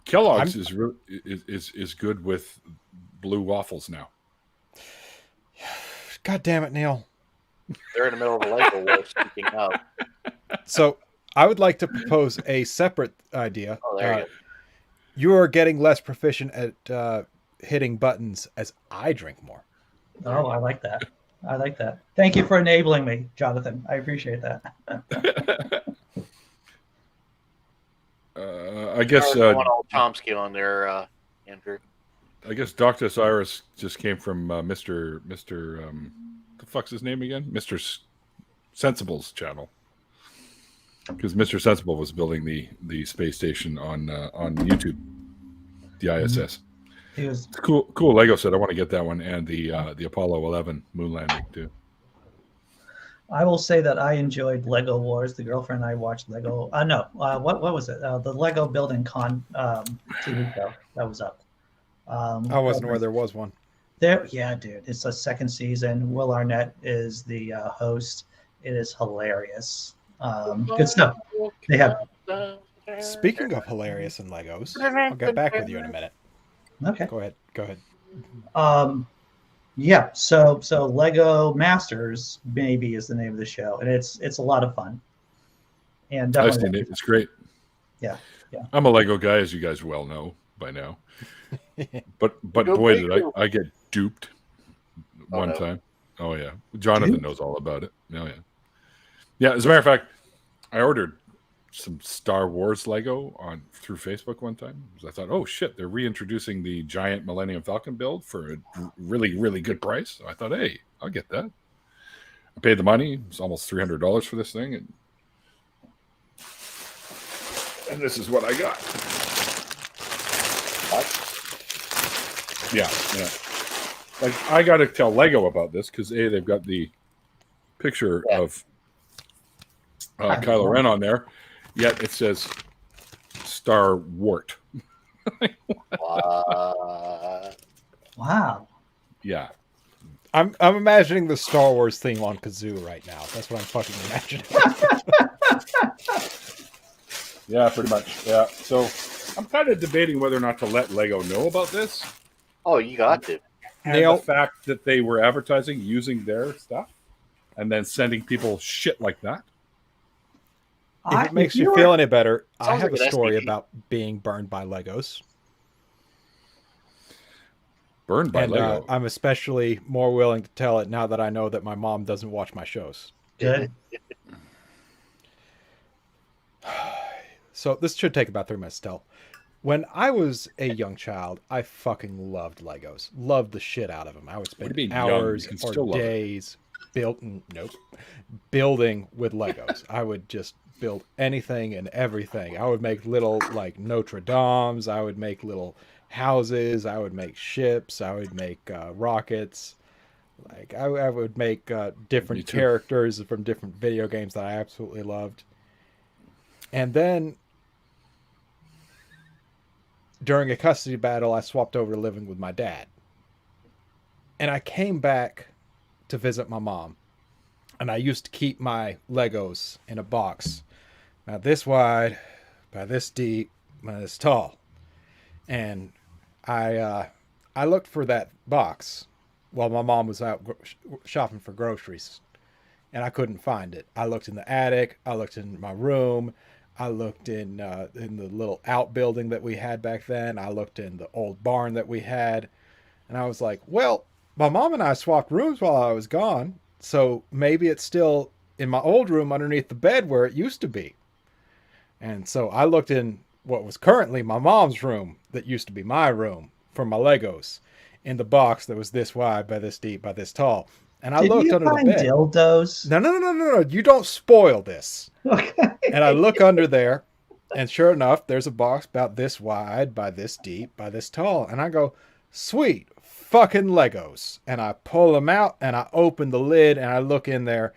Speaker 3: Kellogg's is good with blue waffles now.
Speaker 2: God damn it, Neil.
Speaker 4: They're in the middle of a Lego war, speaking of.
Speaker 2: So I would like to propose a separate idea.
Speaker 4: Oh, there you go.
Speaker 2: You are getting less proficient at hitting buttons as I drink more.
Speaker 1: Oh, I like that. I like that. Thank you for enabling me, Jonathan. I appreciate that.
Speaker 3: I guess
Speaker 4: Going all Chomsky on there, Andrew.
Speaker 3: I guess Dr. Cyrus just came from Mr. The fuck's his name again? Mr. Sensible's channel. Because Mr. Sensible was building the space station on YouTube, the ISS.
Speaker 1: He was
Speaker 3: It's cool Lego set. I want to get that one and the Apollo 11 moon landing too.
Speaker 1: I will say that I enjoyed Lego Wars. The girlfriend and I watched Lego. What was it? The Lego Building Con TV show that was up.
Speaker 2: I wasn't aware there was one.
Speaker 1: Yeah, dude. It's the second season. Will Arnett is the host. It is hilarious. Good stuff. They have.
Speaker 2: Speaking of hilarious and Legos, I'll get back with you in a minute.
Speaker 1: Okay.
Speaker 2: Go ahead.
Speaker 1: Yeah. So Lego Masters maybe is the name of the show, and it's a lot of fun. And
Speaker 3: I've
Speaker 1: definitely,
Speaker 3: seen it. It's great.
Speaker 1: Yeah.
Speaker 3: I'm a Lego guy, as you guys well know by now. But boy, did I get duped one time. Oh yeah, Jonathan knows all about it. Oh yeah. Yeah, as a matter of fact, I ordered some Star Wars Lego through Facebook one time. I thought, oh shit, they're reintroducing the giant Millennium Falcon build for a really, really good price. So I thought, hey, I'll get that. I paid the money. It was almost $300 for this thing, and this is what I got. Yeah. Like I got to tell Lego about this because they've got the picture of Kylo Ren on there, yet it says Star Wart.
Speaker 1: wow.
Speaker 3: Yeah.
Speaker 2: I'm imagining the Star Wars theme on Kazoo right now. That's what I'm fucking imagining.
Speaker 3: Yeah, pretty much. Yeah. So I'm kind of debating whether or not to let Lego know about this.
Speaker 4: Oh, you got to.
Speaker 3: And
Speaker 2: Neil?
Speaker 3: the fact that they were advertising using their stuff and then sending people shit like that.
Speaker 2: If it makes you feel any better, I
Speaker 4: Sounds
Speaker 2: have
Speaker 4: like
Speaker 2: a
Speaker 4: an
Speaker 2: story
Speaker 4: STD.
Speaker 2: about being burned by Legos.
Speaker 3: Burned by
Speaker 2: And
Speaker 3: Lego.
Speaker 2: I'm especially more willing to tell it now that I know that my mom doesn't watch my shows.
Speaker 1: Good.
Speaker 2: So this should take about 3 minutes to tell. When I was a young child, I fucking loved Legos. Loved the shit out of them. I would
Speaker 3: What
Speaker 2: spend
Speaker 3: do you mean young?
Speaker 2: hours
Speaker 3: You can still
Speaker 2: or
Speaker 3: love it.
Speaker 2: days building with Legos. I would just build anything and everything. I would make little like Notre Dames. I would make little houses. I would make ships. I would make rockets. Like I would make
Speaker 3: Me
Speaker 2: different
Speaker 3: too.
Speaker 2: characters from different video games that I absolutely loved. And then during a custody battle, I swapped over to living with my dad. And I came back to visit my mom. And I used to keep my Legos in a box. About this wide, about this deep, about this tall. And I looked for that box while my mom was out shopping for groceries. And I couldn't find it. I looked in the attic. I looked in my room. I looked in the little outbuilding that we had back then. I looked in the old barn that we had, and I was like, well, my mom and I swapped rooms while I was gone, so maybe it's still in my old room underneath the bed where it used to be. And so I looked in what was currently my mom's room that used to be my room for my Legos, in the box that was this wide by this deep by this tall. And I looked under the bed.
Speaker 1: Dildos?
Speaker 2: No. You don't spoil this.
Speaker 1: Okay.
Speaker 2: And I look under there, and sure enough, there's a box about this wide by this deep by this tall. And I go, sweet fucking Legos. And I pull them out, and I open the lid, and I look in there.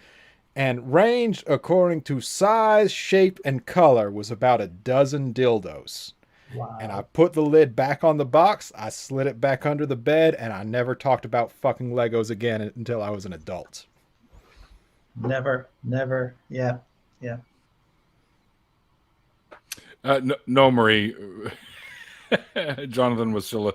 Speaker 2: And ranged according to size, shape, and color was about a dozen dildos.
Speaker 1: Wow.
Speaker 2: And I put the lid back on the box, I slid it back under the bed, and I never talked about fucking Legos again until I was an adult.
Speaker 1: Never. Yeah.
Speaker 3: No, Marie. Jonathan was still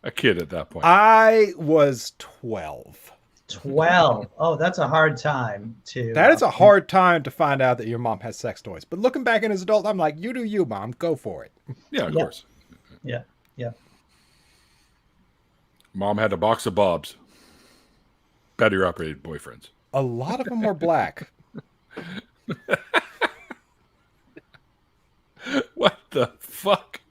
Speaker 3: a kid at that point.
Speaker 2: I was 12.
Speaker 1: 12. Oh, that's a hard time to.
Speaker 2: That is a hard time to find out that your mom has sex toys. But looking back as an adult, I'm like, you do you, Mom. Go for it.
Speaker 3: Yeah, of course.
Speaker 1: Yeah.
Speaker 3: Mom had a box of Bobs. Battery operated boyfriends.
Speaker 2: A lot of them were black.
Speaker 3: What the fuck?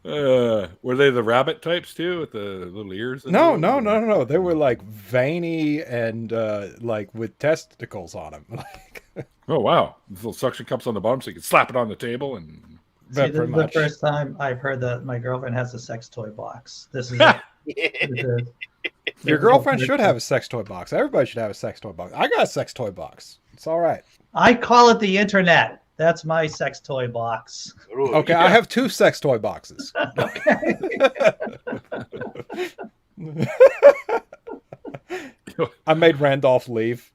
Speaker 3: Were they the rabbit types too, with the little ears?
Speaker 2: No. They were like veiny and like with testicles on them.
Speaker 3: Oh wow! These little suction cups on the bottom, so you can slap it on the table and.
Speaker 1: See, this is the first time I've heard that my girlfriend has a sex toy box. This is
Speaker 2: your girlfriend should have a sex toy box. Everybody should have a sex toy box. I got a sex toy box. It's all right.
Speaker 1: I call it the internet. That's my sex toy box.
Speaker 2: Okay, yeah. I have 2 sex toy boxes.
Speaker 1: Okay.
Speaker 2: I made Randolph leave.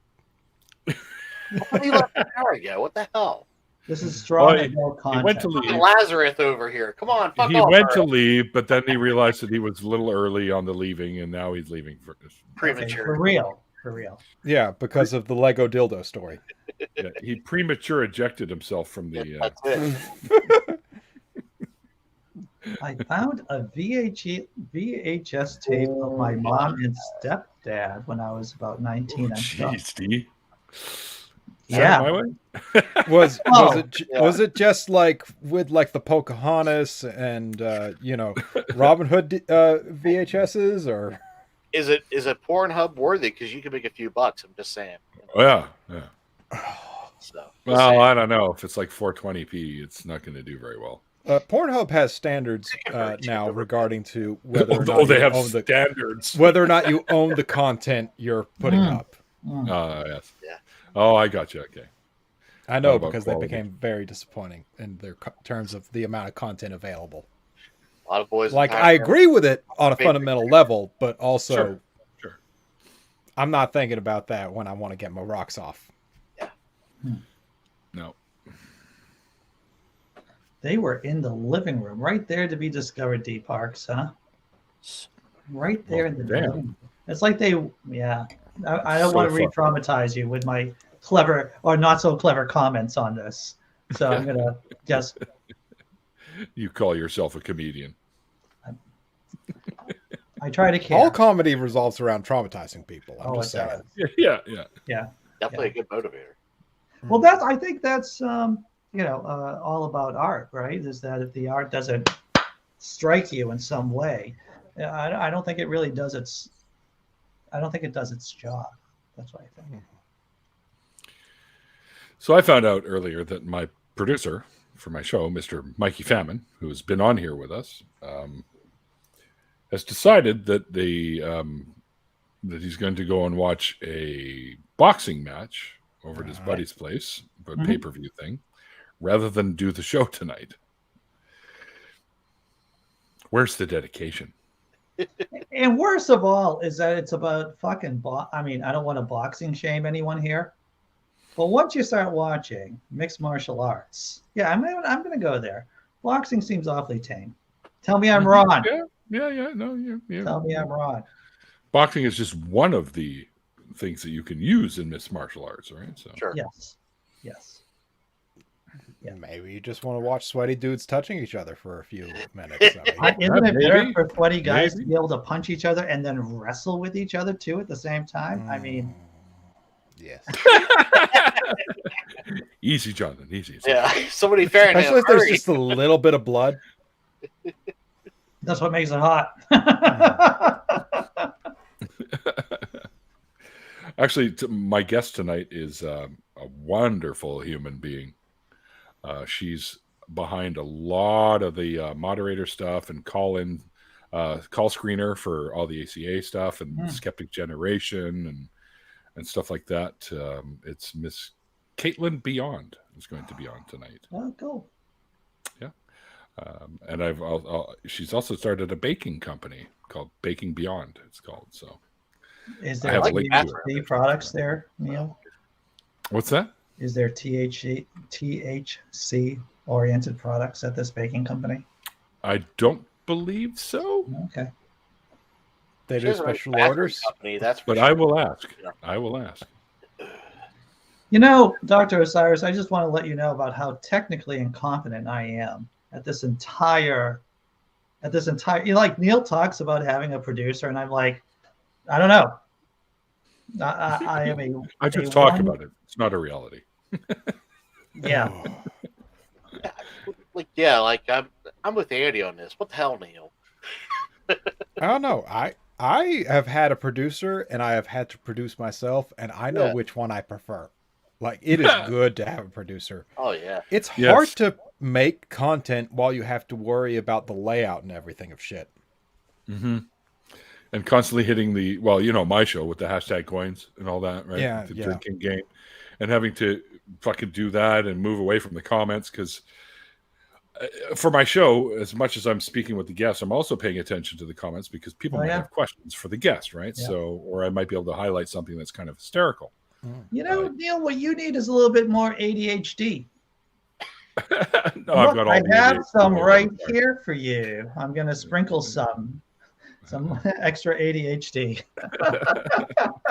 Speaker 4: He left an hour ago. What the hell?
Speaker 1: This is strong content.
Speaker 3: He went to leave.
Speaker 4: Lazarus over here. Come on, fuck
Speaker 3: he
Speaker 4: off.
Speaker 3: He went to leave, but then he realized that he was a little early on the leaving, and now he's leaving for
Speaker 4: premature.
Speaker 1: Okay, for real.
Speaker 2: Yeah, because of the Lego dildo story.
Speaker 3: Yeah, he premature ejected himself from the.
Speaker 4: Yeah, that's it.
Speaker 1: I found a VHS tape of my mom and stepdad when I was about 19.
Speaker 3: Jeez, D.
Speaker 1: Yeah.
Speaker 2: Was it just like with like the Pocahontas and Robin Hood VHSs, or
Speaker 4: is it Pornhub worthy? Because you can make a few bucks. I'm just saying.
Speaker 3: Yeah.
Speaker 4: So,
Speaker 3: well, I don't know if it's like 420p. It's not going to do very well.
Speaker 2: Pornhub has standards now regarding to whether or not
Speaker 3: they have standards.
Speaker 2: Whether or not you own the content you're putting up.
Speaker 3: Yes. Yeah. Oh, I got you. Okay.
Speaker 2: I know, because they became very disappointing in their terms of the amount of content available.
Speaker 4: A lot of boys.
Speaker 2: Like, I agree with it on a fundamental level, but also,
Speaker 3: sure.
Speaker 2: I'm not thinking about that when I want to get my rocks off.
Speaker 4: Yeah.
Speaker 3: No.
Speaker 1: They were in the living room, right there to be discovered, D Parks, huh? Right there in the living room. It's like I don't want to re-traumatize you with my clever or not so clever comments on this. So I'm going to just...
Speaker 3: You call yourself a comedian.
Speaker 1: I try to care.
Speaker 2: All comedy revolves around traumatizing people. I'm just saying.
Speaker 3: Yeah.
Speaker 4: Definitely a good motivator.
Speaker 1: Well, I think that's all about art, right? Is that if the art doesn't strike you in some way, I don't think it really does its. I don't think it does its job. That's what I think.
Speaker 3: So I found out earlier that my producer for my show, Mr. Mikey Famine, who's been on here with us, has decided that that he's going to go and watch a boxing match over at his buddy's place, a pay-per-view thing, rather than do the show tonight. Where's the dedication?
Speaker 1: And worst of all is that it's about fucking I don't want to boxing shame anyone here, but once you start watching mixed martial arts, I'm going to go there. Boxing seems awfully tame. Tell me I'm wrong.
Speaker 3: Yeah.
Speaker 1: Tell me I'm wrong.
Speaker 3: Boxing is just one of the things that you can use in mixed martial arts, right? So
Speaker 1: Yes. Yeah.
Speaker 2: Maybe you just want to watch sweaty dudes touching each other for a few minutes.
Speaker 1: Isn't it better
Speaker 3: maybe.
Speaker 1: for sweaty guys to
Speaker 3: Maybe.
Speaker 1: be able to punch each other and then wrestle with each other too at the same time? I mean,
Speaker 2: yes.
Speaker 3: Easy, Jonathan. Easy.
Speaker 4: Yeah, somebody fair enough.
Speaker 2: Especially if there's just a little bit of blood.
Speaker 1: that's what makes it hot.
Speaker 3: Actually, my guest tonight is a wonderful human being. She's behind a lot of the moderator stuff and call screener for all the ACA stuff and Skeptic Generation and stuff like that. It's Miss Caitlin Beyond is going to be on tonight.
Speaker 1: Oh, cool.
Speaker 3: Yeah, and she's also started a baking company called Baking Beyond. It's called so.
Speaker 1: Is
Speaker 3: I
Speaker 1: there
Speaker 3: have a link to
Speaker 1: THC products there, Neil?
Speaker 3: What's that?
Speaker 1: Is there THC oriented products at this baking company?
Speaker 3: I don't believe so,
Speaker 1: Okay.
Speaker 2: They
Speaker 4: She
Speaker 2: do
Speaker 4: has a nice
Speaker 2: special
Speaker 4: bakery
Speaker 2: orders.
Speaker 4: company, that's for
Speaker 3: but
Speaker 4: sure.
Speaker 3: I will ask.
Speaker 4: Yeah.
Speaker 3: I will ask.
Speaker 1: You know, Dr. Osiris, I just want to let you know about how technically incompetent I am at this entire, like Neil talks about having a producer and I'm like, I don't know. I am a.
Speaker 3: I just talk about it. It's not a reality.
Speaker 1: Yeah.
Speaker 4: Like I'm with Andy on this. What the hell, Neil?
Speaker 2: I don't know. I have had a producer and I have had to produce myself, and I know which one I prefer. Like, it is good to have a producer.
Speaker 4: Oh yeah.
Speaker 2: It's hard to make content while you have to worry about the layout and everything of shit.
Speaker 3: Mm-hmm. And constantly hitting my show with the hashtag coins and all that, right?
Speaker 2: Yeah,
Speaker 3: The
Speaker 2: yeah.
Speaker 3: drinking game. And having to fucking do that and move away from the comments because for my show, as much as I'm speaking with the guests, I'm also paying attention to the comments because people might have questions for the guest, right?
Speaker 1: Yeah.
Speaker 3: So, or I might be able to highlight something that's kind of hysterical.
Speaker 1: You know, Neil, what you need is a little bit more ADHD.
Speaker 3: No, I've got all
Speaker 1: I
Speaker 3: the
Speaker 1: have
Speaker 3: idiots.
Speaker 1: some right here for you. I'm going to sprinkle some extra ADHD.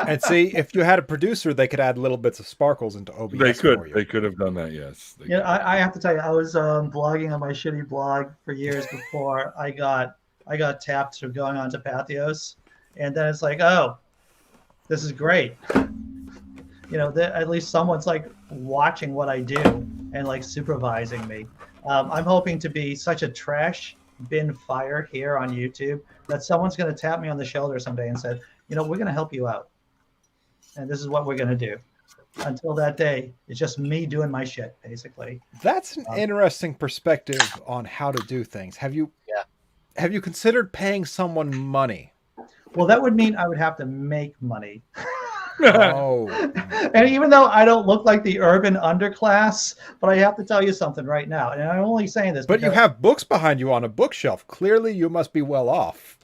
Speaker 2: And see, if you had a producer, they could add little bits of sparkles into OBS.
Speaker 3: They
Speaker 2: for you.
Speaker 3: could have done that. Yes.
Speaker 1: Yeah, I have to tell you, I was blogging on my shitty blog for years before I got tapped to going on to Pathos, and then it's like, oh, this is great. You know, at least someone's like watching what I do and like supervising me. I'm hoping to be such a trash bin fire here on YouTube that someone's going to tap me on the shoulder someday and said, you know, we're going to help you out. And this is what we're going to do. Until that day, it's just me doing my shit, basically.
Speaker 2: That's an interesting perspective on how to do things. Have you considered paying someone money?
Speaker 1: Well, that would mean I would have to make money.
Speaker 2: Oh.
Speaker 1: And even though I don't look like the urban underclass, but I have to tell you something right now. And I'm only saying this
Speaker 2: But you have books behind you on a bookshelf. Clearly, you must be well off.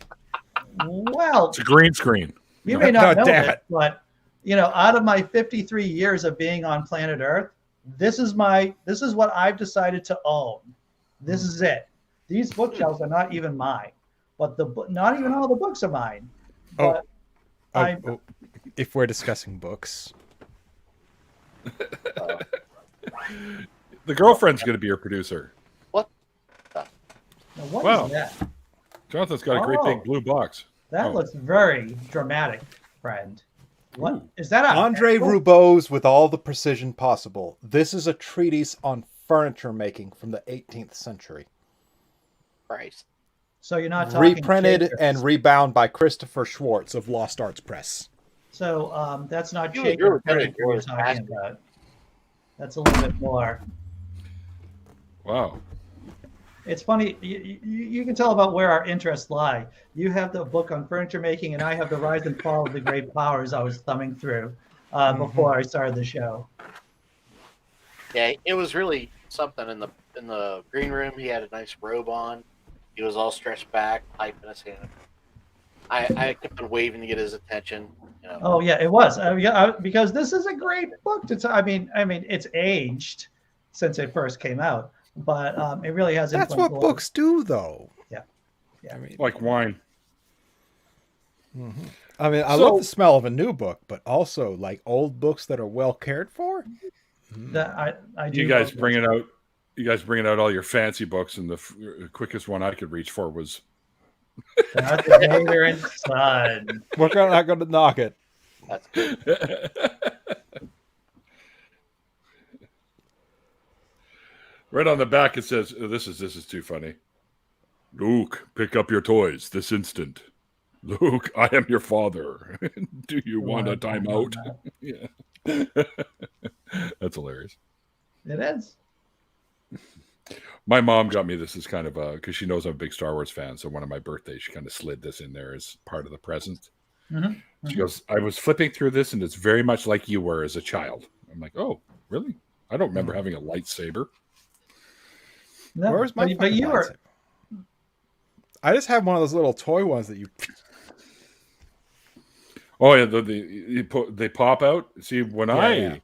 Speaker 1: Well,
Speaker 3: It's a green screen.
Speaker 1: you may not know
Speaker 2: damn
Speaker 1: it, but you know, out of my 53 years of being on planet Earth, this is what I've decided to own. This is it. These bookshelves are not even mine, but not even all the books are mine. But
Speaker 2: if we're discussing books,
Speaker 3: The girlfriend's going to be your producer.
Speaker 4: What?
Speaker 1: Now, what
Speaker 3: Wow.
Speaker 1: is that?
Speaker 3: Jonathan's got a great big blue box.
Speaker 1: That looks very dramatic, friend. What is that?
Speaker 2: Andre Roubaud's With All the Precision Possible. This is a treatise on furniture making from the 18th century.
Speaker 4: Christ.
Speaker 1: So you're not talking
Speaker 2: Reprinted
Speaker 1: Shakers.
Speaker 2: and rebound by Christopher Schwartz of Lost Arts Press.
Speaker 1: So that's not
Speaker 4: You
Speaker 1: Shaker
Speaker 4: were
Speaker 1: furniture you're
Speaker 4: good.
Speaker 1: talking about. That's a little bit more.
Speaker 3: Wow.
Speaker 1: It's funny. You can tell about where our interests lie. You have the book on furniture making, and I have the rise and fall of the great powers I was thumbing through before I started the show.
Speaker 4: Yeah, it was really something in the green room. He had a nice robe on. He was all stretched back, pipe in his hand. I kept on waving to get his attention. You know.
Speaker 1: Oh yeah, it was. Because this is a great book. I mean, it's aged since it first came out, but it really has.
Speaker 2: That's what books do, though.
Speaker 1: Yeah.
Speaker 2: I mean,
Speaker 3: Like wine.
Speaker 2: I love the smell of a new book, but also like old books that are well cared for.
Speaker 1: That I do.
Speaker 3: You guys bringing out all your fancy books, and the quickest one I could reach for was
Speaker 1: Darth Vader and Son.
Speaker 2: We're not going to knock it.
Speaker 4: That's good.
Speaker 3: Right on the back it says, "This is too funny." Luke, pick up your toys this instant. Luke, I am your father. Do you want a timeout? Yeah. That's hilarious.
Speaker 1: It is.
Speaker 3: My mom got me this as kind of because she knows I'm a big Star Wars fan. So one of my birthdays, she kind of slid this in there as part of the present.
Speaker 1: Mm-hmm.
Speaker 3: She goes, I was flipping through this and it's very much like you were as a child. I'm like, oh, really? I don't remember having a lightsaber.
Speaker 1: No,
Speaker 2: Where's my
Speaker 1: but you were.
Speaker 2: I just have one of those little toy ones that you.
Speaker 3: Oh yeah, they pop out. See, when I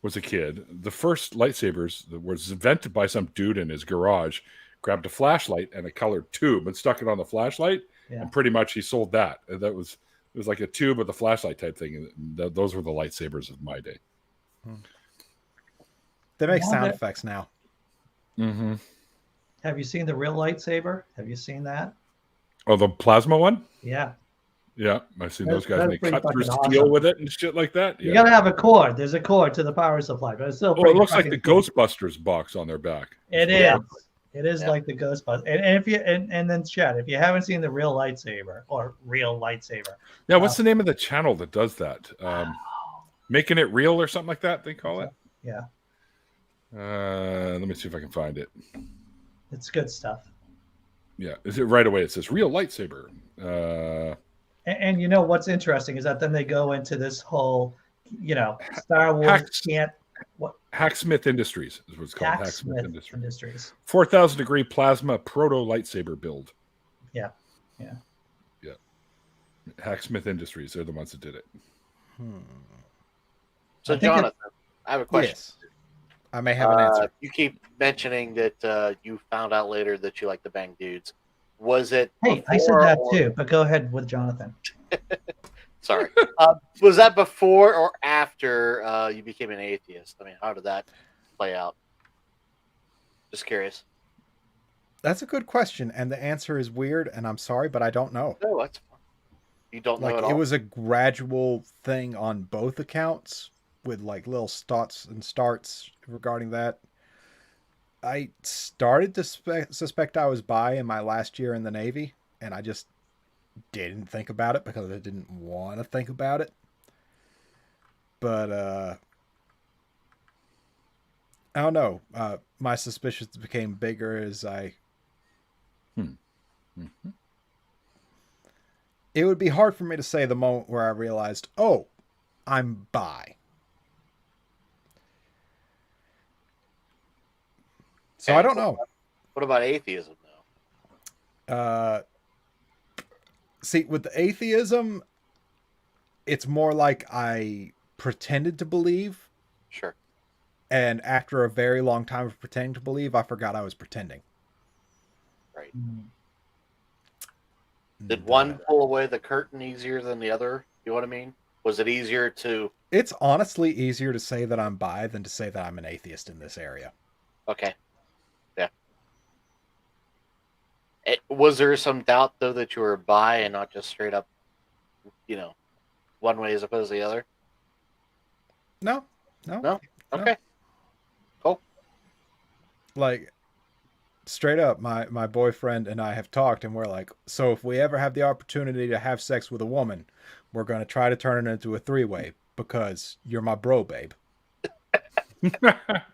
Speaker 3: was a kid, the first lightsabers that was invented by some dude in his garage, grabbed a flashlight and a colored tube and stuck it on the flashlight, and pretty much he sold that. It was like a tube with a flashlight type thing. And those were the lightsabers of my day.
Speaker 2: They make sound effects now.
Speaker 3: Mm-hmm.
Speaker 1: Have you seen the real lightsaber? Have you seen that?
Speaker 3: Oh, the plasma one?
Speaker 1: Yeah.
Speaker 3: Yeah, I've seen those guys.
Speaker 1: That's
Speaker 3: They
Speaker 1: pretty
Speaker 3: cut through
Speaker 1: fucking
Speaker 3: steel
Speaker 1: awesome.
Speaker 3: with it and shit like that.
Speaker 1: You gotta have a cord. There's a cord to the power supply, but it's still.
Speaker 3: Oh, it looks like
Speaker 1: fucking
Speaker 3: the
Speaker 1: cool.
Speaker 3: Ghostbusters box on their back.
Speaker 1: It
Speaker 4: Yeah.
Speaker 1: is. It is like the Ghostbusters. And if you and then Chad, if you haven't seen the real lightsaber,
Speaker 3: Yeah, what's the name of the channel that does that? Making It Real or something like that, they call it?
Speaker 1: Yeah.
Speaker 3: Let me see if I can find it.
Speaker 1: It's good stuff.
Speaker 3: Yeah, is it right away? It says real lightsaber.
Speaker 1: And you know what's interesting is that then they go into this whole, Star Wars can't. What?
Speaker 3: Hacksmith Industries is what it's called.
Speaker 1: Hacksmith
Speaker 3: Industries.
Speaker 1: Industries.
Speaker 3: 4,000 degree plasma proto lightsaber build.
Speaker 1: Yeah.
Speaker 3: Hacksmith Industries. They're the ones that did it.
Speaker 4: So, Jonathan, I have a question.
Speaker 2: Yes. I may have an answer.
Speaker 4: You keep mentioning that you found out later that you like to bang dudes. Was it?
Speaker 1: Hey, I said
Speaker 4: before
Speaker 1: that
Speaker 4: or-
Speaker 1: too, but go ahead with Jonathan.
Speaker 4: Sorry. Was that before or after you became an atheist? I mean, how did that play out? Just curious.
Speaker 2: That's a good question, and the answer is weird, and I'm sorry, but I don't know.
Speaker 4: No, that's fine. You don't know at all?
Speaker 2: It was a gradual thing on both accounts with like little stops and starts regarding that. I started to suspect I was bi in my last year in the Navy, and I just didn't think about it because I didn't want to think about it. But I don't know. My suspicions became bigger as I.
Speaker 3: Mm-hmm.
Speaker 2: It would be hard for me to say the moment where I realized, oh, I'm bi. So I don't know.
Speaker 4: What about atheism, though?
Speaker 2: See, with the atheism, it's more like I pretended to believe.
Speaker 4: Sure.
Speaker 2: And after a very long time of pretending to believe, I forgot I was pretending.
Speaker 4: Right. Did one pull away the curtain easier than the other? You know what I mean? Was it easier to...
Speaker 2: It's honestly easier to say that I'm bi than to say that I'm an atheist in this area.
Speaker 4: Okay. Yeah. Was there some doubt, though, that you were bi and not just straight up, one way as opposed to the other?
Speaker 2: No.
Speaker 4: Okay. Cool.
Speaker 2: Like, straight up, my boyfriend and I have talked, and we're like, so if we ever have the opportunity to have sex with a woman, we're going to try to turn it into a three-way because you're my bro, babe.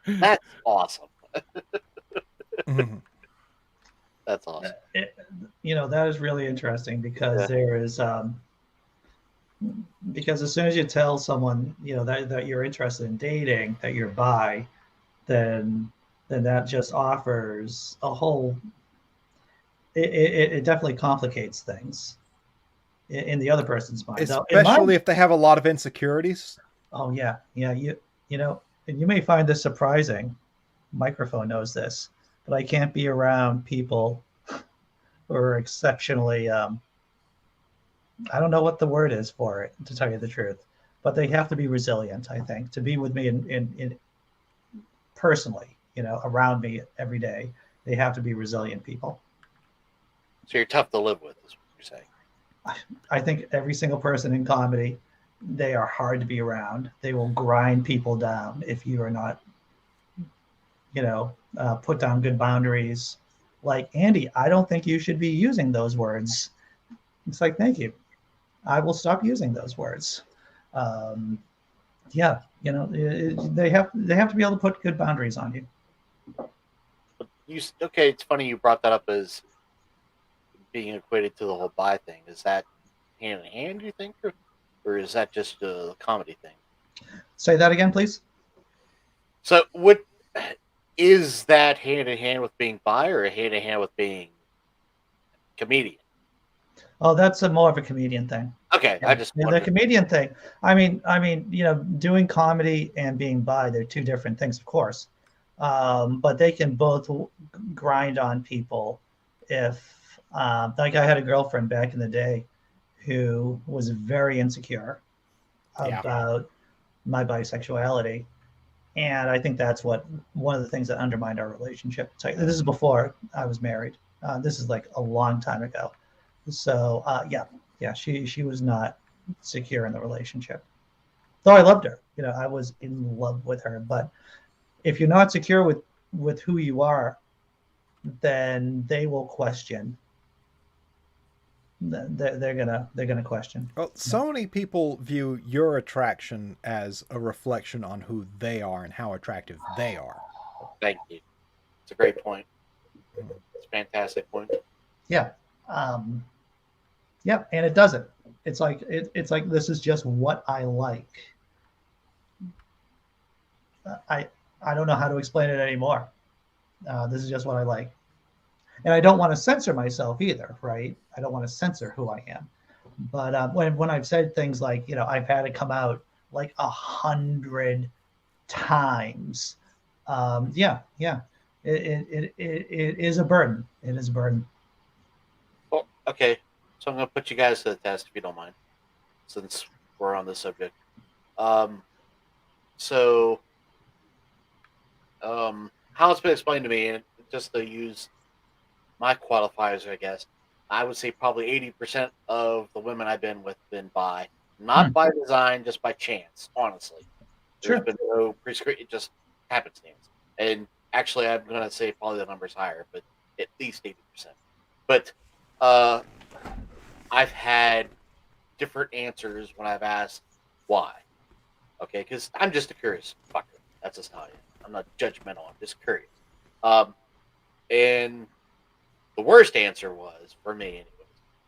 Speaker 4: That's awesome.
Speaker 2: Mm-hmm.
Speaker 4: That's awesome.
Speaker 1: That is really interesting because there is, because as soon as you tell someone, that you're interested in dating, that you're bi, then that just offers a whole, it definitely complicates things in the other person's mind.
Speaker 2: Especially if they have a lot of insecurities.
Speaker 1: Oh yeah. And you may find this surprising. Microphone knows this, but I can't be around people who are exceptionally, I don't know what the word is for it, to tell you the truth, but they have to be resilient, I think, to be with me personally, around me every day. They have to be resilient people.
Speaker 4: So you're tough to live with, is what you're saying.
Speaker 1: I think every single person in comedy, they are hard to be around. They will grind people down if you are not, put down good boundaries. Like, Andy, I don't think you should be using those words. It's like, thank you. I will stop using those words. They have to be able to put good boundaries on you.
Speaker 4: But okay, it's funny you brought that up as being equated to the whole bi thing. Is that hand in hand, you think, or is that just a comedy thing?
Speaker 1: Say that again, please.
Speaker 4: So, what is that hand in hand with being bi, or hand in hand with being comedian?
Speaker 1: Oh, that's more of a comedian thing.
Speaker 4: Okay,
Speaker 1: Yeah.
Speaker 4: I just
Speaker 1: the comedian thing. I mean, doing comedy and being bi, they're two different things, of course. But they can both grind on people. If like I had a girlfriend back in the day who was very insecure about my bisexuality, and I think that's one of the things that undermined our relationship. This is before I was married. This is like a long time ago. So she was not secure in the relationship. Though I loved her, I was in love with her. But if you're not secure with who you are, then they will question. They're gonna question.
Speaker 2: Well, so many people view your attraction as a reflection on who they are and how attractive they are.
Speaker 4: Thank you. It's a great point. It's a fantastic point.
Speaker 1: Yeah. Yeah, and it doesn't. It's like this is just what I like. I don't know how to explain it anymore. This is just what I like, and I don't want to censor myself either, right? I don't want to censor who I am. But when I've said things like, I've had it come out like 100 times. It is a burden. It is a burden.
Speaker 4: Well, okay. So I'm going to put you guys to the test, if you don't mind, since we're on this subject. How it's been explained to me, and just to use my qualifiers, I guess, I would say probably 80% of the women I've been with been bi. Not by design, just by chance, honestly. There's been no prescription, it just happenstance. And actually, I'm going to say probably the number's higher, but at least 80%. But I've had different answers when I've asked why. Okay, because I'm just a curious fucker. That's just how I am. I'm not judgmental. I'm just curious. And the worst answer was, for me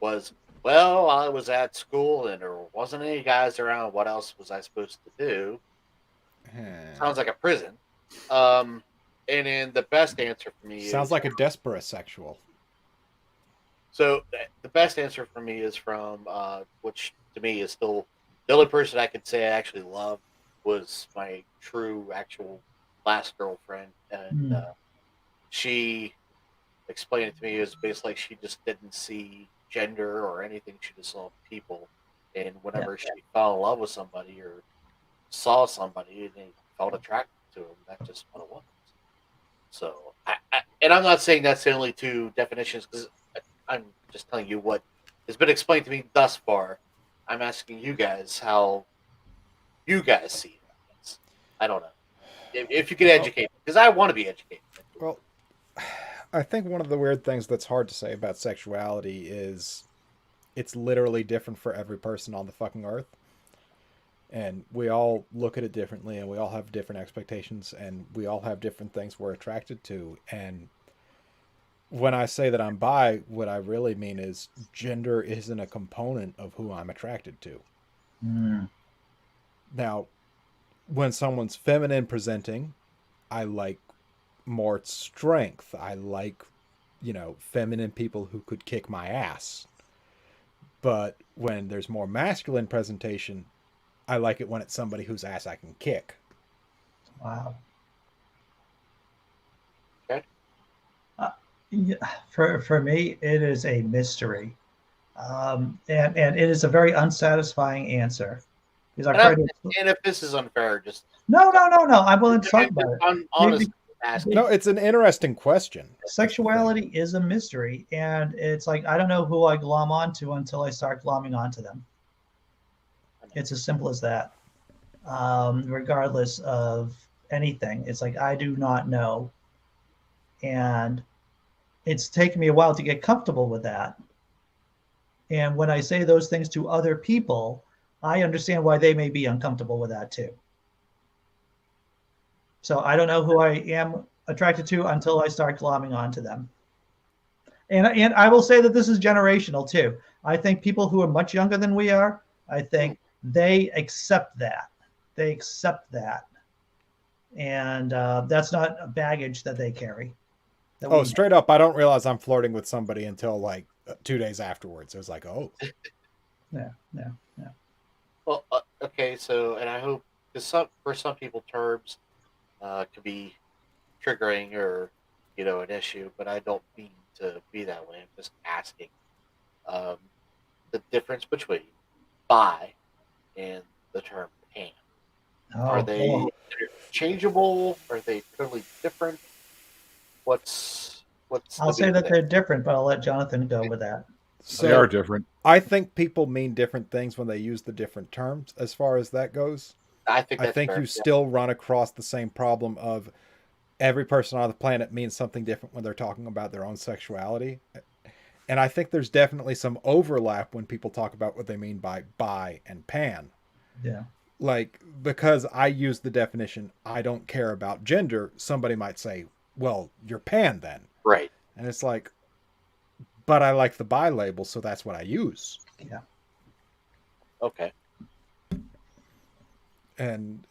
Speaker 4: anyways, well, I was at school and there wasn't any guys around. What else was I supposed to do? Sounds like a prison. And then the best answer for me
Speaker 2: sounds like a desperate sexual.
Speaker 4: So the best answer for me is from, which to me is still the only person I could say I actually loved was my true actual last girlfriend, and she explained it to me. It was basically like she just didn't see gender or anything; she just saw people. And whenever she fell in love with somebody or saw somebody and they felt attracted to them, that's just what it was. So, and I'm not saying that's the only two definitions because I'm just telling you what has been explained to me thus far. I'm asking you guys how you guys see it. I don't know. If you could educate, because I want to be educated.
Speaker 2: Well, I think one of the weird things that's hard to say about sexuality is it's literally different for every person on the fucking earth. And we all look at it differently, and we all have different expectations, and we all have different things we're attracted to. And when I say that I'm bi, what I really mean is gender isn't a component of who I'm attracted to. Now, when someone's feminine presenting, I like more strength. I like, feminine people who could kick my ass. But when there's more masculine presentation, I like it when it's somebody whose ass I can kick.
Speaker 1: Wow.
Speaker 4: Okay.
Speaker 1: For me, it is a mystery. And it is a very unsatisfying answer Because I've
Speaker 4: And,
Speaker 1: tried
Speaker 4: and if this is unfair, just
Speaker 1: no. I'm willing to talk about it.
Speaker 4: I'm honest asking.
Speaker 2: No, it's an interesting question.
Speaker 1: Sexuality is a mystery, and it's like I don't know who I glom onto until I start glomming onto them. It's as simple as that. Regardless of anything, it's like I do not know, and it's taken me a while to get comfortable with that. And when I say those things to other people, I understand why they may be uncomfortable with that too. So I don't know who I am attracted to until I start glomming onto them. And I will say that this is generational too. I think people who are much younger than we are, I think they accept that. They accept that. And that's not a baggage that they carry.
Speaker 2: Oh, straight up, I don't realize I'm flirting with somebody until like 2 days afterwards. It was like, oh.
Speaker 1: Yeah.
Speaker 4: Well, okay, so, and I hope, because for some people, terms could be triggering or, an issue, but I don't mean to be that way. I'm just asking the difference between bi and the term pan. Are they interchangeable? Are they totally different?
Speaker 1: I'll say that they're different, but I'll let Jonathan go with that.
Speaker 3: So, they are different.
Speaker 2: I think people mean different things when they use the different terms as far as that goes.
Speaker 4: I think
Speaker 2: you still run across the same problem of every person on the planet means something different when they're talking about their own sexuality. And I think there's definitely some overlap when people talk about what they mean by bi and pan.
Speaker 1: Yeah.
Speaker 2: Like, because I use the definition, I don't care about gender, somebody might say, well, you're pan then.
Speaker 4: Right.
Speaker 2: And it's like, but I like the bi label, so that's what I use.
Speaker 1: Yeah.
Speaker 4: Okay.
Speaker 2: And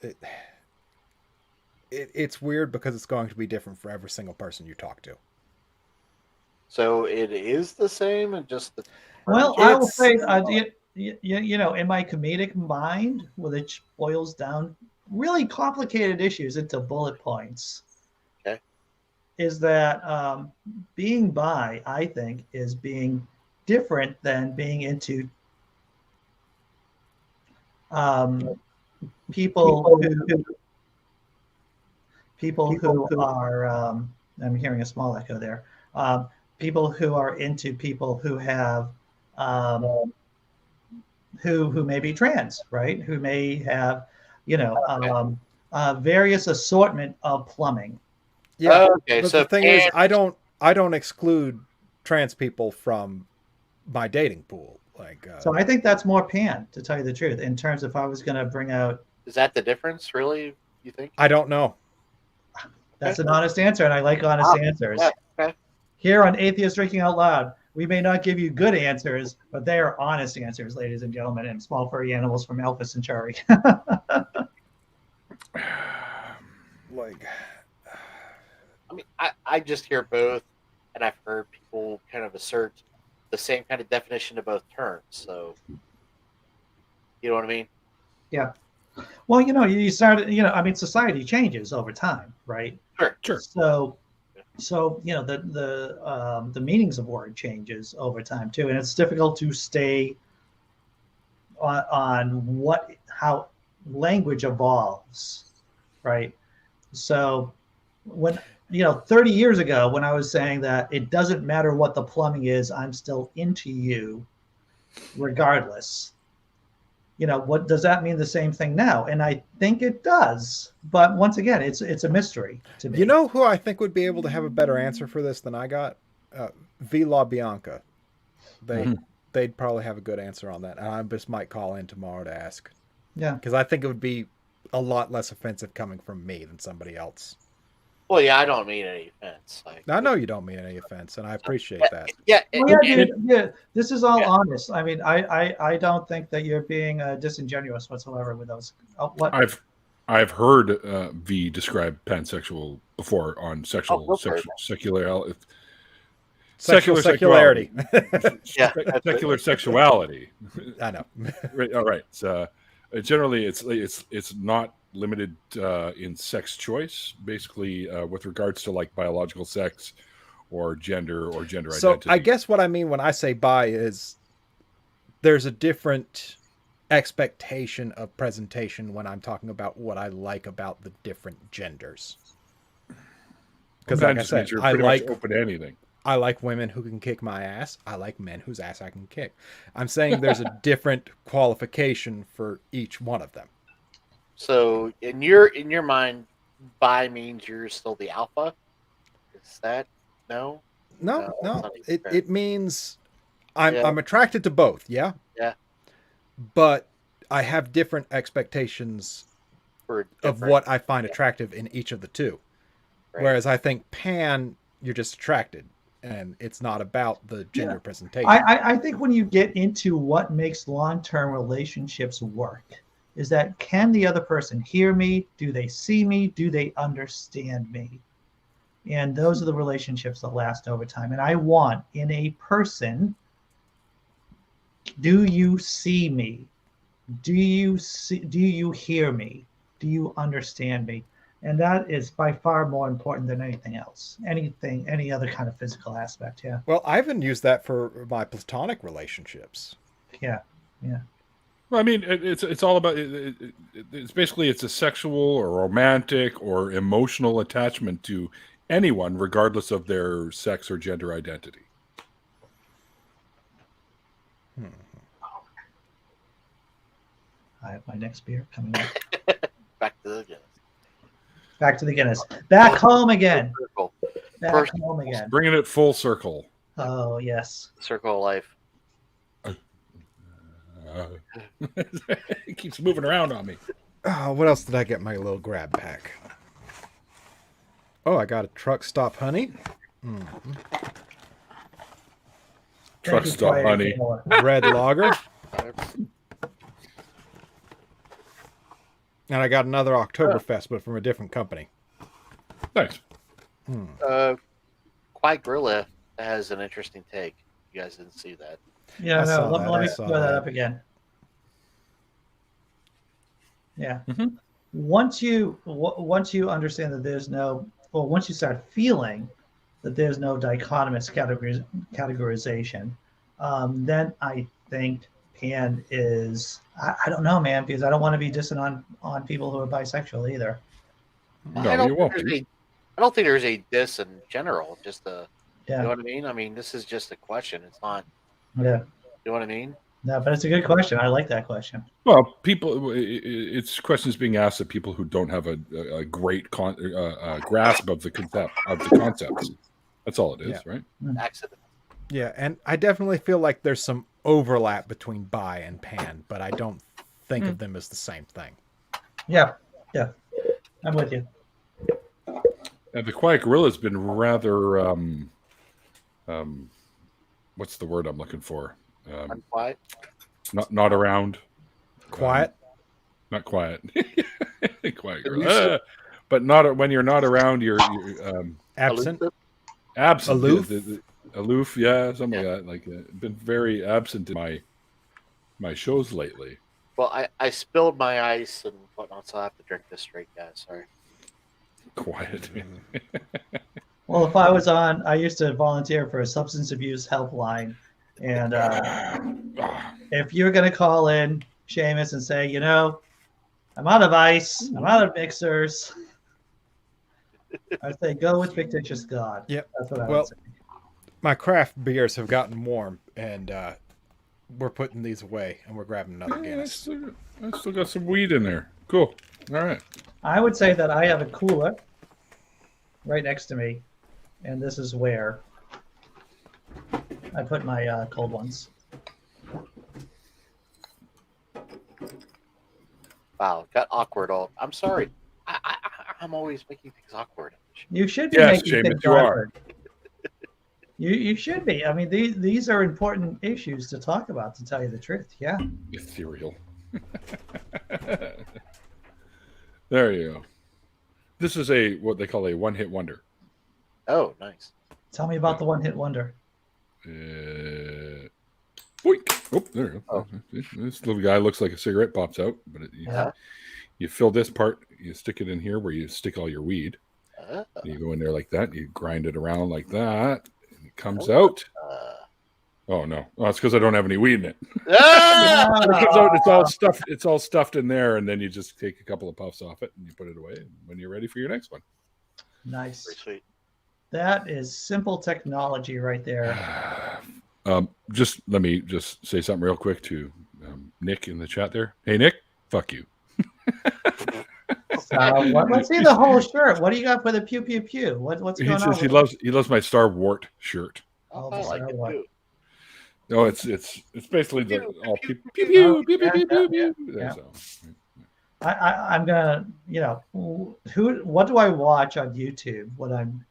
Speaker 2: it's weird because it's going to be different for every single person you talk to.
Speaker 4: So it is the same, and just the.
Speaker 1: Well, I will say, in my comedic mind, which boils down really complicated issues into bullet points,
Speaker 4: okay,
Speaker 1: is that being bi, I think, is being different than being into people who are. I'm hearing a small echo there. People who are into people who have who may be trans, right? Who may have, various assortment of plumbing.
Speaker 2: Yeah.
Speaker 4: Okay.
Speaker 2: But
Speaker 4: So
Speaker 2: the thing is, I don't exclude trans people from my dating pool. Like,
Speaker 1: so I think that's more pan, to tell you the truth. In terms of if I was going to bring out,
Speaker 4: is that the difference, really? You think?
Speaker 2: I don't know.
Speaker 1: That's an honest answer, and I like honest answers.
Speaker 4: Yeah, okay.
Speaker 1: Here on Atheist Drinking Out Loud, we may not give you good answers, but they are honest answers, ladies and gentlemen, and small furry animals from Elvis Centauri.
Speaker 2: Like,
Speaker 4: I mean, I just hear both, and I've heard people kind of assert the same kind of definition of both terms. So, you know what I mean?
Speaker 1: Yeah. Well, you started, society changes over time, right?
Speaker 4: Sure.
Speaker 1: So the meanings of word changes over time too, and it's difficult to stay on how language evolves, right? So when 30 years ago, when I was saying that it doesn't matter what the plumbing is, I'm still into you regardless. What does that mean? The same thing now? And I think it does. But once again, it's a mystery to me.
Speaker 2: You know who I think would be able to have a better answer for this than I got? V La Bianca. They'd probably have a good answer on that. And I just might call in tomorrow to ask.
Speaker 1: Yeah.
Speaker 2: Because I think it would be a lot less offensive coming from me than somebody else.
Speaker 4: Well, yeah, I don't mean any offense.
Speaker 2: I know you don't mean any offense, and I appreciate that.
Speaker 4: Yeah,
Speaker 1: yeah. This is all honest. I mean, I don't think that you're being disingenuous whatsoever with those.
Speaker 3: I've heard V describe pansexual before on secular sexuality.
Speaker 4: Yeah,
Speaker 3: secular sexuality.
Speaker 2: I know.
Speaker 3: Right. All right. So, generally, it's not limited in sex choice, basically with regards to like biological sex or gender identity.
Speaker 2: So I guess what I mean when I say bi is there's a different expectation of presentation when I'm talking about what I like about the different genders. Because like I said,
Speaker 3: you're pretty much open to anything.
Speaker 2: I like women who can kick my ass. I like men whose ass I can kick. I'm saying there's a different qualification for each one of them.
Speaker 4: So in your mind, bi means you're still the alpha? Is that no?
Speaker 2: No.
Speaker 4: It
Speaker 2: It means I'm attracted to both, yeah?
Speaker 4: Yeah.
Speaker 2: But I have different expectations of what I find attractive in each of the two. Right. Whereas I think pan, you're just attracted. And it's not about the gender presentation.
Speaker 1: I think when you get into what makes long-term relationships work is that can the other person hear me? Do they see me? Do they understand me? And those are the relationships that last over time. And I want in a person, do you see me? Do you hear me? Do you understand me? And that is by far more important than anything else. Any other kind of physical aspect. Yeah.
Speaker 2: Well, I even use that for my platonic relationships.
Speaker 1: Yeah.
Speaker 3: Well, I mean, it's all about. It's basically it's a sexual or romantic or emotional attachment to anyone, regardless of their sex or gender identity.
Speaker 1: I have my next beer coming up.
Speaker 4: Back to the Guinness.
Speaker 1: Back to the Guinness. Back home again. Back home again.
Speaker 3: Bringing it full circle.
Speaker 1: Oh, yes.
Speaker 4: Circle of life.
Speaker 3: It keeps moving around on me.
Speaker 2: Oh, what else did I get in my little grab pack? Oh, I got a truck stop honey. Mm-hmm.
Speaker 3: Truck stop honey.
Speaker 2: Red lager. And I got another Oktoberfest, but from a different company.
Speaker 3: Thanks.
Speaker 4: Quiet Gorilla has an interesting take. You guys didn't see that.
Speaker 1: Yeah, no. Let me throw that up again. Yeah.
Speaker 3: Mm-hmm.
Speaker 1: Once you understand that there's no, well, once you start feeling that there's no dichotomous categorization, then I think pan is, I don't know, man, because I don't want to be dissing on people who are bisexual either.
Speaker 3: No, you won't be.
Speaker 4: I don't think there's a diss in general. Just
Speaker 1: you
Speaker 4: know what I mean? I mean, this is just a question. It's not.
Speaker 1: Yeah.
Speaker 4: You know what I mean?
Speaker 1: No, but it's a good question. I like that question.
Speaker 3: Well, it's questions being asked of people who don't have a great grasp of the concepts. That's all it is, right?
Speaker 4: Accident.
Speaker 2: Yeah, and I definitely feel like there's some overlap between bi and pan, but I don't think of them as the same thing.
Speaker 1: Yeah, I'm with you.
Speaker 3: The Quiet Gorilla has been rather, what's the word I'm looking for?
Speaker 4: Quiet.
Speaker 3: Not around.
Speaker 2: Quiet.
Speaker 3: Not quiet. Quiet Gorilla. But not when you're not around. You're
Speaker 2: absent.
Speaker 3: Absent.
Speaker 2: Aloof.
Speaker 3: Aloof. Yeah, something like that. Like been very absent in my shows lately.
Speaker 4: Well, I spilled my ice and whatnot, so I have to drink this straight, guys. Sorry.
Speaker 3: Quiet.
Speaker 1: Well, if I was on, I used to volunteer for a substance abuse helpline. And if you're going to call in, Seamus, and say, I'm out of ice, I'm out of mixers, I'd say go with fictitious God.
Speaker 2: Yep.
Speaker 1: That's what I would say.
Speaker 2: My craft beers have gotten warm, and we're putting these away, and we're grabbing another Guinness.
Speaker 3: I still got some weed in there. Cool. All right.
Speaker 1: I would say that I have a cooler right next to me, and this is where I put my cold ones.
Speaker 4: Wow, it got awkward. I'm sorry. I'm always making things awkward.
Speaker 1: You should be
Speaker 3: yes,
Speaker 1: making
Speaker 3: Seamus,
Speaker 1: things
Speaker 3: you
Speaker 1: awkward. You should be. I mean, these are important issues to talk about, to tell you the truth. Yeah.
Speaker 3: Ethereal. There you go. This is what they call a one-hit wonder.
Speaker 4: Oh, nice.
Speaker 1: Tell me about the one-hit wonder.
Speaker 3: Boink. Oh, there you go. Oh. This little guy looks like a cigarette pops out, but you fill this part, you stick it in here where you stick all your weed. You go in there like that, you grind it around like that, and it comes out. Oh no, it's because I don't have any weed in it.
Speaker 4: Ah!
Speaker 3: It comes out, it's all stuffed. It's all stuffed in there, and then you just take a couple of puffs off it and you put it away. And when you're ready for your next one,
Speaker 1: Nice.
Speaker 4: Pretty sweet.
Speaker 1: That is simple technology right there.
Speaker 3: just let me just say something real quick to Nick in the chat there. Hey Nick, fuck you.
Speaker 1: Let's see the whole shirt. What do you got for the pew pew pew? What's going on?
Speaker 3: He loves my Star Wart shirt.
Speaker 1: Oh,
Speaker 4: I like it too.
Speaker 3: No, it's basically the all pew pew
Speaker 1: pew,
Speaker 3: pew pew pew pew pew.
Speaker 1: Yeah.
Speaker 3: So,
Speaker 1: I'm gonna, what do I watch on YouTube when I'm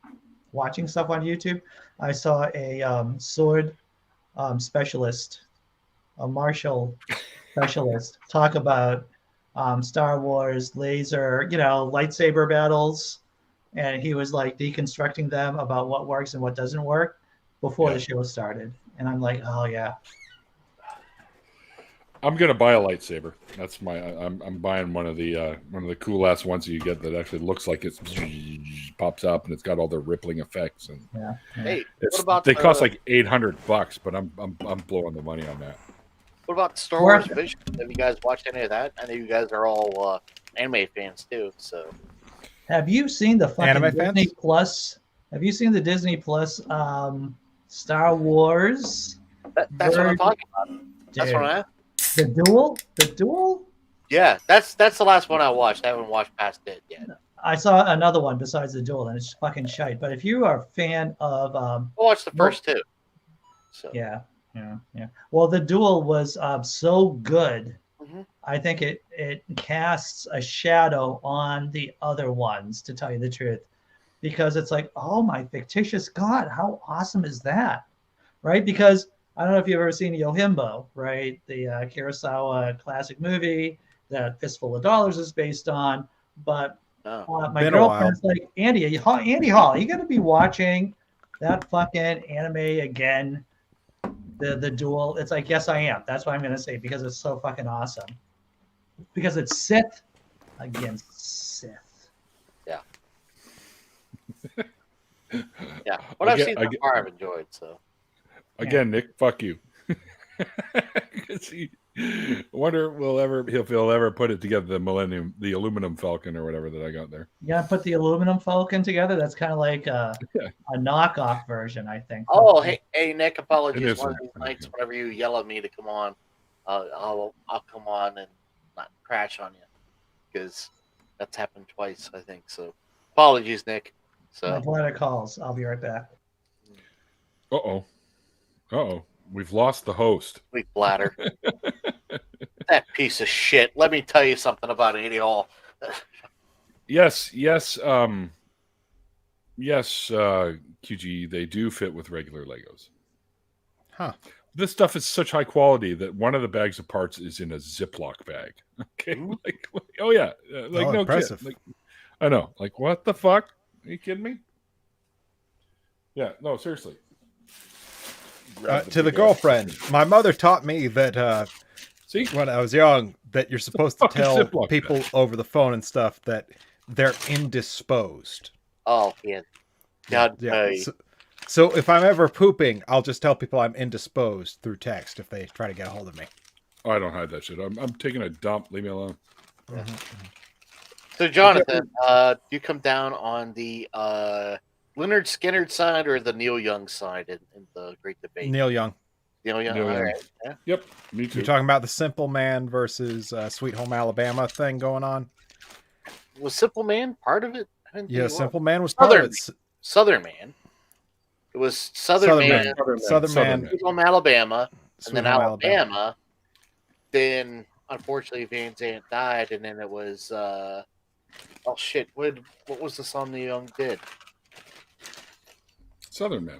Speaker 1: watching stuff on YouTube? I saw a sword specialist, a martial specialist, talk about Star Wars laser, lightsaber battles, and he was like deconstructing them about what works and what doesn't work before the show started. And I'm like, oh yeah.
Speaker 3: I'm gonna buy a lightsaber. That's my. I'm buying one of the cool ass ones that you get that actually looks like it pops up and it's got all the rippling effects and.
Speaker 1: Yeah.
Speaker 4: Hey, what about
Speaker 3: they cost like $800, but I'm blowing the money on that.
Speaker 4: What about Star Wars Vision? Have you guys watched any of that? I know you guys are all anime fans too. So,
Speaker 1: have you seen the fucking
Speaker 2: Anime
Speaker 1: Disney
Speaker 2: fans?
Speaker 1: Plus? Have you seen the Disney Plus Star Wars?
Speaker 4: that's what I'm talking about. That's what I'm.
Speaker 1: The Duel?
Speaker 4: Yeah, that's the last one I watched. I haven't watched past it yet.
Speaker 1: I saw another one besides The Duel, and it's fucking shite. But if you are a fan of,
Speaker 4: I watched the first two. So
Speaker 1: yeah. Well, The Duel was so good.
Speaker 4: Mm-hmm.
Speaker 1: I think it casts a shadow on the other ones, to tell you the truth, because it's like, oh my fictitious God, how awesome is that, right? Because I don't know if you've ever seen Yojimbo, right? The Kurosawa classic movie that Fistful of Dollars is based on. But my girlfriend's like, Andy Hall, you got to be watching that fucking anime again, the Duel. It's like, yes, I am. That's what I'm going to say, because it's so fucking awesome. Because it's Sith against Sith.
Speaker 4: Yeah. Yeah. What I've seen so far, I've enjoyed, so.
Speaker 3: Again, Nick, fuck you. I wonder if he'll ever put it together, the aluminum Falcon or whatever that I got there.
Speaker 1: You gotta put the aluminum Falcon together. That's kind of like a knockoff version, I think.
Speaker 4: Oh, hey, Nick, apologies. One of these nights, whenever you yell at me to come on, I'll come on and not crash on you, because that's happened twice, I think. So, apologies, Nick. So,
Speaker 1: my bladder calls. I'll be right back.
Speaker 3: Uh-oh. We've lost the host.
Speaker 4: Weak bladder. That piece of shit. Let me tell you something about Andy Hall.
Speaker 3: Yes, QG, they do fit with regular Legos.
Speaker 2: Huh.
Speaker 3: This stuff is such high quality that one of the bags of parts is in a Ziploc bag. Okay. Oh yeah. No
Speaker 2: impressive.
Speaker 3: kid. I know. Like, what the fuck? Are you kidding me? Yeah, no, seriously.
Speaker 2: To the girlfriend, my mother taught me that when I was young, that you're supposed to tell people over the phone and stuff that they're indisposed.
Speaker 4: Oh, yeah. God,
Speaker 2: yeah. So if I'm ever pooping, I'll just tell people I'm indisposed through text if they try to get a hold of me.
Speaker 3: Oh, I don't hide that shit. I'm taking a dump. Leave me alone.
Speaker 4: Mm-hmm. So, Jonathan, do you come down on the Leonard Skinner side or the Neil Young side in the great debate?
Speaker 2: Neil Young.
Speaker 4: All right. Yeah.
Speaker 3: Yep, me too.
Speaker 2: You're talking about the Simple Man versus Sweet Home Alabama thing going on?
Speaker 4: Was Simple Man part of it?
Speaker 2: Yeah, Simple Man was part of it.
Speaker 4: Southern Man. It was Southern Man.
Speaker 2: Southern Man.
Speaker 4: Sweet Home Alabama.
Speaker 2: Sweet
Speaker 4: and then
Speaker 2: Home
Speaker 4: Alabama. Then, unfortunately, Van Zandt died, and then it was... oh, shit. What was the song Neil Young did?
Speaker 3: Southern Man.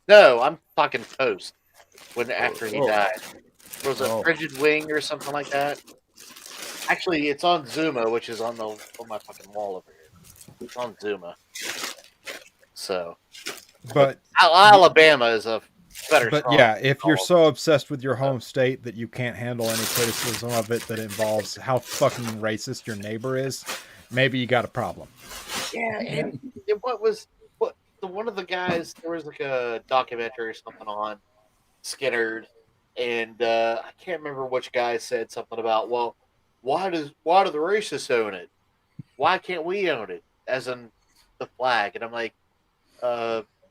Speaker 4: No, I'm talking Toast. After he died. Was it Frigid Wing or something like that? Actually, it's on Zuma, which is on my fucking wall over here. It's on Zuma. So,
Speaker 2: but
Speaker 4: Alabama is a better.
Speaker 2: But yeah, if you're so obsessed with your home state that you can't handle any criticism of it that involves how fucking racist your neighbor is, maybe you got a problem.
Speaker 4: Yeah, and one of the guys, there was like a documentary or something on Skinnerd, and I can't remember which guy said something about, well, why do the racists own it? Why can't we own it? As in the flag. And I'm like,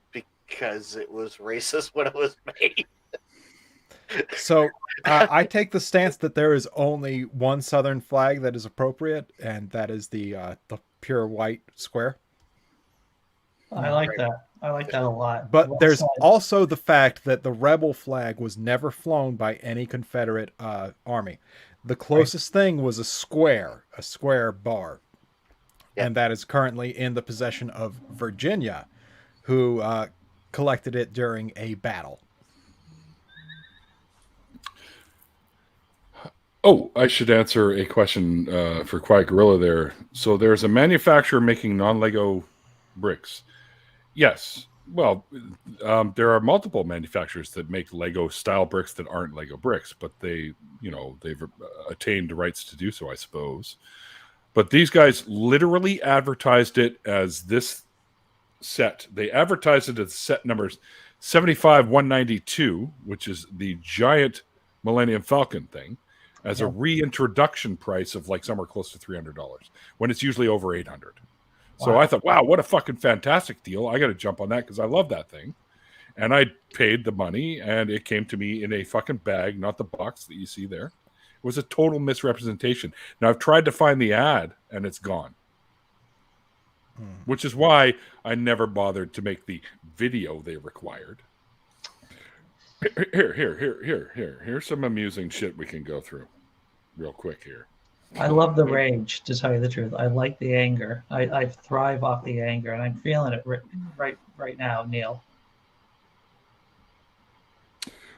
Speaker 4: because it was racist when it was made.
Speaker 2: So I take the stance that there is only one Southern flag that is appropriate, and that is the pure white square.
Speaker 1: I like that. I like that a lot.
Speaker 2: But
Speaker 1: Well
Speaker 2: there's
Speaker 1: said.
Speaker 2: also the fact that the rebel flag was never flown by any Confederate army. The closest thing was a square bar.
Speaker 4: Yeah.
Speaker 2: And that is currently in the possession of Virginia, who collected it during a battle.
Speaker 3: Oh, I should answer a question for Quiet Gorilla there. So there's a manufacturer making non-Lego bricks. Yes. Well, there are multiple manufacturers that make Lego style bricks that aren't Lego bricks, but they've attained rights to do so, I suppose. But these guys literally advertised it as this set. They advertised it as set numbers 75-192, which is the giant Millennium Falcon thing, as a reintroduction price of like somewhere close to $300 when it's usually over $800. So I thought, wow, what a fucking fantastic deal. I got to jump on that because I love that thing. And I paid the money and it came to me in a fucking bag, not the box that you see there. It was a total misrepresentation. Now I've tried to find the ad and it's gone. Which is why I never bothered to make the video they required. Here's some amusing shit we can go through real quick here.
Speaker 1: I love the rage, to tell you the truth. I like the anger. I thrive off the anger, and I'm feeling it right now, Neil.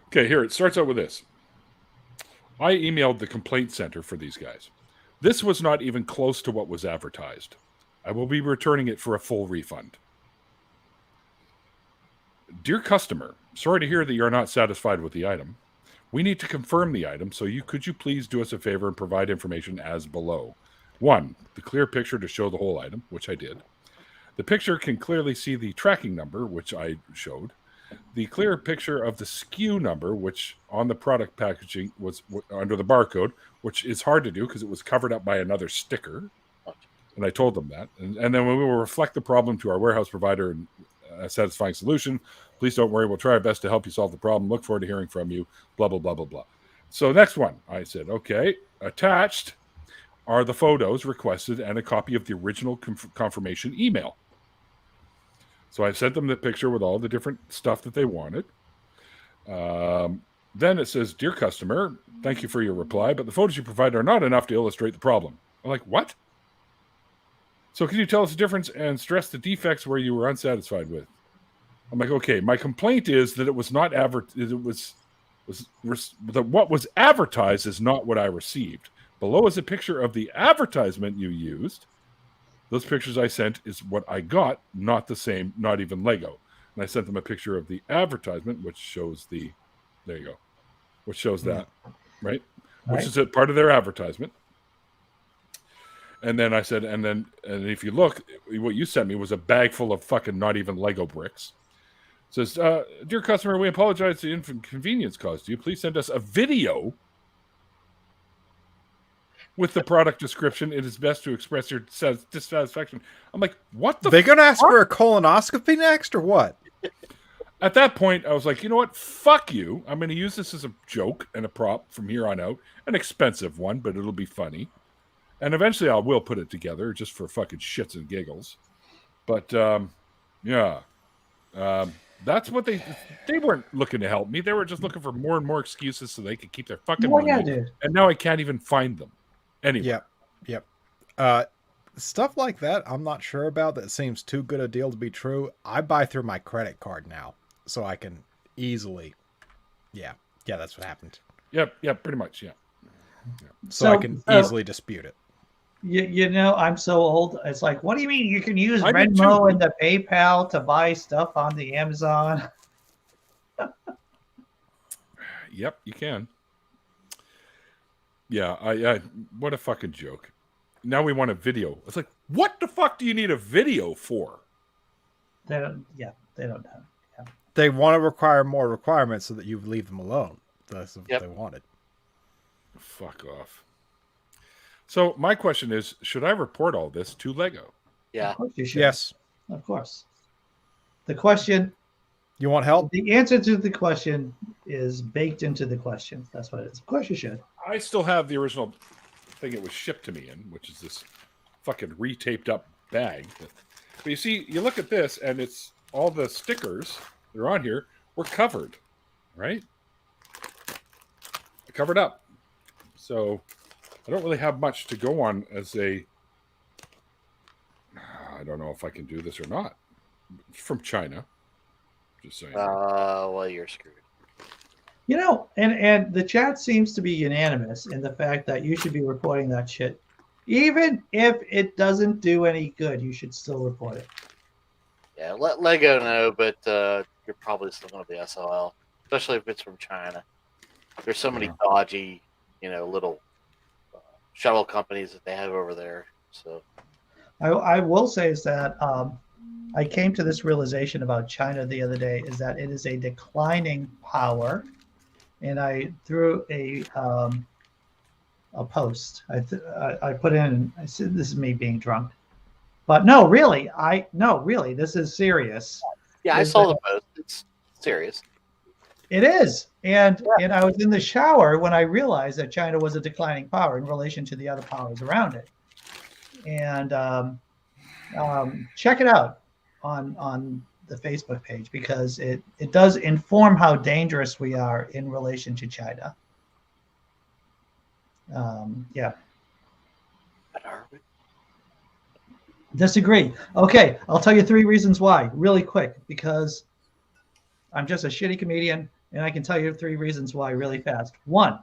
Speaker 3: Okay, here, it starts out with this. I emailed the complaint center for these guys. This was not even close to what was advertised. I will be returning it for a full refund. Dear customer, sorry to hear that you're not satisfied with the item. We need to confirm the item, so could you please do us a favor and provide information as below. 1, the clear picture to show the whole item, which I did. The picture can clearly see the tracking number, which I showed. The clear picture of the SKU number, which on the product packaging was under the barcode, which is hard to do because it was covered up by another sticker. And I told them that. And then we will reflect the problem to our warehouse provider and a satisfying solution. Please don't worry. We'll try our best to help you solve the problem. Look forward to hearing from you. Blah, blah, blah, blah, blah. So next one, I said, okay, attached are the photos requested and a copy of the original confirmation email. So I sent them the picture with all the different stuff that they wanted. Then it says, dear customer, thank you for your reply, but the photos you provide are not enough to illustrate the problem. I'm like, what? So can you tell us the difference and stress the defects where you were unsatisfied with? I'm like, okay, my complaint is that it was not what was advertised is not what I received. Below is a picture of the advertisement you used. Those pictures I sent is what I got, not the same, not even Lego. And I sent them a picture of the advertisement, which shows there you go, which shows that, right? Which is a part of their advertisement. And then I said, and if you look, what you sent me was a bag full of fucking not even Lego bricks. It says, dear customer, we apologize for the inconvenience caused you. Please send us a video with the product description. It is best to express your dissatisfaction. I'm like, what the?
Speaker 2: They gonna ask for a colonoscopy next or what?
Speaker 3: At that point, I was like, you know what? Fuck you. I'm going to use this as a joke and a prop from here on out. An expensive one, but it'll be funny. And eventually I will put it together just for fucking shits and giggles. But, that's what they weren't looking to help me. They were just looking for more and more excuses so they could keep their fucking money.
Speaker 1: Yeah, dude.
Speaker 3: And now I can't even find them. Anyway.
Speaker 2: Yep. Stuff like that, I'm not sure about. That seems too good a deal to be true. I buy through my credit card now, so I can easily. Yeah, that's what happened.
Speaker 3: Yep, pretty much, yeah.
Speaker 2: So I can easily dispute it.
Speaker 1: You know, I'm so old. It's like, what do you mean you can use Venmo and the PayPal to buy stuff on the Amazon?
Speaker 3: Yep, you can. Yeah, I what a fucking joke. Now we want a video. It's like, what the fuck do you need a video for?
Speaker 1: They don't know. Yeah.
Speaker 2: They want to require more requirements so that you leave them alone. That's what they wanted.
Speaker 3: Fuck off. So my question is, should I report all this to Lego?
Speaker 4: Yeah.
Speaker 1: Of course you should.
Speaker 2: Yes.
Speaker 1: Of course. The question,
Speaker 2: You want help?
Speaker 1: the answer to the question is baked into the question. That's what it is. Of course you should.
Speaker 3: I still have the original thing it was shipped to me in, which is this fucking retaped up bag. But you see, you look at this, and it's all the stickers that are on here were covered, right? Covered up. So I don't really have much to go on as a... I don't know if I can do this or not. It's from China. Just saying.
Speaker 4: Well, you're screwed.
Speaker 1: You know, and the chat seems to be unanimous in the fact that you should be reporting that shit. Even if it doesn't do any good, you should still report it.
Speaker 4: Yeah, let Lego know, but you're probably still going to be SOL, especially if it's from China. There's so many dodgy, little shuttle companies that they have over there. So
Speaker 1: I will say is that I came to this realization about China the other day is that it is a declining power, and I threw a post. I put in. I said, "This is me being drunk," but no, really, this is serious.
Speaker 4: yeah, I saw the post. It's serious.
Speaker 1: It is, and I was in the shower when I realized that China was a declining power in relation to the other powers around it. And check it out on the Facebook page because it does inform how dangerous we are in relation to China. Yeah.
Speaker 4: But are we?
Speaker 1: Disagree. Okay, I'll tell you 3 reasons why, really quick, because I'm just a shitty comedian, and I can tell you 3 reasons why really fast. 1,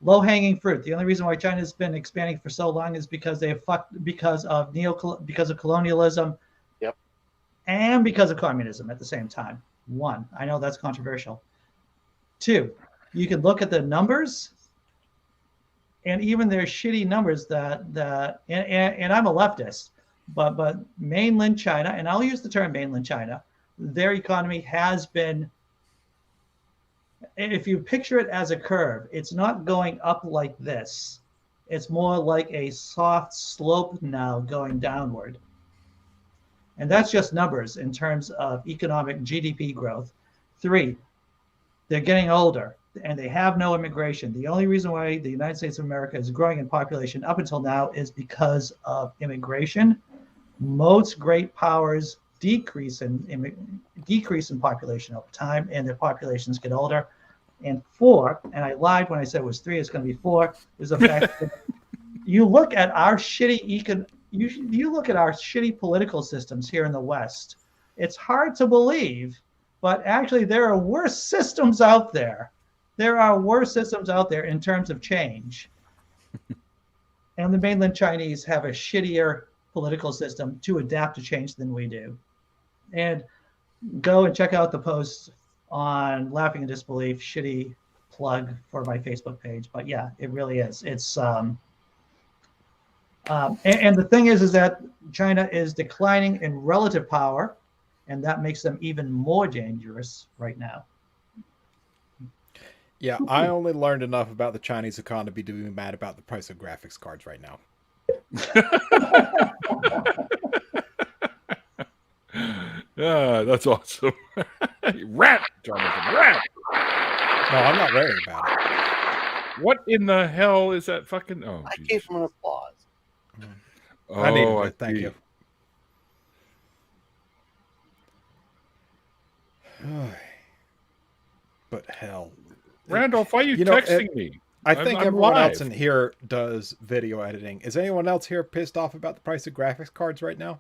Speaker 1: low-hanging fruit. The only reason why China's been expanding for so long is because because of colonialism,
Speaker 4: yep,
Speaker 1: and because of communism at the same time. 1, I know that's controversial. 2, you can look at the numbers, and even their shitty numbers and I'm a leftist, but mainland China, and I'll use the term mainland China, their economy has been, if you picture it as a curve, it's not going up like this. It's more like a soft slope now going downward. And that's just numbers in terms of economic GDP growth. 3, they're getting older and they have no immigration. The only reason why the United States of America is growing in population up until now is because of immigration. Most great powers decrease in population over time, and their populations get older. And 4, and I lied when I said it was 3, it's going to be 4, is the fact that you look at our shitty you look at our shitty political systems here in the West. It's hard to believe, but actually there are worse systems out there. There are worse systems out there in terms of change. And the mainland Chinese have a shittier political system to adapt to change than we do. And go and check out the post on Laughing in Disbelief, shitty plug for my Facebook page. But yeah, it really is. It's and the thing is that China is declining in relative power, and that makes them even more dangerous right now.
Speaker 2: Yeah, I only learned enough about the Chinese economy to be mad about the price of graphics cards right now.
Speaker 3: Yeah, that's awesome. Rat, Jonathan, rat.
Speaker 2: No, I'm not worried about it.
Speaker 3: What in the hell is that fucking? Oh,
Speaker 4: I
Speaker 3: Jesus.
Speaker 4: gave him an applause.
Speaker 2: I needed
Speaker 3: Oh,
Speaker 2: it. Thank
Speaker 3: see.
Speaker 2: you. But hell,
Speaker 3: Randolph, why are you,
Speaker 2: You know,
Speaker 3: texting me?
Speaker 2: I think
Speaker 3: I'm
Speaker 2: everyone
Speaker 3: live.
Speaker 2: else in here does video editing. Is anyone else here pissed off about the price of graphics cards right now?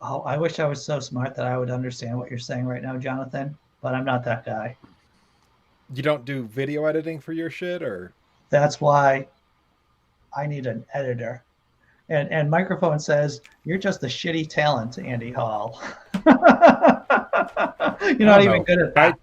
Speaker 1: Oh, I wish I was so smart that I would understand what you're saying right now, Jonathan, but I'm not that guy.
Speaker 2: You don't do video editing for your shit, or?
Speaker 1: That's why I need an editor. And Microphone says, you're just a shitty talent, Andy Hall. You're not even good at that.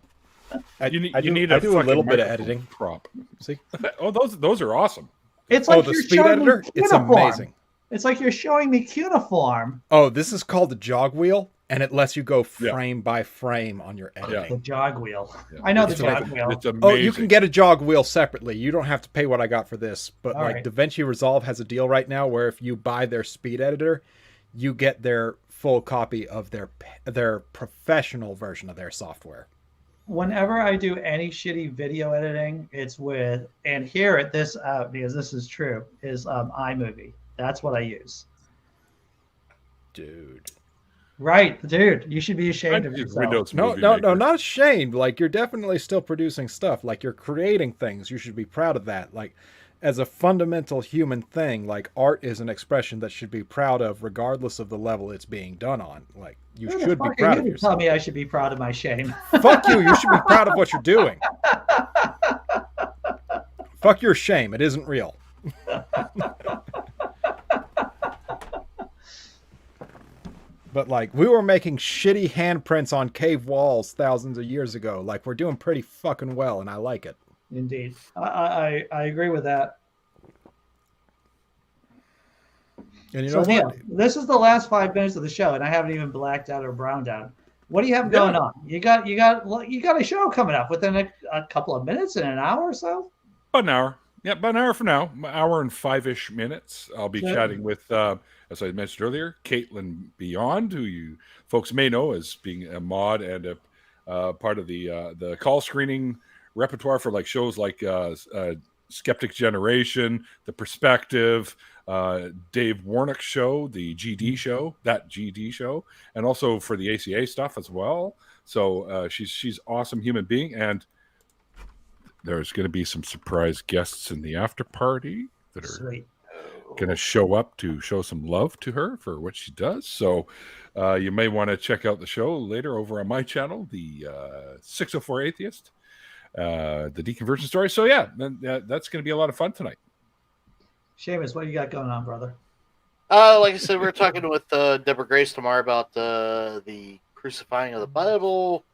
Speaker 2: I
Speaker 3: You
Speaker 2: do
Speaker 3: need
Speaker 2: a
Speaker 3: a
Speaker 2: little bit of
Speaker 3: microphone
Speaker 2: editing.
Speaker 3: prop.
Speaker 2: See?
Speaker 3: Oh, those are awesome.
Speaker 1: It's like
Speaker 2: the
Speaker 1: you're
Speaker 2: speed
Speaker 1: showing
Speaker 2: editor?
Speaker 1: me
Speaker 2: It's
Speaker 1: cuneiform.
Speaker 2: amazing.
Speaker 1: It's like you're showing me cuneiform.
Speaker 2: Oh, this is called the jog wheel. and it lets you go frame by frame on your editing.
Speaker 1: The jog wheel.
Speaker 3: Yeah.
Speaker 1: I know
Speaker 3: It's
Speaker 1: the jog wheel.
Speaker 3: It's amazing.
Speaker 2: Oh, you can get a jog wheel separately. You don't have to pay what I got for this. But
Speaker 1: All
Speaker 2: like
Speaker 1: right.
Speaker 2: DaVinci Resolve has a deal right now where if you buy their speed editor, you get their full copy of their professional version of their software.
Speaker 1: Whenever I do any shitty video editing, it's with, and hear it this out because this is true, is iMovie. That's what I use.
Speaker 2: Dude.
Speaker 1: Right, dude. You should be ashamed of
Speaker 3: use
Speaker 1: yourself.
Speaker 3: Windows
Speaker 2: No,
Speaker 3: Movie
Speaker 2: no,
Speaker 3: Maker.
Speaker 2: not ashamed. Like you're definitely still producing stuff. Like you're creating things. You should be proud of that. Like as a fundamental human thing, like art is an expression that should be proud of regardless of the level it's being done on. Like you
Speaker 1: Who the
Speaker 2: should be
Speaker 1: fuck are
Speaker 2: proud
Speaker 1: you
Speaker 2: of
Speaker 1: to
Speaker 2: yourself.
Speaker 1: Tell me I should be proud of my shame.
Speaker 2: Fuck you. You should be proud of what you're doing. Fuck your shame. It isn't real. But like we were making shitty handprints on cave walls thousands of years ago. Like we're doing pretty fucking well, and I like it.
Speaker 1: Indeed. I agree with that.
Speaker 2: And you
Speaker 1: So
Speaker 2: know
Speaker 1: Neil,
Speaker 2: what?
Speaker 1: this is the last 5 minutes of the show, and I haven't even blacked out or browned out. What do you have going on? You got a show coming up within a couple of minutes, in an hour or so.
Speaker 3: About an hour. Yeah, about an hour from now. An hour and 5-ish minutes. I'll be
Speaker 1: Good.
Speaker 3: chatting with, as I mentioned earlier, Caitlin Beyond, who you folks may know as being a mod and a part of the call screening repertoire for like shows like Skeptic Generation, The Perspective, Dave Warnock's show, the GD show, and also for the ACA stuff as well. So she's awesome human being, and there's going to be some surprise guests in the after party that are
Speaker 1: Sweet.
Speaker 3: going to show up to show some love to her for what she does. So you may want to check out the show later over on my channel, the 604 Atheist, the deconversion story. So yeah, that's going to be a lot of fun tonight.
Speaker 1: Seamus, what do you got going on, brother?
Speaker 4: Like I said, we're talking with Deborah Grace tomorrow about the crucifying of the Bible.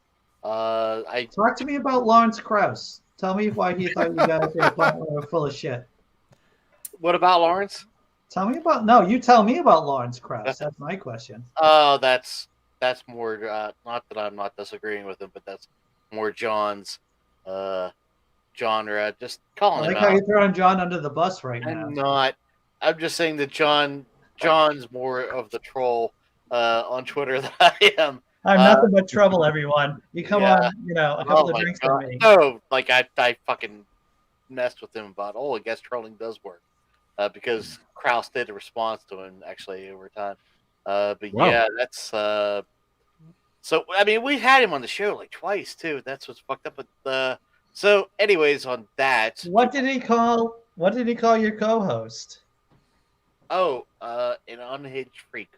Speaker 1: Talk to me about Lawrence Krauss. Tell me why he thought you guys were full of shit.
Speaker 4: What about Lawrence?
Speaker 1: You tell me about Lawrence Krauss. That's my question.
Speaker 4: Oh, that's more. Not that I'm not disagreeing with him, but that's more John's genre. Just calling
Speaker 1: I like
Speaker 4: him
Speaker 1: how
Speaker 4: out.
Speaker 1: you're throwing John under the bus right now.
Speaker 4: I'm just saying that John's more of the troll on Twitter than I am.
Speaker 1: I'm nothing but trouble, everyone. You come
Speaker 4: Yeah.
Speaker 1: on, a couple of drinks with me.
Speaker 4: No, like I fucking messed with him about. I guess trolling does work because Krauss did a response to him actually over time. But
Speaker 3: Wow.
Speaker 4: yeah, that's so. I mean, we had him on the show like twice too. That's what's fucked up with So, anyways, on that.
Speaker 1: What did he call your co-host?
Speaker 4: Oh, an unhinged freak.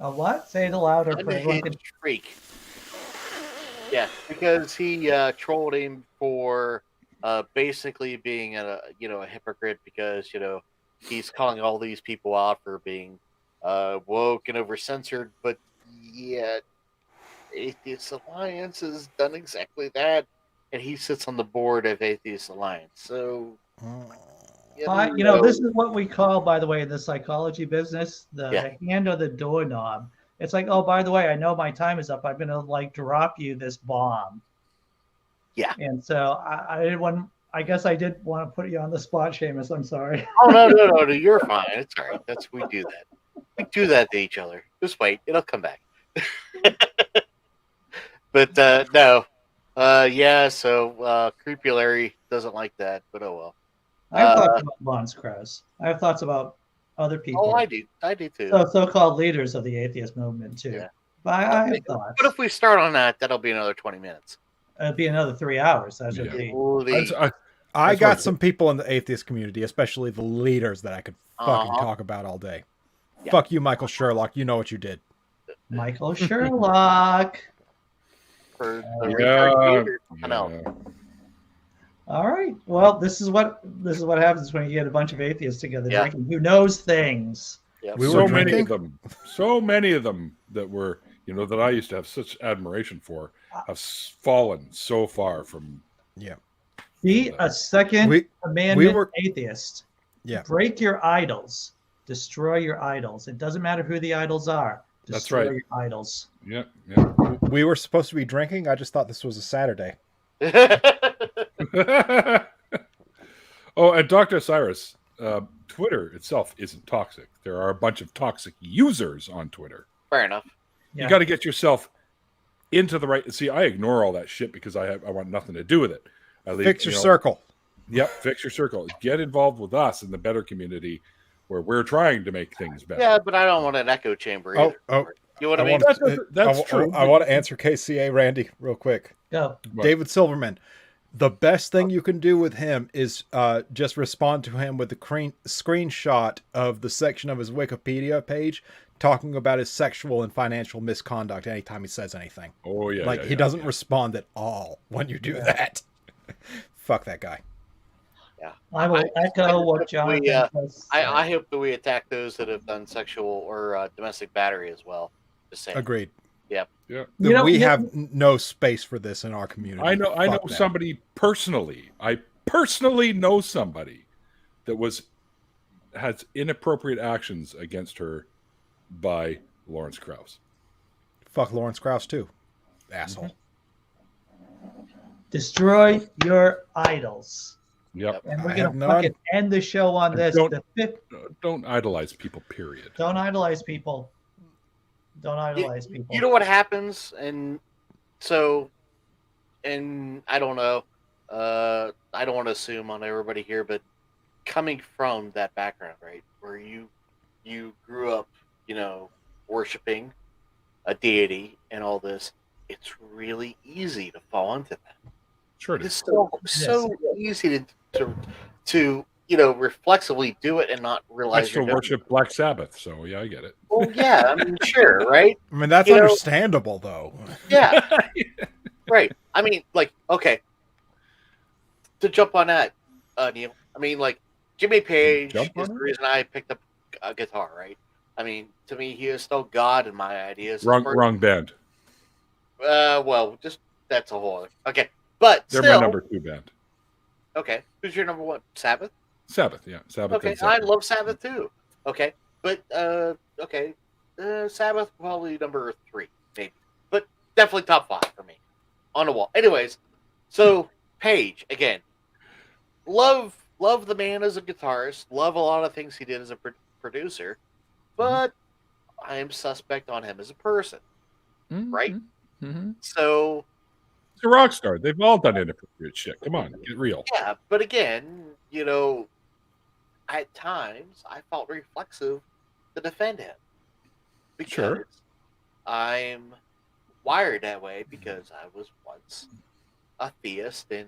Speaker 1: A what? Say it louder for everyone.
Speaker 4: Unhinged freak. Yeah, because he trolled him for basically being a hypocrite because he's calling all these people out for being woke and over censored, but yet Atheist Alliance has done exactly that, and he sits on the board of Atheist Alliance. So
Speaker 1: this is what we call, by the way, in the psychology business, the hand on the doorknob. It's like, oh, by the way, I know my time is up. I'm going to drop you this bomb.
Speaker 4: Yeah.
Speaker 1: And so I didn't want. I guess I did want to put you on the spot, Seamus. I'm sorry.
Speaker 4: Oh no, you're fine. It's all right. We do that. We do that to each other. Just wait, it'll come back. But no, So Creepy Larry doesn't like that, but oh well.
Speaker 1: I have thoughts about Lawrence Krauss. I have thoughts about other people.
Speaker 4: Oh, I do too.
Speaker 1: So-called leaders of the atheist movement too.
Speaker 4: Yeah.
Speaker 1: But I have thoughts.
Speaker 4: But if we start on that, that'll be another 20 minutes.
Speaker 1: It'd be another 3 hours. That should be.
Speaker 2: I got some people in the atheist community, especially the leaders, that I could fucking talk about all day. Yeah. Fuck you, Michael Sherlock. You know what you did.
Speaker 1: Michael Sherlock.
Speaker 4: I know.
Speaker 1: All right. Well, this is what happens when you get a bunch of atheists together drinking. Who knows things?
Speaker 3: Yep. So many of them that were, that I used to have such admiration for, have fallen so far from.
Speaker 2: Yeah.
Speaker 1: Be a second commandment atheist.
Speaker 2: Yeah.
Speaker 1: Break your idols. Destroy your idols. It doesn't matter who the idols are.
Speaker 3: That's right.
Speaker 1: Your idols.
Speaker 3: Yep.
Speaker 2: We were supposed to be drinking. I just thought this was a Saturday.
Speaker 3: Oh, and Dr. Cyrus, Twitter itself isn't toxic. There are a bunch of toxic users on Twitter.
Speaker 4: Fair enough.
Speaker 1: Yeah.
Speaker 3: You got to get yourself into the right. See, I ignore all that shit because I want nothing to do with it.
Speaker 2: Fix your circle.
Speaker 3: Yep, fix your circle. Get involved with us in the better community where we're trying to make things better.
Speaker 4: Yeah, but I don't want an echo chamber either. You know what I mean?
Speaker 3: That's true.
Speaker 2: I want to answer KCA Randy real quick.
Speaker 1: Go.
Speaker 3: What?
Speaker 2: David Silverman. The best thing you can do with him is just respond to him with a screenshot of the section of his Wikipedia page talking about his sexual and financial misconduct anytime he says anything.
Speaker 3: Oh, yeah.
Speaker 2: He doesn't respond at all when you do that. Fuck that guy.
Speaker 4: Yeah.
Speaker 1: I will echo what Jonathan says.
Speaker 4: I hope that we attack those that have done sexual or domestic battery as well. Just saying.
Speaker 2: Agreed.
Speaker 4: Yep.
Speaker 3: Yeah.
Speaker 2: We have no space for this in our community.
Speaker 3: I know somebody personally. I personally know somebody that has inappropriate actions against her by Lawrence Krauss.
Speaker 2: Fuck Lawrence Krauss too. Asshole.
Speaker 1: Destroy your idols.
Speaker 3: Yep.
Speaker 1: And we're going to fucking end the show on this.
Speaker 3: Don't idolize people, period.
Speaker 1: Don't idolize people. Don't idolize people.
Speaker 4: You know what happens? And I don't know. I don't want to assume on everybody here, but coming from that background, right, where you grew up, worshiping a deity and all this, it's really easy to fall into that.
Speaker 3: Sure, it
Speaker 4: It's
Speaker 3: is.
Speaker 4: so easy to reflexively do it and not realize
Speaker 3: I still worship Black Sabbath, so yeah, I get it.
Speaker 4: Well, yeah, I mean, sure, right?
Speaker 2: I mean, that's understandable, though.
Speaker 4: Yeah, right. I mean, okay, to jump on that, Neil. I mean, Jimmy Page is the reason I picked up a guitar, right? I mean, to me, he is still God in my ideas.
Speaker 3: Wrong band.
Speaker 4: Well, just that's a whole. Okay, but
Speaker 3: they're
Speaker 4: still,
Speaker 3: my number 2 band.
Speaker 4: Okay, who's your number 1? Sabbath.
Speaker 3: Sabbath, yeah, Sabbath.
Speaker 4: Okay, I love Sabbath too. Okay, but Sabbath probably number 3, maybe, but definitely top 5 for me on the wall. Anyways, so Page again, love the man as a guitarist, love a lot of things he did as a producer, but I am suspect on him as a person, right?
Speaker 3: Mm-hmm.
Speaker 4: So
Speaker 3: he's a rock star. They've all done inappropriate shit. Come on, get real.
Speaker 4: Yeah, but again, at times I felt reflexive to defend him because I'm wired that way because I was once a theist, and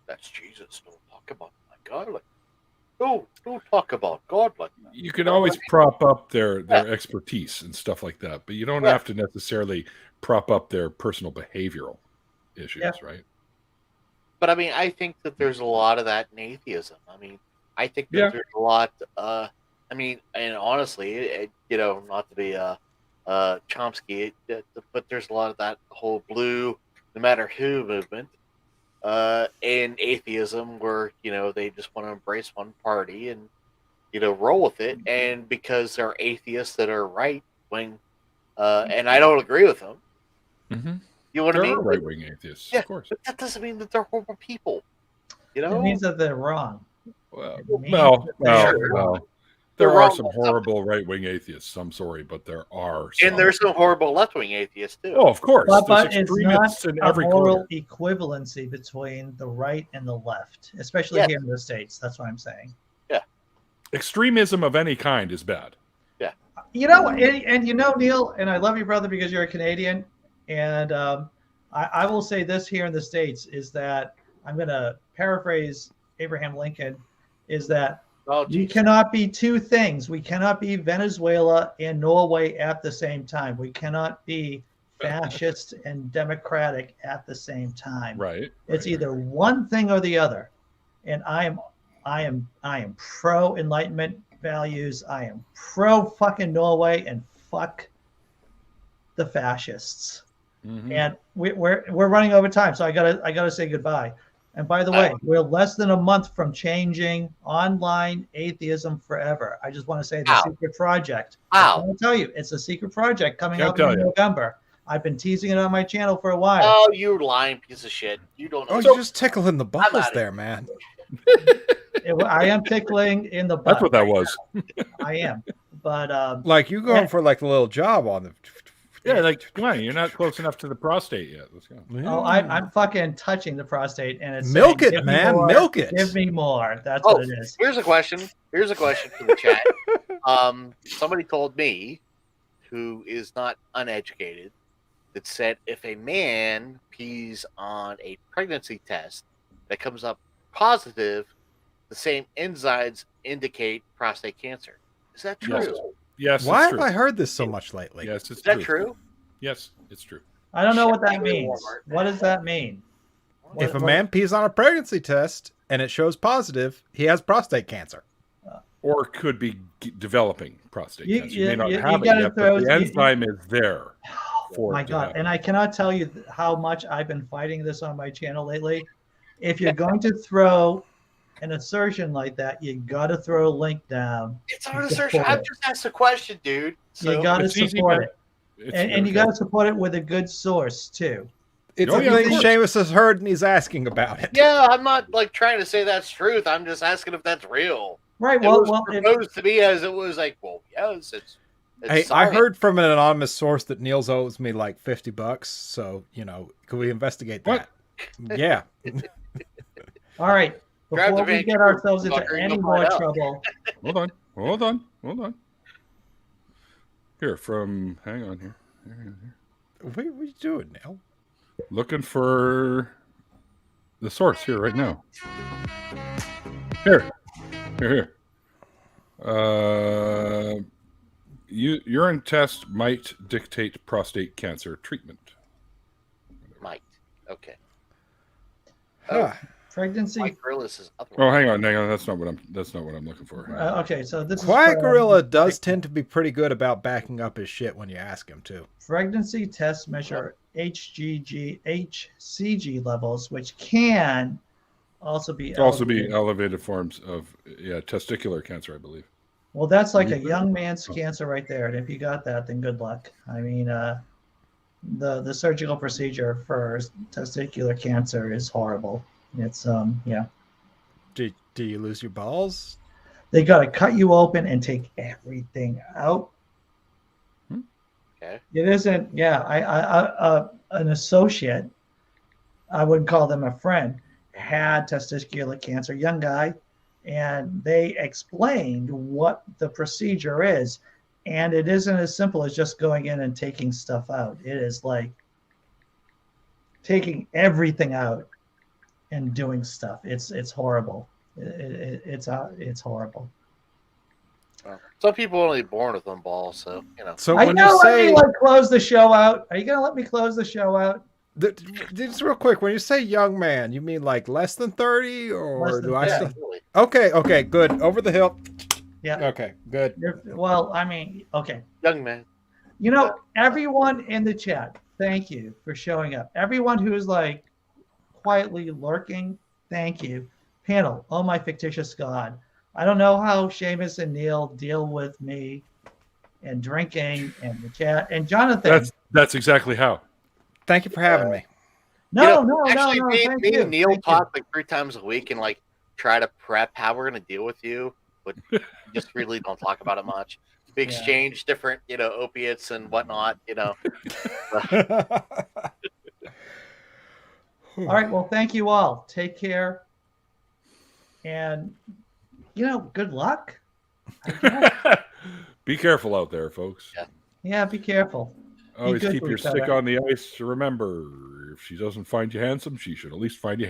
Speaker 4: that's Jesus. Don't talk about my God like don't talk about God like that.
Speaker 3: You can always prop up their expertise and stuff like that, but you don't have to necessarily prop up their personal behavioral issues, right?
Speaker 4: But I mean, I think that there's a lot of that in atheism. I mean, I think that there's a lot. I mean, and honestly, not to be Chomsky, but there's a lot of that whole blue, no matter who movement, in atheism, where they just want to embrace one party and roll with it, and because there are atheists that are right wing, and I don't agree with them.
Speaker 3: Mm-hmm.
Speaker 4: You know what I mean?
Speaker 3: Right wing atheists, of course.
Speaker 4: But that doesn't mean that they're horrible people.
Speaker 1: It means that they're wrong.
Speaker 3: There are some horrible right wing atheists. I'm sorry, but there are some.
Speaker 4: And there's some horrible left wing atheists too.
Speaker 3: Oh, of course.
Speaker 1: But it's not a moral equivalency between the right and the left, especially here in the States. That's what I'm saying.
Speaker 4: Yeah.
Speaker 3: Extremism of any kind is bad.
Speaker 4: Yeah.
Speaker 1: And Neil, and I love you, brother, because you're a Canadian. And I will say this here in the States is that I'm going to paraphrase Abraham Lincoln, is that we cannot be two things. We cannot be Venezuela and Norway at the same time. We cannot be fascist and democratic at the same time.
Speaker 3: Right.
Speaker 1: It's either one thing or the other. And I am pro Enlightenment values. I am pro fucking Norway and fuck the fascists. Mm-hmm. And we're running over time, so I gotta say goodbye. And by the way, we're less than a month from changing online atheism forever. I just want to say the secret project. I want to tell you, it's a secret project coming up in November. I've been teasing it on my channel for a while.
Speaker 4: Oh, you lying piece of shit. You don't know.
Speaker 2: Oh, you're just tickling the balls there, man.
Speaker 1: I am tickling in the butt.
Speaker 3: That's what that was.
Speaker 1: I am. But
Speaker 2: like you going for like a little job on the
Speaker 3: like come on, you're not close enough to the prostate yet. Let's go.
Speaker 1: Oh, I'm fucking touching the prostate, and it's
Speaker 2: milk
Speaker 1: saying,
Speaker 2: it, man, milk it.
Speaker 1: Give me more. That's what it is.
Speaker 4: Here's a question from the chat. Somebody told me, who is not uneducated, that said if a man pees on a pregnancy test that comes up positive, the same enzymes indicate prostate cancer. Is that true?
Speaker 3: Yes.
Speaker 2: Why have I heard this so much lately?
Speaker 3: Yes, it's
Speaker 4: Is that true?
Speaker 3: Yes, it's true.
Speaker 1: I don't know what that means. What does that mean?
Speaker 2: If a man pees on a pregnancy test and it shows positive, he has prostate cancer.
Speaker 3: Or could be developing prostate cancer. You may not have it
Speaker 1: gotta
Speaker 3: yet, but the enzyme is there.
Speaker 1: Oh my God. And I cannot tell you how much I've been fighting this on my channel lately. If you're going to throw an assertion like that, you got to throw a link down.
Speaker 4: It's not an assertion. I've just asked a question, dude.
Speaker 1: So you got to support it. And you got to support it with a good source, too.
Speaker 2: It's a thing Seamus has heard and he's asking about it.
Speaker 4: Yeah, I'm not like trying to say that's truth. I'm just asking if that's real.
Speaker 1: Right.
Speaker 4: It was proposed to me as it was like, well, yes, it's
Speaker 2: hey, I heard from an anonymous source that Niels owes me like $50. So, could we investigate that? What? Yeah.
Speaker 1: All right. Before we get ourselves into any more trouble.
Speaker 3: Hold on. Here, hang on here.
Speaker 2: What are you doing, Neil?
Speaker 3: Looking for the source here right now. Here. Urine test might dictate prostate cancer treatment.
Speaker 4: Might. Okay.
Speaker 1: Pregnancy.
Speaker 3: Oh, hang on. That's not what I'm looking for.
Speaker 1: Okay, so this
Speaker 2: Quiet Gorilla does tend to be pretty good about backing up his shit when you ask him to.
Speaker 1: Pregnancy tests measure HCG levels, which can also be
Speaker 3: elevated forms of testicular cancer, I believe.
Speaker 1: Well, that's like a young man's cancer right there, and if you got that, then good luck. I mean, the surgical procedure for testicular cancer is horrible. It's yeah.
Speaker 2: Do you lose your balls?
Speaker 1: They got to cut you open and take everything out.
Speaker 4: Okay.
Speaker 1: It isn't. Yeah, I an associate, I wouldn't call them a friend, had testicular cancer, young guy, and they explained what the procedure is, and it isn't as simple as just going in and taking stuff out. It is like taking everything out and doing stuff. It's horrible. It's horrible.
Speaker 4: Some people are only born with them balls, so
Speaker 2: So
Speaker 1: are
Speaker 2: when
Speaker 1: you
Speaker 2: you say,
Speaker 1: let me close the show out? Are you gonna let me close the show out?
Speaker 2: Just real quick, when you say young man, you mean like less than 30, or do I still?
Speaker 4: Absolutely.
Speaker 2: Okay, good. Over the hill.
Speaker 1: Yeah.
Speaker 2: Okay, good.
Speaker 1: Well, I mean, okay.
Speaker 4: Young man.
Speaker 1: Everyone in the chat, thank you for showing up. Everyone who's like quietly lurking, thank you. Panel, oh my fictitious God. I don't know how Seamus and Neil deal with me and drinking and the chat. And Jonathan.
Speaker 3: That's exactly how.
Speaker 2: Thank you for having me.
Speaker 1: No.
Speaker 4: Me and Neil talk like 3 times a week and like try to prep how we're going to deal with you, but just really don't talk about it much. We exchange different, opiates and whatnot,
Speaker 1: All right. Well, thank you all. Take care. And, good luck.
Speaker 3: Be careful out there, folks.
Speaker 1: Yeah, be careful.
Speaker 3: Always keep your stick on the ice. Remember, if she doesn't find you handsome, she should at least find you handsome.